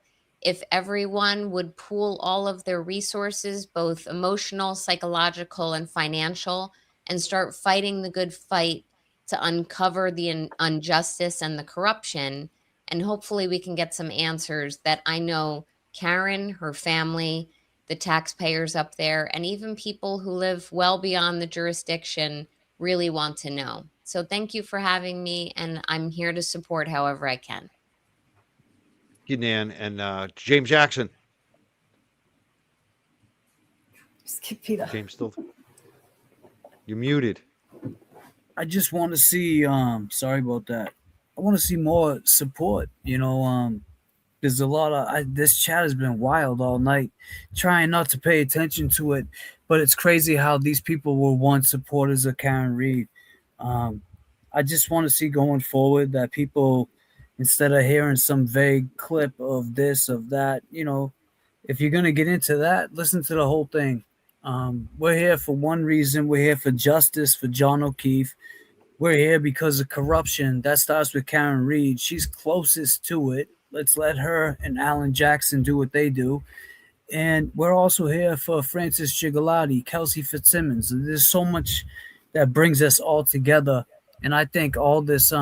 if everyone would pool all of their resources, both emotional, psychological, and financial, and start fighting the good fight to uncover the injustice and the corruption. And hopefully we can get some answers that I know Karen, her family, the taxpayers up there, and even people who live well beyond the jurisdiction really want to know. So thank you for having me, and I'm here to support however I can. You, Nan. And James Jackson. Skip Peter. James still. You're muted. I just want to see, sorry about that. I want to see more support. You know, there's a lot of, this chat has been wild all night, trying not to pay attention to it. But it's crazy how these people were once supporters of Karen Reed. I just want to see going forward that people, instead of hearing some vague clip of this, of that, you know, if you're going to get into that, listen to the whole thing. We're here for one reason. We're here for justice for John O'Keefe. We're here because of corruption. That starts with Karen Reed. She's closest to it. Let's let her and Alan Jackson do what they do. And we're also here for Francis Gigalotti, Kelsey Fitzsimmons. There's so much that brings us all together. And I think all this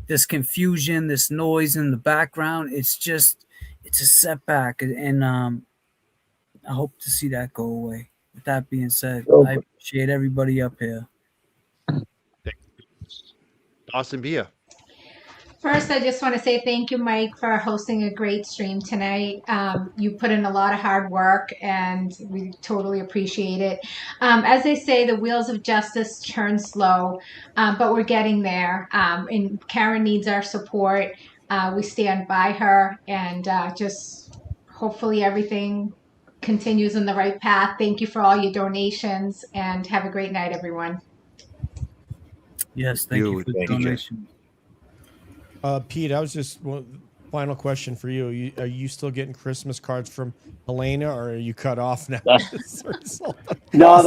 this confusion, this noise in the background, it's a setback. And I hope to see that go away. With that being said, I appreciate everybody up here. Austin Bia. First, I just want to say thank you, Mike, for hosting a great stream tonight. You put in a lot of hard work, and we totally appreciate it. As they say, the wheels of justice turn slow, but we're getting there. And Karen needs our support. We stand by her, and just hopefully everything continues in the right path. Thank you for all your donations, and have a great night, everyone. Yes, thank you for the donation. Pete, I was just final question for you. Are you still getting Christmas cards from Helena, or are you cut off now? No,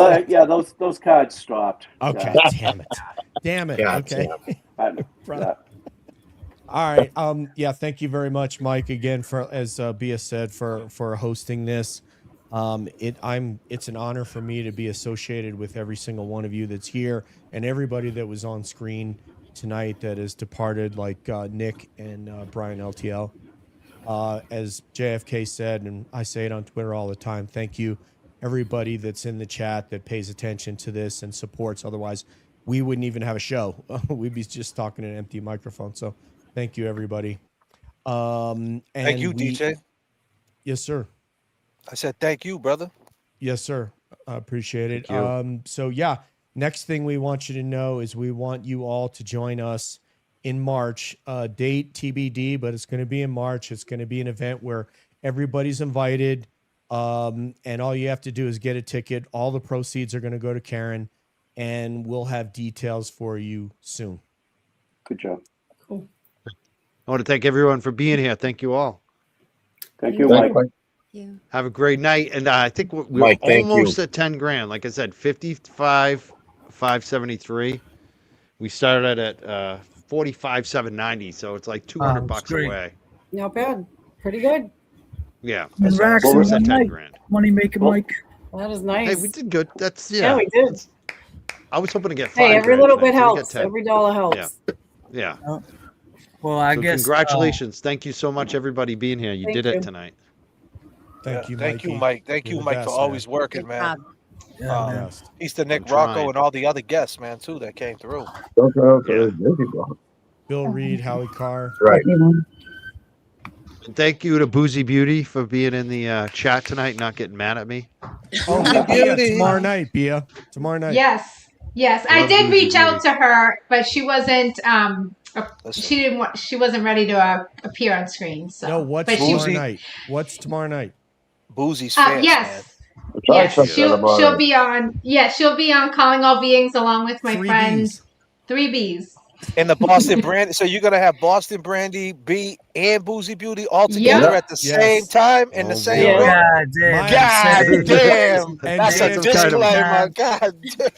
those cards stopped. Okay, Yeah. damn it. God Okay. damn. All right. Yeah. Thank you very much, Mike, again for, as Bia said, for hosting this. It's an honor for me to be associated with every single one of you that's here, and everybody that was on screen tonight that has departed, like Nick and Brian LTL. As JFK said, and I say it on Twitter all the time, thank you everybody that's in the chat that pays attention to this and supports. Otherwise we wouldn't even have a show. We'd be just talking in an empty microphone. So thank you, everybody. And thank you, DJ. Yes, sir. I said thank you, brother. Yes, sir. I appreciate it. Thank you. So yeah, next thing we want you to know is we want you all to join us in March. Date TBD, but it's going to be in March. It's going to be an event where everybody's invited. And all you have to do is get a ticket. All the proceeds are going to go to Karen, and we'll have details for you soon. Good job. Cool. I want to thank everyone for being here. Thank you all. Thank you, Mike. Have a great night. And I think we're Mike, thank almost you. at 10 grand. Like I said, 55,573. We started at 45,790. So it's like 200 bucks great. away. Not bad. Pretty good. Yeah. And So Rax almost and at 10 Mike. grand. Money making Mike. That is nice. Hey, we did good. That's Yeah, we did. I was hoping to get 5 Hey, every grand little tonight, bit so we got helps. 10. Every dollar helps. Yeah. Well, I So guess. congratulations. Thank you so much, everybody, being here. You Thank did you. it tonight. Thank you, Thank you, Mikey. Mike. Thank You're you, the Mike, best, for always man. working, Good man. job. Yeah, man. Best. Peace to Nick, I'm Rocco, trying. and all the other guests, man, too, that came through. Bill Reed, Howie Carr. Right. And thank you to Boozy Beauty for being in the chat tonight, not getting mad at me. Oh, Bia, tomorrow night, Bia. Tomorrow night. Yes, yes. I Love did Boozy reach out Beauty. to her, but she wasn't. She wasn't ready to appear on screen. So No, what's but she, tomorrow night? What's tomorrow night? Boozy's fast, man. yes. Yes, she'll be on. Yeah, she'll be on Calling All Beings along with my friend 3Bs. And the Boston Brandy. So you're gonna have Boston Brandy, B, and Boozy Beauty all together at the same time in the same room. God damn. God damn. And That's a JFK, disclaimer. God damn.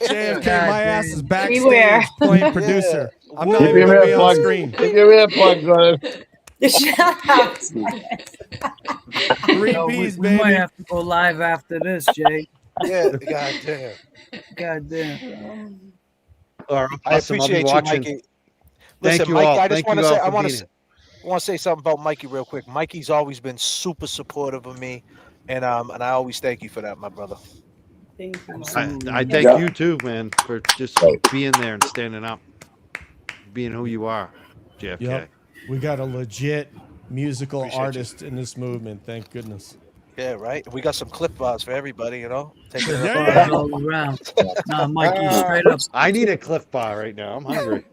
JFK, my ass is Beware. backstage playing producer. I'm not Keep even your going to be on earplugs. screen. Keep your earplugs on. Shut up. Three No, B's, we might baby. have to go live after this, Jay. Yeah, god damn. God damn. All right, I awesome. I'll be appreciate you, watching. Mikey. Thank Listen, you Mikey, all. I just Thank want to you all say, for being I want to say something about Mikey real quick. Mikey's always been super supportive of me, and I always thank you for that, my brother. Thank you. I thank you too, man, for just being there and standing up, being who you are, JFK. Yep. We got a legit musical Appreciate you. artist in this movement. Thank goodness. Yeah, right. We got some clip bars for everybody, you know. Take it Bars all around. Nah, Mikey, straight up. I need a Cliff Bar right now. I'm hungry.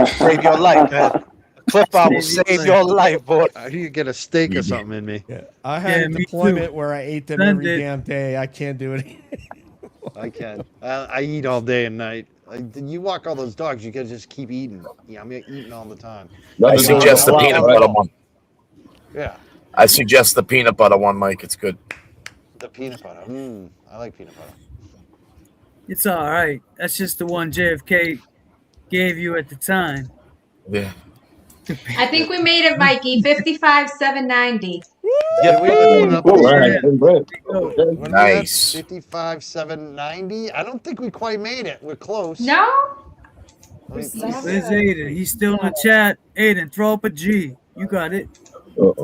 Save your life, man. Clip bar will save your life, boy. I need to get a steak or something in me. Yeah, I had a me deployment too. where I ate them Send every it. damn day. I can't do it. I can. I eat all day and night. You walk all those dogs, you can just keep eating. Yeah, I'm eating all the time. I suggest the peanut butter one. Yeah, I suggest the peanut butter one, Mike. It's good. the peanut butter. I like peanut butter. It's all right. That's just the one JFK gave you at the time. Yeah. I think we made it, Mikey. 55,790. Yeah, we went up. Nice. 55,790. I don't think we quite made it. We're close. No. Where's Aiden? He's still in the chat. Aiden, throw up a G. You got it. Throw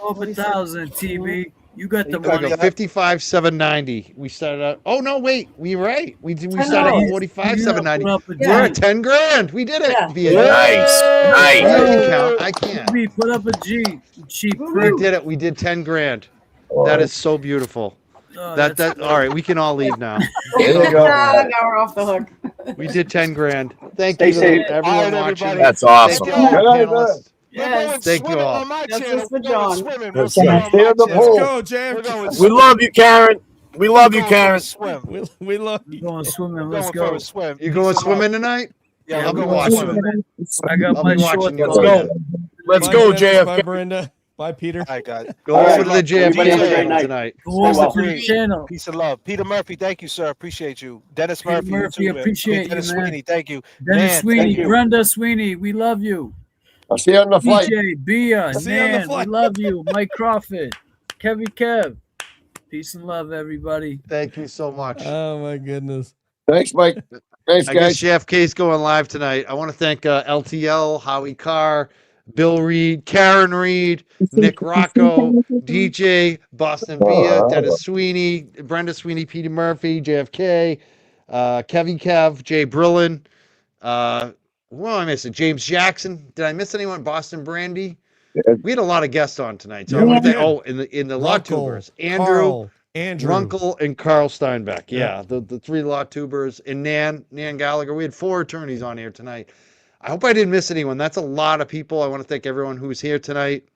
up 1,000, TB. You got the money. 55,790. We started out. Oh no, wait. We were right. We started know. at 45,790. Put up a We're G. at 10 grand. We did it. Yeah. Via Nice. I Nice. can count. I can't. TB, put up a G. You cheap We prick. did it. We did 10 grand. That is so beautiful. Oh, That that's all right. We can all leave now. There you go. Now we're off the hook. We did 10 grand. Thank Stay you to safe. everyone All right, watching. everybody. That's awesome. Thank you all, Good night, panelists. Yes. Thank you all. On my Justice channel. for We're going John. swimming. We'll Let's see you on stay my on the channel. pole. Go, We're Jam. going We swimming. love you, Karen. We love you, We're going for Karen. a swim. We love We're you. going swimming. We're Let's going for go. a swim. You going swimming tonight? Yeah, I'll we're be going watching. swimming. I got I'll my be shorts watching you. Let's on. go. Let's Bye, go, Dennis. Bye, JFK. Brenda. Bye, Peter. All right, guys. Go All over right. to the Everybody have a JFK great channel night. tonight. Go over well. to the channel. Peace and love. Peter Murphy, thank you, sir. Appreciate you. Dennis Peter Murphy, Murphy, you too, man. appreciate Dennis you, man. Sweeney, thank you. Dennis Man, Sweeney, thank you. Brenda Sweeney, we love you. I'll see you on the flight. DJ, Bia, See you on the Nan, we flight. love you. Mike Crawford, Kevy Kev. Peace and love, everybody. Thank you so much. Oh my goodness. Thanks, Mike. Thanks, I guess guys. JFK's going live tonight. I want to thank LTL, Howie Carr, Bill Reed, Karen Reed, Nick Rocco, DJ, Boston Via, Dennis Sweeney, Brenda Sweeney, Peter Murphy, JFK, Kevin Kev, Jay Brillin. Who am I missing? James Jackson. Did I miss anyone? Boston Brandy. We had a lot of guests on tonight. So I Yeah, want we to thank. did. Oh, in the Rocco, Law Tubers, Andrew, Carl, Andrew. Runkle and Carl Steinbeck. Yeah, the three law tubers and Nan Gallagher. We had 4 attorneys on here tonight. I hope I didn't miss anyone. That's a lot of people. I want to thank everyone who's here tonight.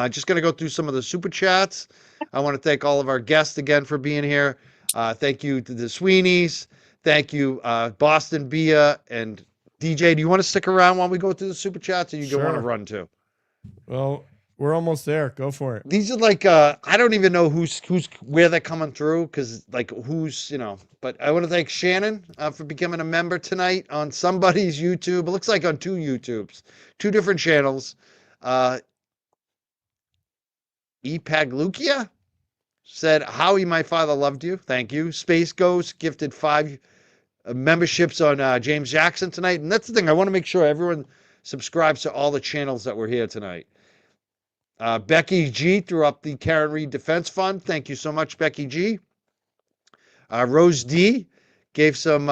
Just going to go through some of the super chats. I want to thank all of our guests again for being here. Thank you to the Sweeneys. Thank you, Boston Bia and DJ. Do you want to stick around while we go through the super chats, or you want to Sure. run too? Well, we're almost there. Go for it. These are like I don't even know who's where they're coming through because like who's But I want to thank Shannon for becoming a member tonight on somebody's YouTube. It looks like on 2 YouTubes, 2 different channels. Epaglukia said, Howie, my father loved you. Thank you. Space Ghost gifted 5 memberships on James Jackson tonight. And that's the thing. I want to make sure everyone subscribes to all the channels that were here tonight. Becky G threw up the Karen Reed Defense Fund. Thank you so much, Becky G. Rose D gave some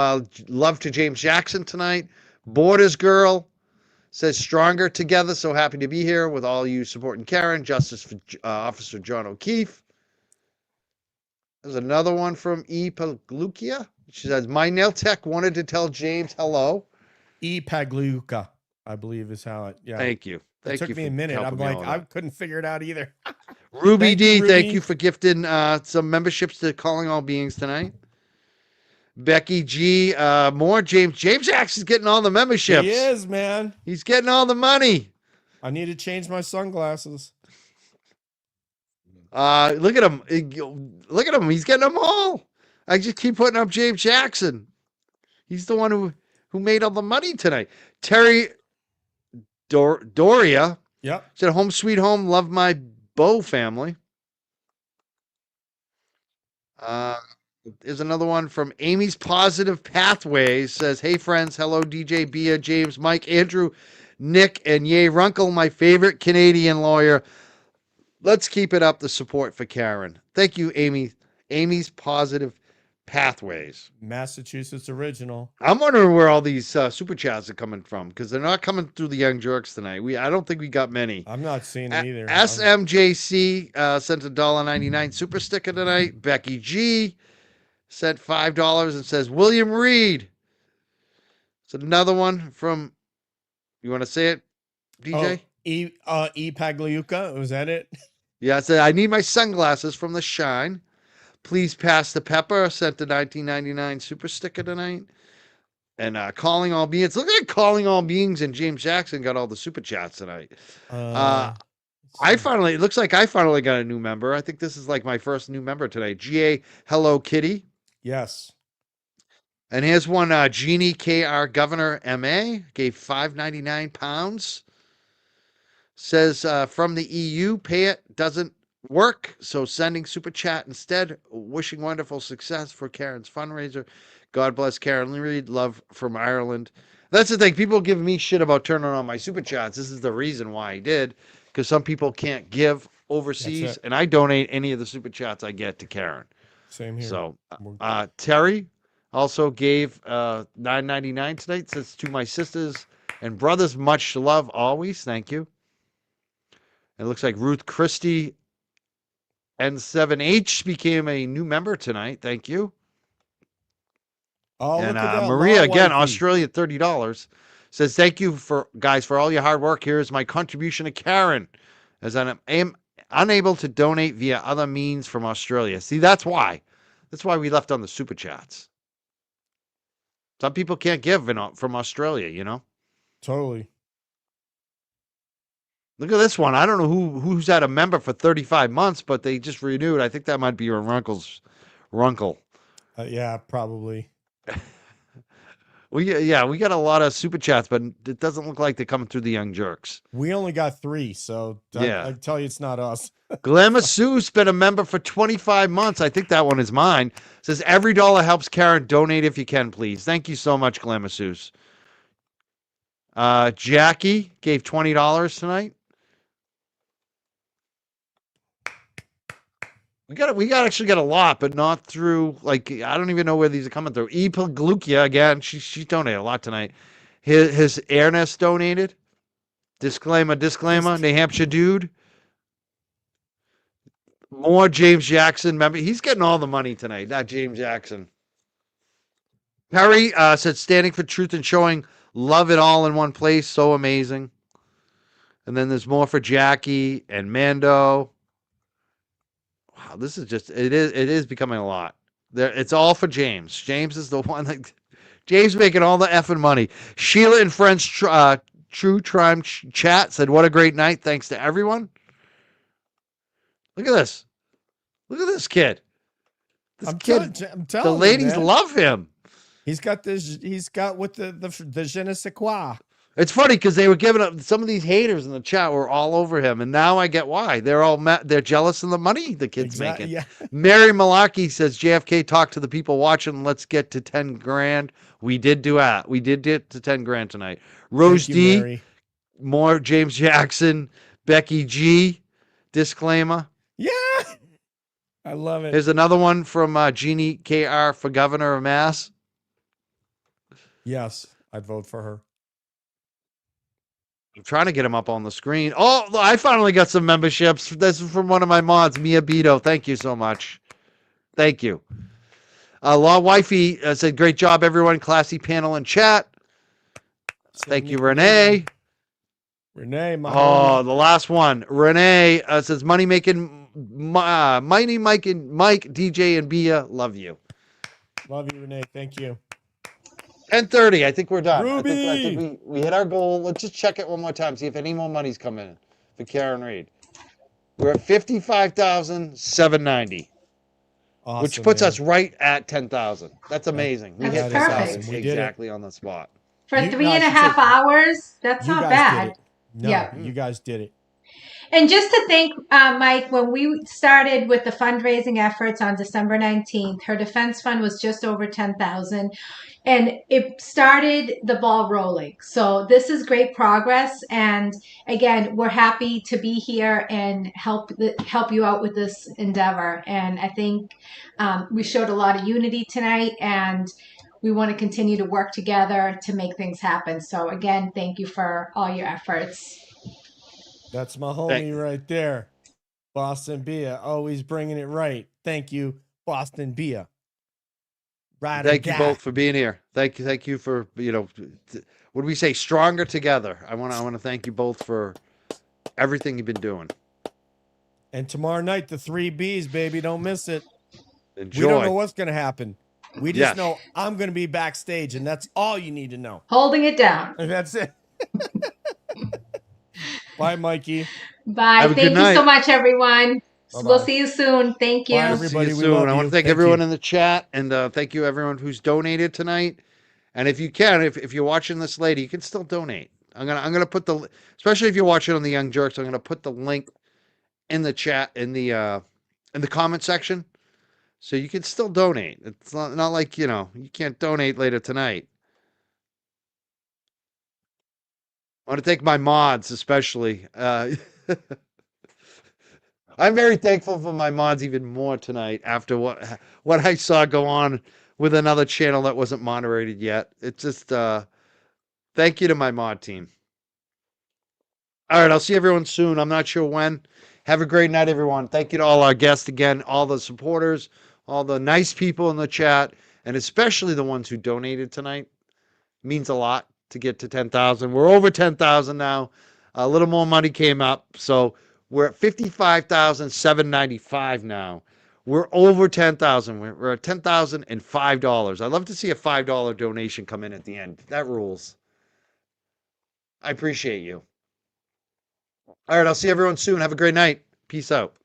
love to James Jackson tonight. Borders Girl says stronger together. So happy to be here with all you supporting Karen. Justice for Officer John O'Keefe. There's another one from E. Paglukia. She says, my nail tech wanted to tell James hello. E. Pagluka, I believe is how it. Yeah. Thank you. It Thank took you me a for minute. I'm helping me like, on I that. couldn't figure it out either. Ruby Thank D, you, thank Ruby. you for gifting some memberships to Calling All Beings tonight. Becky G, more James Jackson's getting all the memberships. He is, man. He's getting all the money. I need to change my sunglasses. Look at him. Look at him. He's getting them all. I just keep putting up James Jackson. He's the one who made all the money tonight. Terry Doria. Yep. Said, home sweet home. Love my Bow family. There's another one from Amy's Positive Pathways. Says, hey, friends. Hello, DJ, Bia, James, Mike, Andrew, Nick, and Yay Runkle, my favorite Canadian lawyer. Let's keep it up, the support for Karen. Thank you, Amy. Amy's Positive Pathways. Massachusetts original. I'm wondering where all these super chats are coming from because they're not coming through the Young Jerks tonight. I don't think we got many. I'm not seeing them either. SMJC sent a $1.99 super sticker tonight. Becky G sent $5 and says, William Reed. It's another one from, you want to say it, DJ? E. Pagliuca. Was that it? Yeah, it said, I need my sunglasses from the Shine. Please pass the pepper. Sent the 1999 super sticker tonight. And Calling All Beings. Look at Calling All Beings and James Jackson got all the super chats tonight. It looks like I finally got a new member. I think this is like my first new member today. GA Hello Kitty. Yes. And here's one, Jeannie KR Governor MA gave £5.99. Says from the EU, pay it doesn't work, so sending super chat instead. Wishing wonderful success for Karen's fundraiser. God bless Karen Reed. Love from Ireland. That's the thing. People give me shit about turning on my super chats. This is the reason why I did, because some people can't give overseas, and I donate any of the super chats I get to Karen. Same here. So Terry also gave $9.99 tonight. Says, to my sisters and brothers, much love always. Thank you. It looks like Ruth Christie N7H became a new member tonight. Thank you. Oh, and look at that. Maria, Long again, wifey. Australia, $30. Says, thank you for all your hard work. Here is my contribution to Karen, as I am unable to donate via other means from Australia. See, that's why. That's why we left on the super chats. Some people can't give from Australia, you know? Totally. Look at this one. I don't know who's had a member for 35 months, but they just renewed. I think that might be your Runkle's Runkle. Yeah, probably. We got a lot of super chats, but it doesn't look like they're coming through the Young Jerks. We only got 3, so I tell you it's not us. Glamour Sue's been a member for 25 months. I think that one is mine. Says every dollar helps Karen. Donate if you can, please. Thank you so much, Glamour Sue's. Jackie gave $20 tonight. We actually got a lot, but not through, like, I don't even know where these are coming through. Epaglukia, again, she donated a lot tonight. His Ernest donated. Disclaimer, New Hampshire dude. More James Jackson. Remember, he's getting all the money tonight, not James Jackson. Perry said, standing for truth and showing love it all in one place. So amazing. And then there's more for Jackie and Mando. Wow, this is just, it is becoming a lot. It's all for James. James is the one that, James making all the effing money. Sheila and Friends True Crime Chat said, what a great night. Thanks to everyone. Look at this. Look at this kid. This I'm kid, telling the you, ladies man. love him. He's got with the je ne sais quoi. It's funny because they were giving up, some of these haters in the chat were all over him, and now I get why. They're jealous of the money the kid's making. Yeah. Mary Malaki says, JFK, talk to the people watching. Let's get to 10 grand. We did do that. We did get to 10 grand tonight. Rose Thank you, D, Mary. more James Jackson. Becky G, disclaimer. Yeah. I love it. Here's another one from Jeannie KR for governor of Mass. Yes, I'd vote for her. I'm trying to get him up on the screen. Oh, I finally got some memberships. This is from one of my mods, Mia Bito. Thank you so much. Thank you. Law Wifey said, great job, everyone. Classy panel and chat. Thank you, Renee. Renee, my Oh, the last one. Renee says, money making, Mighty Mike and Mike, DJ and Bia, love you. Love you, Renee. Thank you. 10:30. I think we're done. Ruby! I think we hit our goal. Let's just check it one more time. See if any more money's coming in for Karen Reed. We're at $55,790, Awesome, which puts man. us right at 10,000. That's amazing. We That's hit perfect. 10,000 We did it. exactly on the spot. For You- 3.5 hours, that's You not guys bad. did it. No, Yeah. you guys did it. And just to thank Mike, when we started with the fundraising efforts on December 19th, her defense fund was just over 10,000, and it started the ball rolling. So this is great progress, and again, we're happy to be here and help you out with this endeavor. And I think we showed a lot of unity tonight, and we want to continue to work together to make things happen. So again, thank you for all your efforts. That's my homie right there. Boston Bia, always bringing it right. Thank you, Boston Bia. Right. Thank you both for being here. Thank you for, what do we say? Stronger together. I want to thank you both for everything you've been doing. And tomorrow night, the 3 Bs, baby. Don't miss it. Enjoy. We don't know what's going to happen. We just Yes. know I'm going to be backstage, and that's all you need to know. Holding it down. And that's it. Bye, Mikey. Bye. Have a Thank good you so night. much, everyone. Bye-bye. We'll see you soon. Thank you. Bye, everybody. See you We soon. love I want you. to thank Thank everyone you. in the chat, and thank you everyone who's donated tonight. And if you can, if you're watching this later, you can still donate. I'm gonna put especially if you're watching on the Young Jurks, I'm gonna put the link in the chat in the comment section, so you can still donate. It's not like you can't donate later tonight. I want to thank my mods especially. I'm very thankful for my mods even more tonight after what I saw go on with another channel that wasn't moderated yet. It's just thank you to my mod team. All right, I'll see everyone soon. I'm not sure when. Have a great night, everyone. Thank you to all our guests again, all the supporters, all the nice people in the chat, and especially the ones who donated tonight. It means a lot to get to 10,000. We're over 10,000 now. A little more money came up, so we're at 55,795 now. We're over 10,000. We're at $10,005. I'd love to see a $5 donation come in at the end. That rules. I appreciate you. All right, I'll see everyone soon. Have a great night. Peace out.